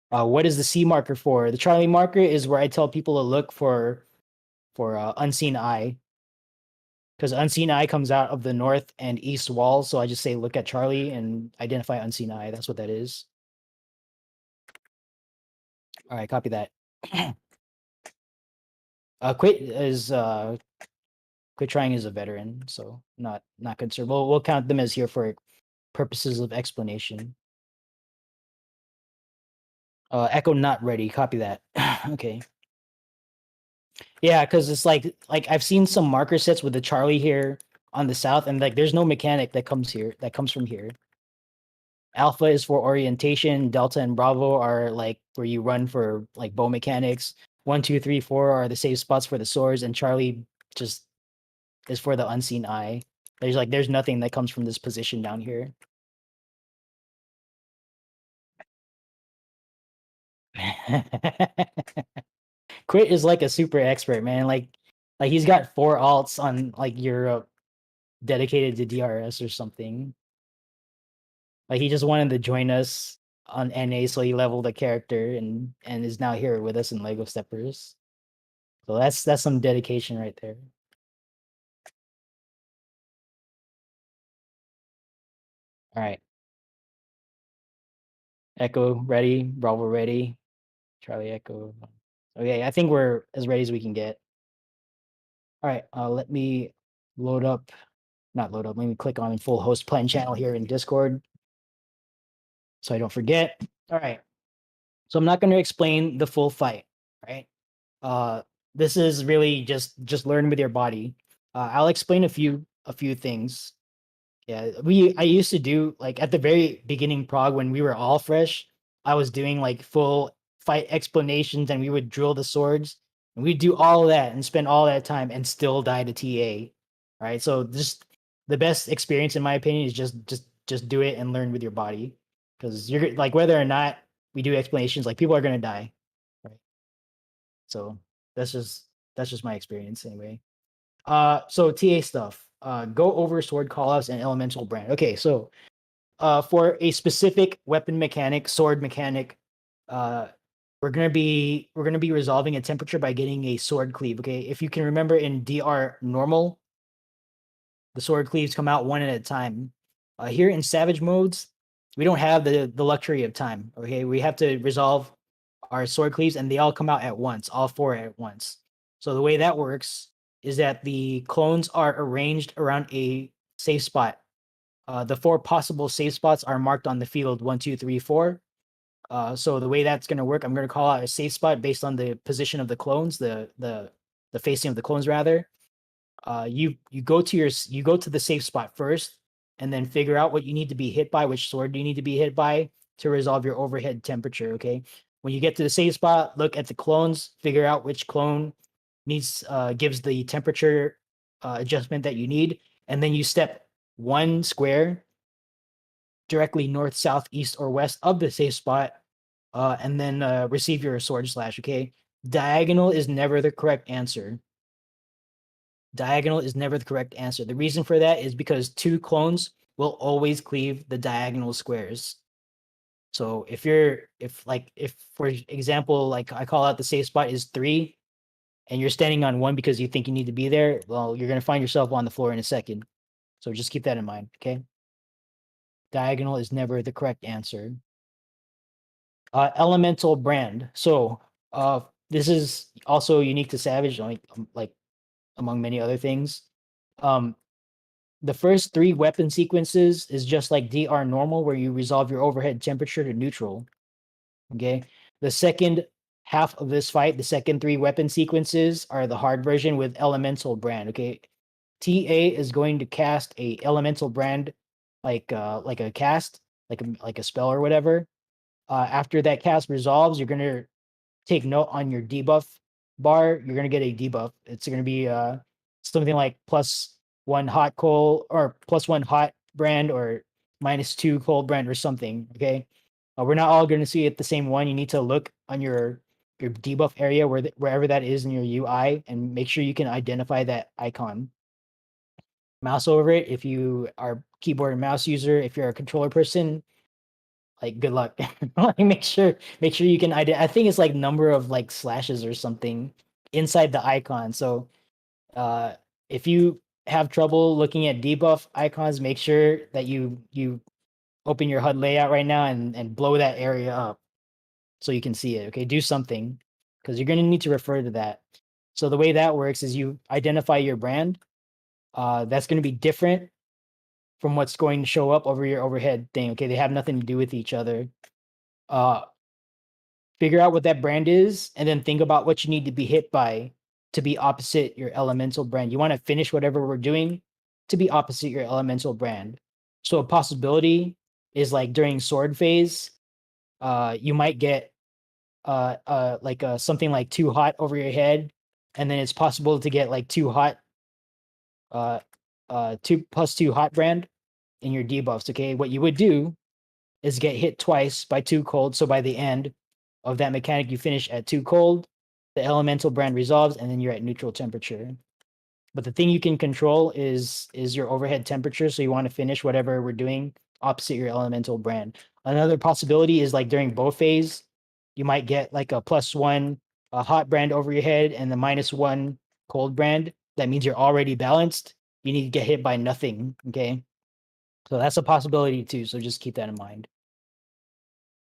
What is the C marker for? The Charlie marker is where I tell people to look for unseen eye, because unseen eye comes out of the north and east walls. So I just say look at Charlie and identify unseen eye. That's what that is. All right, copy that. Quit trying is a veteran, so not concerned. We'll count them as here for purposes of explanation. Echo not ready. Copy that. Okay. Yeah, because it's like I've seen some marker sets with the Charlie here on the south, and like there's no mechanic that comes from here. Alpha is for orientation. Delta and Bravo are like where you run for like bow mechanics. 1, 2, 3, 4 are the safe spots for the swords, and Charlie just is for the unseen eye. There's nothing that comes from this position down here. Quit is like a super expert, man. Like he's got 4 alts on like Europe dedicated to DRS or something. Like he just wanted to join us on NA, so he leveled a character and is now here with us in Lego Steppers. So that's some dedication right there. All right. Echo ready. Bravo ready. Charlie Echo. Okay, I think we're as ready as we can get. All right, let me load up, not load up, let me click on full host plan channel here in Discord so I don't forget. All right, so I'm not going to explain the full fight, right? This is really just learn with your body. I'll explain a few things. Yeah, I used to do like at the very beginning prog when we were all fresh, I was doing like full fight explanations and we would drill the swords and we'd do all of that and spend all that time and still die to TA. Right? So just the best experience in my opinion is just do it and learn with your body because you're like whether or not we do explanations like people are going to die. Right? So that's just my experience anyway. So TA stuff. Go over sword callouts and elemental brand. Okay, so for a specific weapon mechanic, sword mechanic, we're gonna be resolving a temperature by getting a sword cleave. Okay, if you can remember in DR normal, the sword cleaves come out one at a time. Here in savage modes, we don't have the luxury of time. Okay, we have to resolve our sword cleaves, and they all come out at once, all four at once. So the way that works is that the clones are arranged around a safe spot. The four possible safe spots are marked on the field 1, 2, 3, 4. So the way that's going to work, I'm going to call out a safe spot based on the position of the clones, the facing of the clones rather. You go to the safe spot first, and then figure out what you need to be hit by, which sword do you need to be hit by to resolve your overhead temperature. Okay, when you get to the safe spot, look at the clones, figure out which clone gives the temperature adjustment that you need, and then you step one square directly north, south, east, or west of the safe spot, and then receive your sword slash. Okay, diagonal is never the correct answer. Diagonal is never the correct answer. The reason for that is because two clones will always cleave the diagonal squares. So if for example, like I call out the safe spot is 3 and you're standing on 1 because you think you need to be there, well, you're going to find yourself on the floor in a second. So just keep that in mind, okay? Diagonal is never the correct answer. Elemental brand. So this is also unique to Savage, like among many other things. The first 3 weapon sequences is just like DR normal, where you resolve your overhead temperature to neutral. Okay. The second half of this fight, the second 3 weapon sequences are the hard version with elemental brand. Okay. TA is going to cast a elemental brand like a cast, like a spell or whatever. After that cast resolves, you're gonna take note on your debuff bar. You're gonna get a debuff. It's gonna be something like +1 hot coal or +1 hot brand or -2 cold brand or something. Okay, we're not all gonna see it the same one. You need to look on your debuff area wherever that is in your UI and make sure you can identify that icon. Mouse over it if you are keyboard and mouse user. If you're a controller person, like good luck. Like make sure you can I think it's like number of like slashes or something inside the icon. So if you have trouble looking at debuff icons, make sure that you open your HUD layout right now and blow that area up so you can see it. Okay, do something because you're going to need to refer to that. So the way that works is you identify your brand. That's going to be different from what's going to show up over your overhead thing. Okay, they have nothing to do with each other. Figure out what that brand is, and then think about what you need to be hit by to be opposite your elemental brand. You want to finish whatever we're doing to be opposite your elemental brand. So a possibility is like during sword phase, you might get something like too hot over your head, and then it's possible to get like too hot, 2+2 hot brand in your debuffs. Okay, what you would do is get hit twice by 2 cold. So by the end of that mechanic, you finish at 2 cold, the elemental brand resolves, and then you're at neutral temperature. But the thing you can control is your overhead temperature. So you want to finish whatever we're doing opposite your elemental brand. Another possibility is like during bow phase, you might get like a +1 hot brand over your head and the -1 cold brand. That means you're already balanced. You need to get hit by nothing. Okay. So that's a possibility too. So just keep that in mind.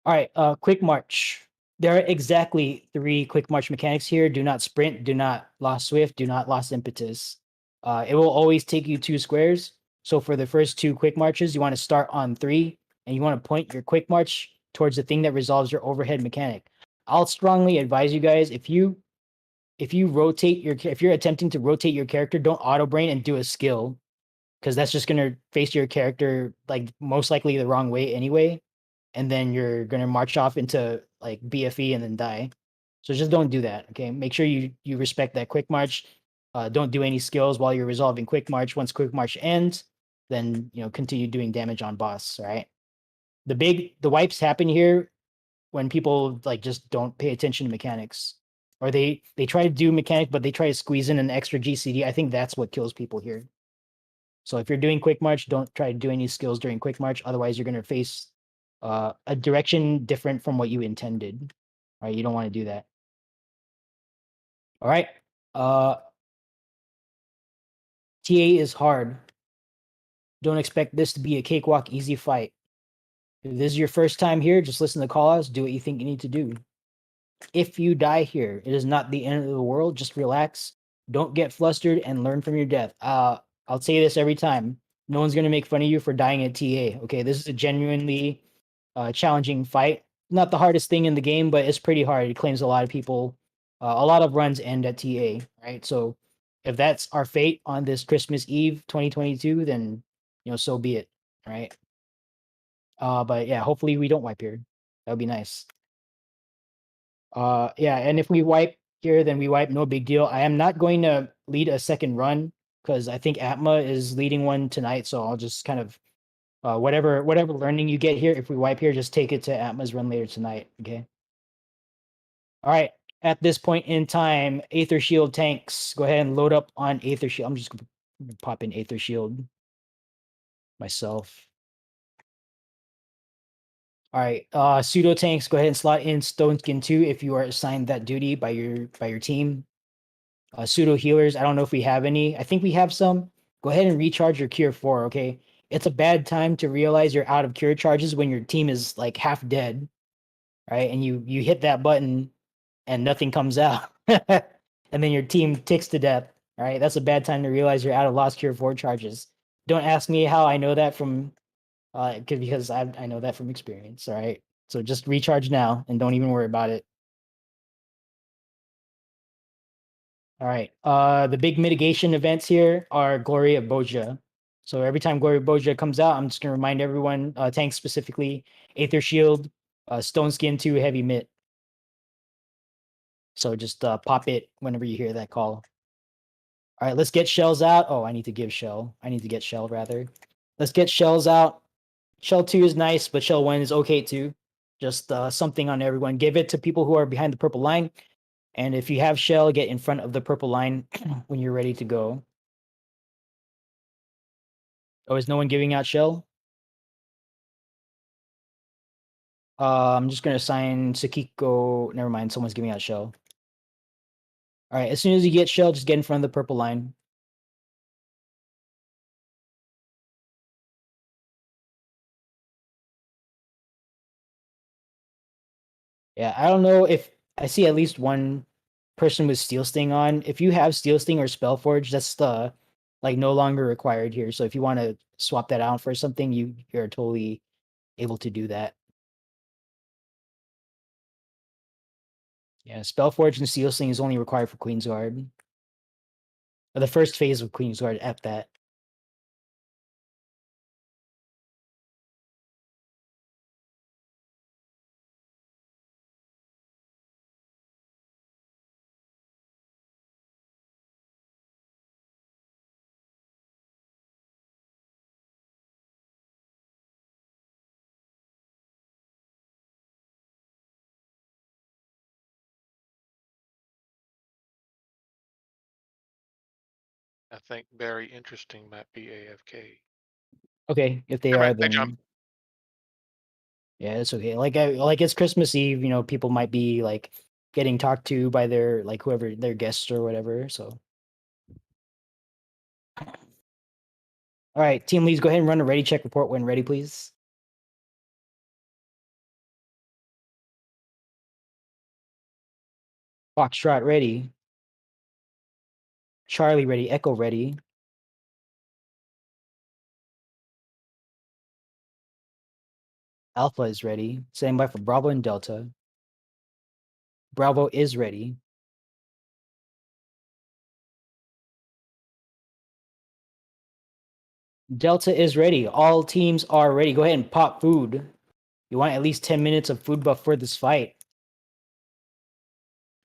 All right, quick march. There are exactly 3 quick march mechanics here. Do not sprint, do not lost swift, do not lost impetus. It will always take you 2 squares. So for the first 2 quick marches, you want to start on 3 and you want to point your quick march towards the thing that resolves your overhead mechanic. I'll strongly advise you guys if you rotate if you're attempting to rotate your character, don't auto brain and do a skill because that's just going to face your character like most likely the wrong way anyway, and then you're going to march off into like BFE and then die. So just don't do that. Okay, make sure you respect that quick march. Don't do any skills while you're resolving quick march. Once quick march ends, then continue doing damage on boss. All right. The wipes happen here when people like just don't pay attention to mechanics, or they try to do mechanic but they try to squeeze in an extra GCD. I think that's what kills people here. So if you're doing quick march, don't try to do any skills during quick march. Otherwise, you're going to face a direction different from what you intended. All right, you don't want to do that. All right. TA is hard. Don't expect this to be a cakewalk, easy fight. If this is your first time here, just listen to callouts. Do what you think you need to do. If you die here, it is not the end of the world. Just relax. Don't get flustered and learn from your death. I'll say this every time. No one's gonna make fun of you for dying at TA. Okay, this is a genuinely challenging fight. Not the hardest thing in the game, but it's pretty hard. It claims a lot of people. A lot of runs end at TA, right? So if that's our fate on this Christmas Eve 2022, then so be it, right? But yeah, hopefully we don't wipe here. That would be nice. Yeah, and if we wipe here, then we wipe, no big deal. I am not going to lead a second run because I think Atma is leading one tonight, so I'll just kind of whatever learning you get here, if we wipe here, just take it to Atma's run later tonight. Okay. All right. At this point in time, Aether Shield tanks. Go ahead and load up on Aether Shield. I'm just gonna pop in Aether Shield myself. All right, pseudo tanks. Go ahead and slot in Stone Skin 2 if you are assigned that duty by your team. Pseudo healers. I don't know if we have any. I think we have some. Go ahead and recharge your cure 4. Okay, it's a bad time to realize you're out of cure charges when your team is like half dead, right? And you hit that button and nothing comes out, and then your team ticks to death. All right, that's a bad time to realize you're out of lost cure 4 charges. Don't ask me how I know that from because I know that from experience. All right, so just recharge now and don't even worry about it. All right, the big mitigation events here are Glory of Boja. So every time Glory of Boja comes out, I'm just gonna remind everyone, tanks specifically, Aether Shield, Stone Skin 2, Heavy Mitt. So just pop it whenever you hear that call. All right, let's get shells out. Oh, I need to give shell. I need to get shell rather. Let's get shells out. Shell 2 is nice, but shell 1 is okay too. Just something on everyone. Give it to people who are behind the purple line. And if you have shell, get in front of the purple line when you're ready to go. Oh, is no one giving out shell? I'm just going to assign Sakiko. Never mind, someone's giving out shell. All right, as soon as you get shell, just get in front of the purple line. Yeah, I don't know if I see at least one person with Steel Sting on. If you have Steel Sting or Spellforge, that's like no longer required here. So if you want to swap that out for something, you're totally able to do that. Yeah, Spellforge and Steel Sting is only required for Queensguard. Or the first phase of Queensguard at that. I think very interesting might be AFK. Okay, if they I are, might jump. then yeah, it's okay. Like it's Christmas Eve, people might be like getting talked to by their like whoever their guests or whatever. So All right, team leads, go ahead and run a ready check report when ready, please. Foxtrot ready. Charlie ready. Echo ready. Alpha is ready. Standing by for Bravo and Delta. Bravo is ready. Delta is ready. All teams are ready. Go ahead and pop food. You want at least 10 minutes of food buff for this fight.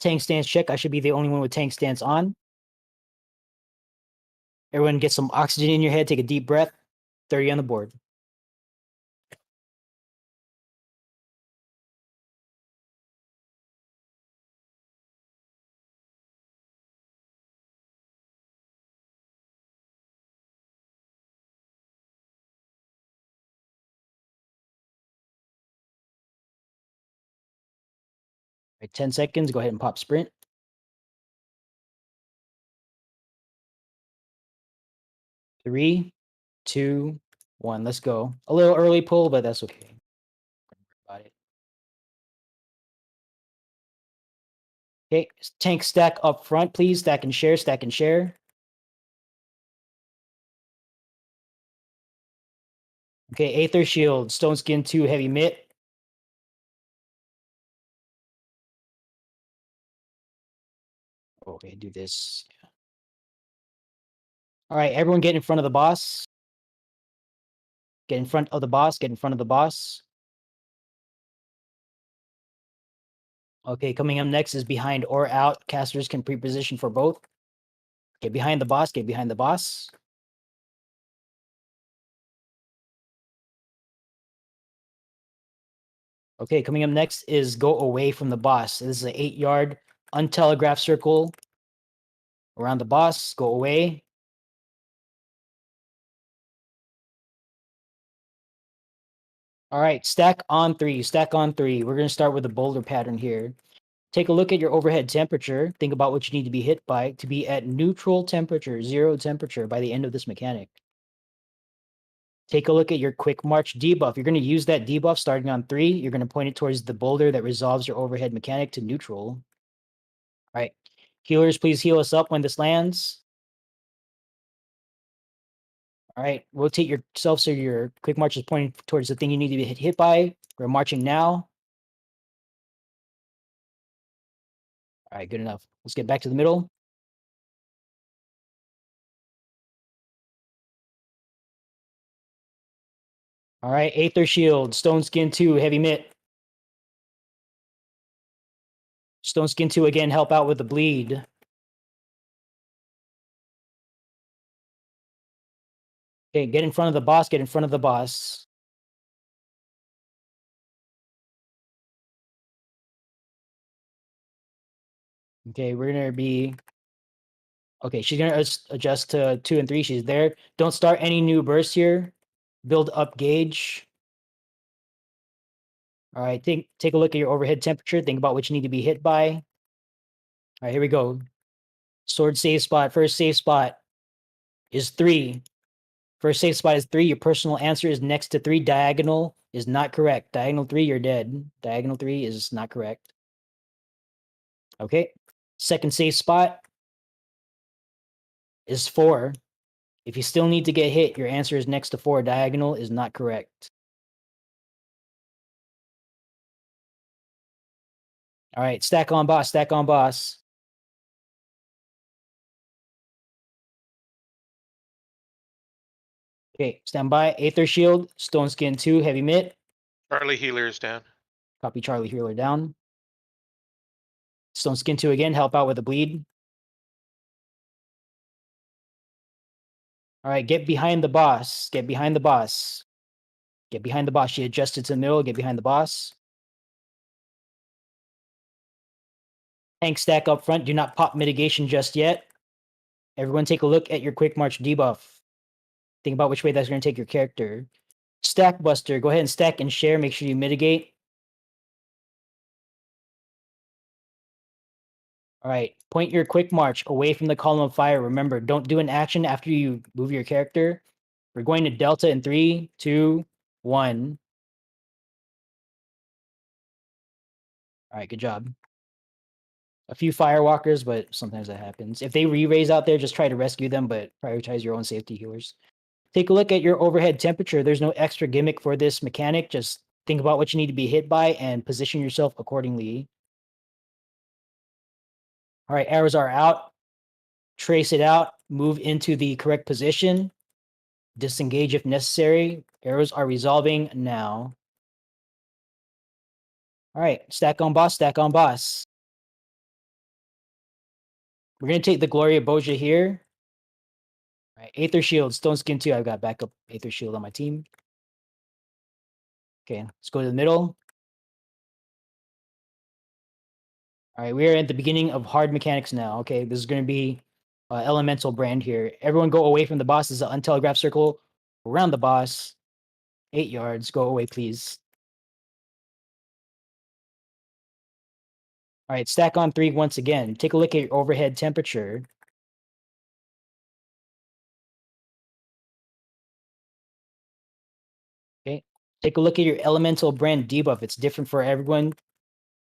Tank stance check. I should be the only one with tank stance on. Everyone get some oxygen in your head. Take a deep breath. 30 on the board. Right, 10 seconds. Go ahead and pop sprint. Three, two, one. Let's go. A little early pull, but that's okay. About it. Okay, tank stack up front, please. Stack and share, stack and share. Okay, Aether Shield, Stone Skin 2, Heavy Mitt. Okay, do this. All right, everyone get in front of the boss. Get in front of the boss, get in front of the boss. Okay, coming up next is behind or out. Casters can pre-position for both. Get behind the boss, get behind the boss. Okay, coming up next is go away from the boss. This is an 8-yard untelegraphed circle around the boss. Go away. All right, stack on 3, stack on 3. We're going to start with the boulder pattern here. Take a look at your overhead temperature. Think about what you need to be hit by to be at neutral temperature, 0 temperature by the end of this mechanic. Take a look at your quick march debuff. You're going to use that debuff starting on 3. You're going to point it towards the boulder that resolves your overhead mechanic to neutral. All right. Healers, please heal us up when this lands. All right. Rotate yourself so your quick march is pointing towards the thing you need to be hit by. We're marching now. All right. Good enough. Let's get back to the middle. All right. Aether Shield, Stone Skin 2, Heavy Mitt. Stone Skin 2 again, help out with the bleed. Okay, get in front of the boss, get in front of the boss. Okay, we're gonna be... Okay, she's gonna adjust to 2 and 3, she's there. Don't start any new bursts here. Build up gauge. All right, take a look at your overhead temperature. Think about what you need to be hit by. All right, here we go. Sword save spot. First save spot is 3. First save spot is 3. Your personal answer is next to 3. Diagonal is not correct. Diagonal 3, you're dead. Diagonal 3 is not correct. Okay. Second save spot is 4. If you still need to get hit, your answer is next to 4. Diagonal is not correct. All right, stack on boss, stack on boss. Okay, stand by. Aether Shield, Stone Skin 2, Heavy Mitt. Charlie healers down. Copy Charlie Healer down. Stone Skin 2 again, help out with the bleed. All right, get behind the boss. Get behind the boss. Get behind the boss. She adjusted to the middle. Get behind the boss. Tank stack up front. Do not pop mitigation just yet. Everyone take a look at your quick march debuff. Think about which way that's going to take your character. Stack Buster. Go ahead and stack and share. Make sure you mitigate. All right. Point your quick march away from the column of fire. Remember, don't do an action after you move your character. We're going to Delta in 3, 2, 1. All right, good job. A few firewalkers, but sometimes that happens. If they re-raise out there, just try to rescue them, but prioritize your own safety healers. Take a look at your overhead temperature. There's no extra gimmick for this mechanic. Just think about what you need to be hit by and position yourself accordingly. All right, arrows are out. Trace it out. Move into the correct position. Disengage if necessary. Arrows are resolving now. All right, stack on boss, stack on boss. We're going to take the Gloria Boja here. All right, Aether Shield, Stone Skin 2. I've got backup Aether Shield on my team. Okay, let's go to the middle. All right, we are at the beginning of hard mechanics now. Okay, this is going to be elemental brand here. Everyone go away from the boss. This is an untelegraphed circle around the boss. 8 yards. Go away, please. All right, stack on 3 once again. Take a look at your overhead temperature. Okay, take a look at your elemental brand debuff. It's different for everyone.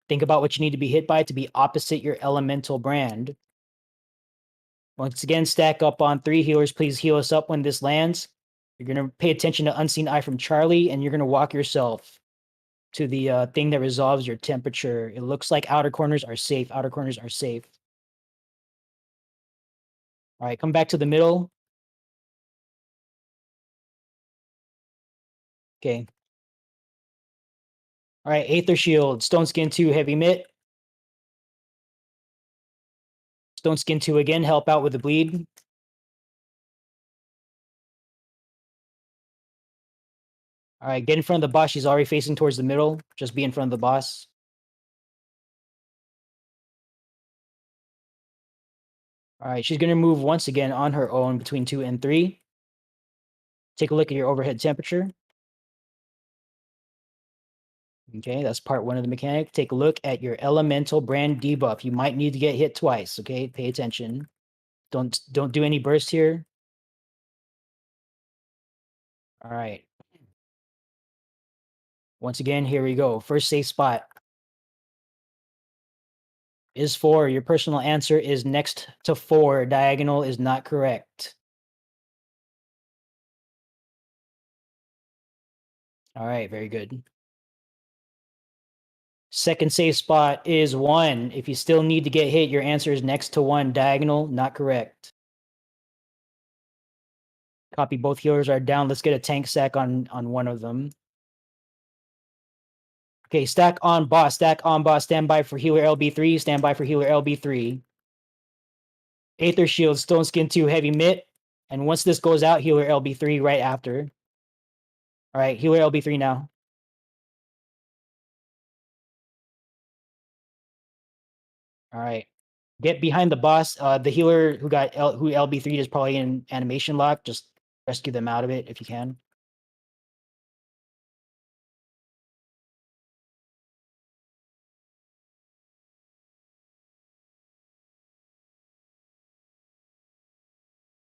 Think about what you need to be hit by to be opposite your elemental brand. Once again, stack up on 3 healers. Please heal us up when this lands. You're going to pay attention to Unseen Eye from Charlie, and you're going to walk yourself to the thing that resolves your temperature. It looks like outer corners are safe. Outer corners are safe. All right, come back to the middle. Okay. All right, Aether Shield, Stone Skin 2, Heavy Mitt. Stone Skin 2 again, help out with the bleed. All right, get in front of the boss. She's already facing towards the middle. Just be in front of the boss. All right, she's going to move once again on her own between 2 and 3. Take a look at your overhead temperature. Okay, that's part 1 of the mechanic. Take a look at your elemental brand debuff. You might need to get hit twice, okay? Pay attention. Don't do any burst here. All right. Once again, here we go. First safe spot is 4. Your personal answer is next to 4. Diagonal is not correct. All right, very good. Second safe spot is 1. If you still need to get hit, your answer is next to 1. Diagonal, not correct. Copy, both healers are down. Let's get a tank stack on one of them. Okay, stack on boss, stand by for healer LB3, stand by for healer LB3. Aether Shield, Stone Skin 2, Heavy Mitt. And once this goes out, healer LB3 right after. All right, healer LB3 now. All right. Get behind the boss. The healer who LB3 is probably in animation lock. Just rescue them out of it if you can.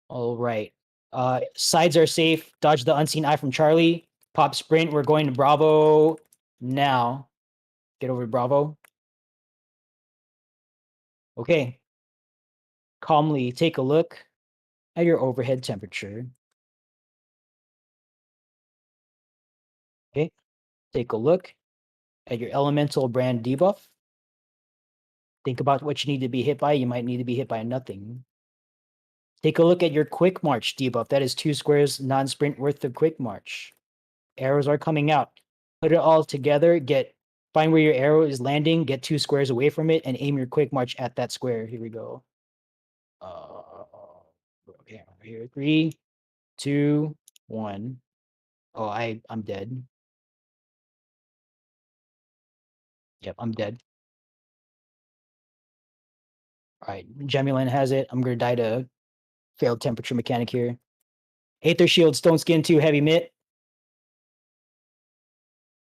All right. Sides are safe. Dodge the Unseen Eye from Charlie. Pop sprint. We're going to Bravo now. Get over to Bravo. Okay. Calmly take a look at your overhead temperature. Okay. Take a look at your elemental brand debuff. Think about what you need to be hit by. You might need to be hit by nothing. Take a look at your quick march debuff. That is 2 squares non-sprint worth of quick march. Arrows are coming out. Put it all together. Find where your arrow is landing. Get 2 squares away from it and aim your quick march at that square. Here we go. Okay, over here. 3, 2, 1. Oh, I'm dead. Yep, I'm dead. All right, Gemulin has it. I'm gonna die to failed temperature mechanic here. Aether Shield, Stone Skin 2, Heavy Mitt.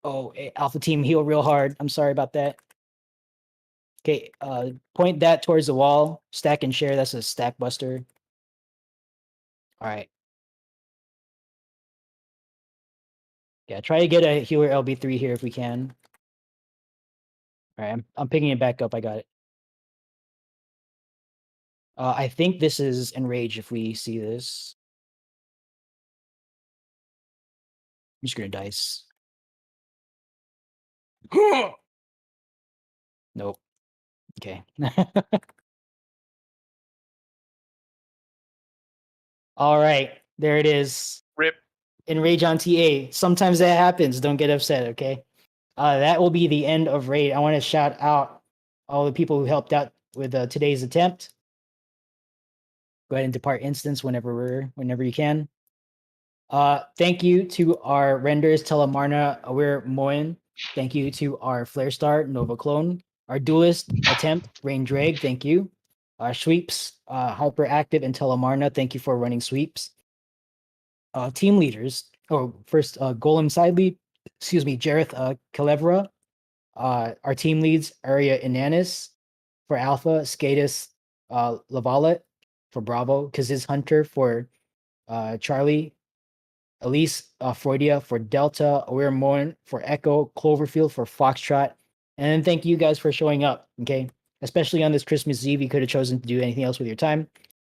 Oh, Alpha Team heal real hard. I'm sorry about that. Okay, point that towards the wall. Stack and share. That's a stack buster. All right. Yeah, try to get a healer LB3 here if we can. All right, I'm picking it back up. I got it. I think this is enrage if we see this. I'm just gonna dice. Nope. Okay. All right, there it is. Rip. Enrage on TA. Sometimes that happens. Don't get upset, okay? That will be the end of raid. I want to shout out all the people who helped out with today's attempt. Go ahead and depart instance whenever you can. Thank you to our renders Telemarna Aware Moen. Thank you to our Flare Star Nova Clone. Our duelist attempt Rain Drag. Thank you. Our sweeps Hyperactive and Telemarna. Thank you for running sweeps. Team leaders. Oh, first Golem side lead. Excuse me, Jareth Kalevra. Our team leads Aria Inanis for Alpha, Skatus Lavalet for Bravo, Kaziz Hunter for Charlie, Elise Freudia for Delta, Aware Morn for Echo, Cloverfield for Foxtrot. And then thank you guys for showing up, okay? Especially on this Christmas Eve, you could have chosen to do anything else with your time.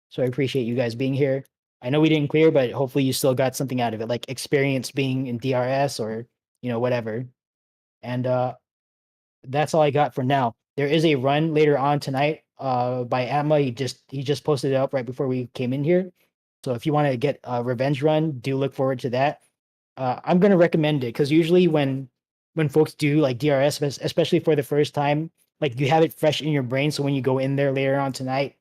So I appreciate you guys being here. I know we didn't clear, but hopefully you still got something out of it, like experience being in DRS or, whatever. And that's all I got for now. There is a run later on tonight by Atma. He just posted it up right before we came in here. So if you want to get a revenge run, do look forward to that. I'm gonna recommend it because usually when folks do like DRS, especially for the first time, like you have it fresh in your brain. So when you go in there later on tonight,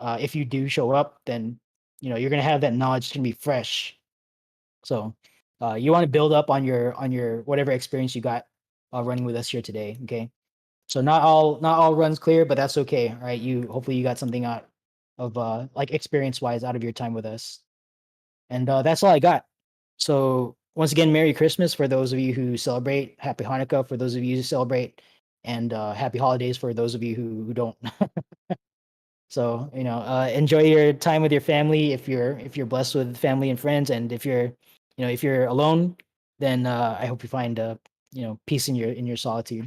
if you do show up, then you're gonna have that knowledge. It's gonna be fresh. So you want to build up on your whatever experience you got running with us here today. Okay. So not all runs clear, but that's okay. All right. Hopefully you got something out of like experience wise out of your time with us. And that's all I got. So once again, Merry Christmas for those of you who celebrate. Happy Hanukkah for those of you who celebrate, and happy holidays for those of you who don't. So enjoy your time with your family if you're blessed with family and friends, and if you're alone, then I hope you find peace in your solitude.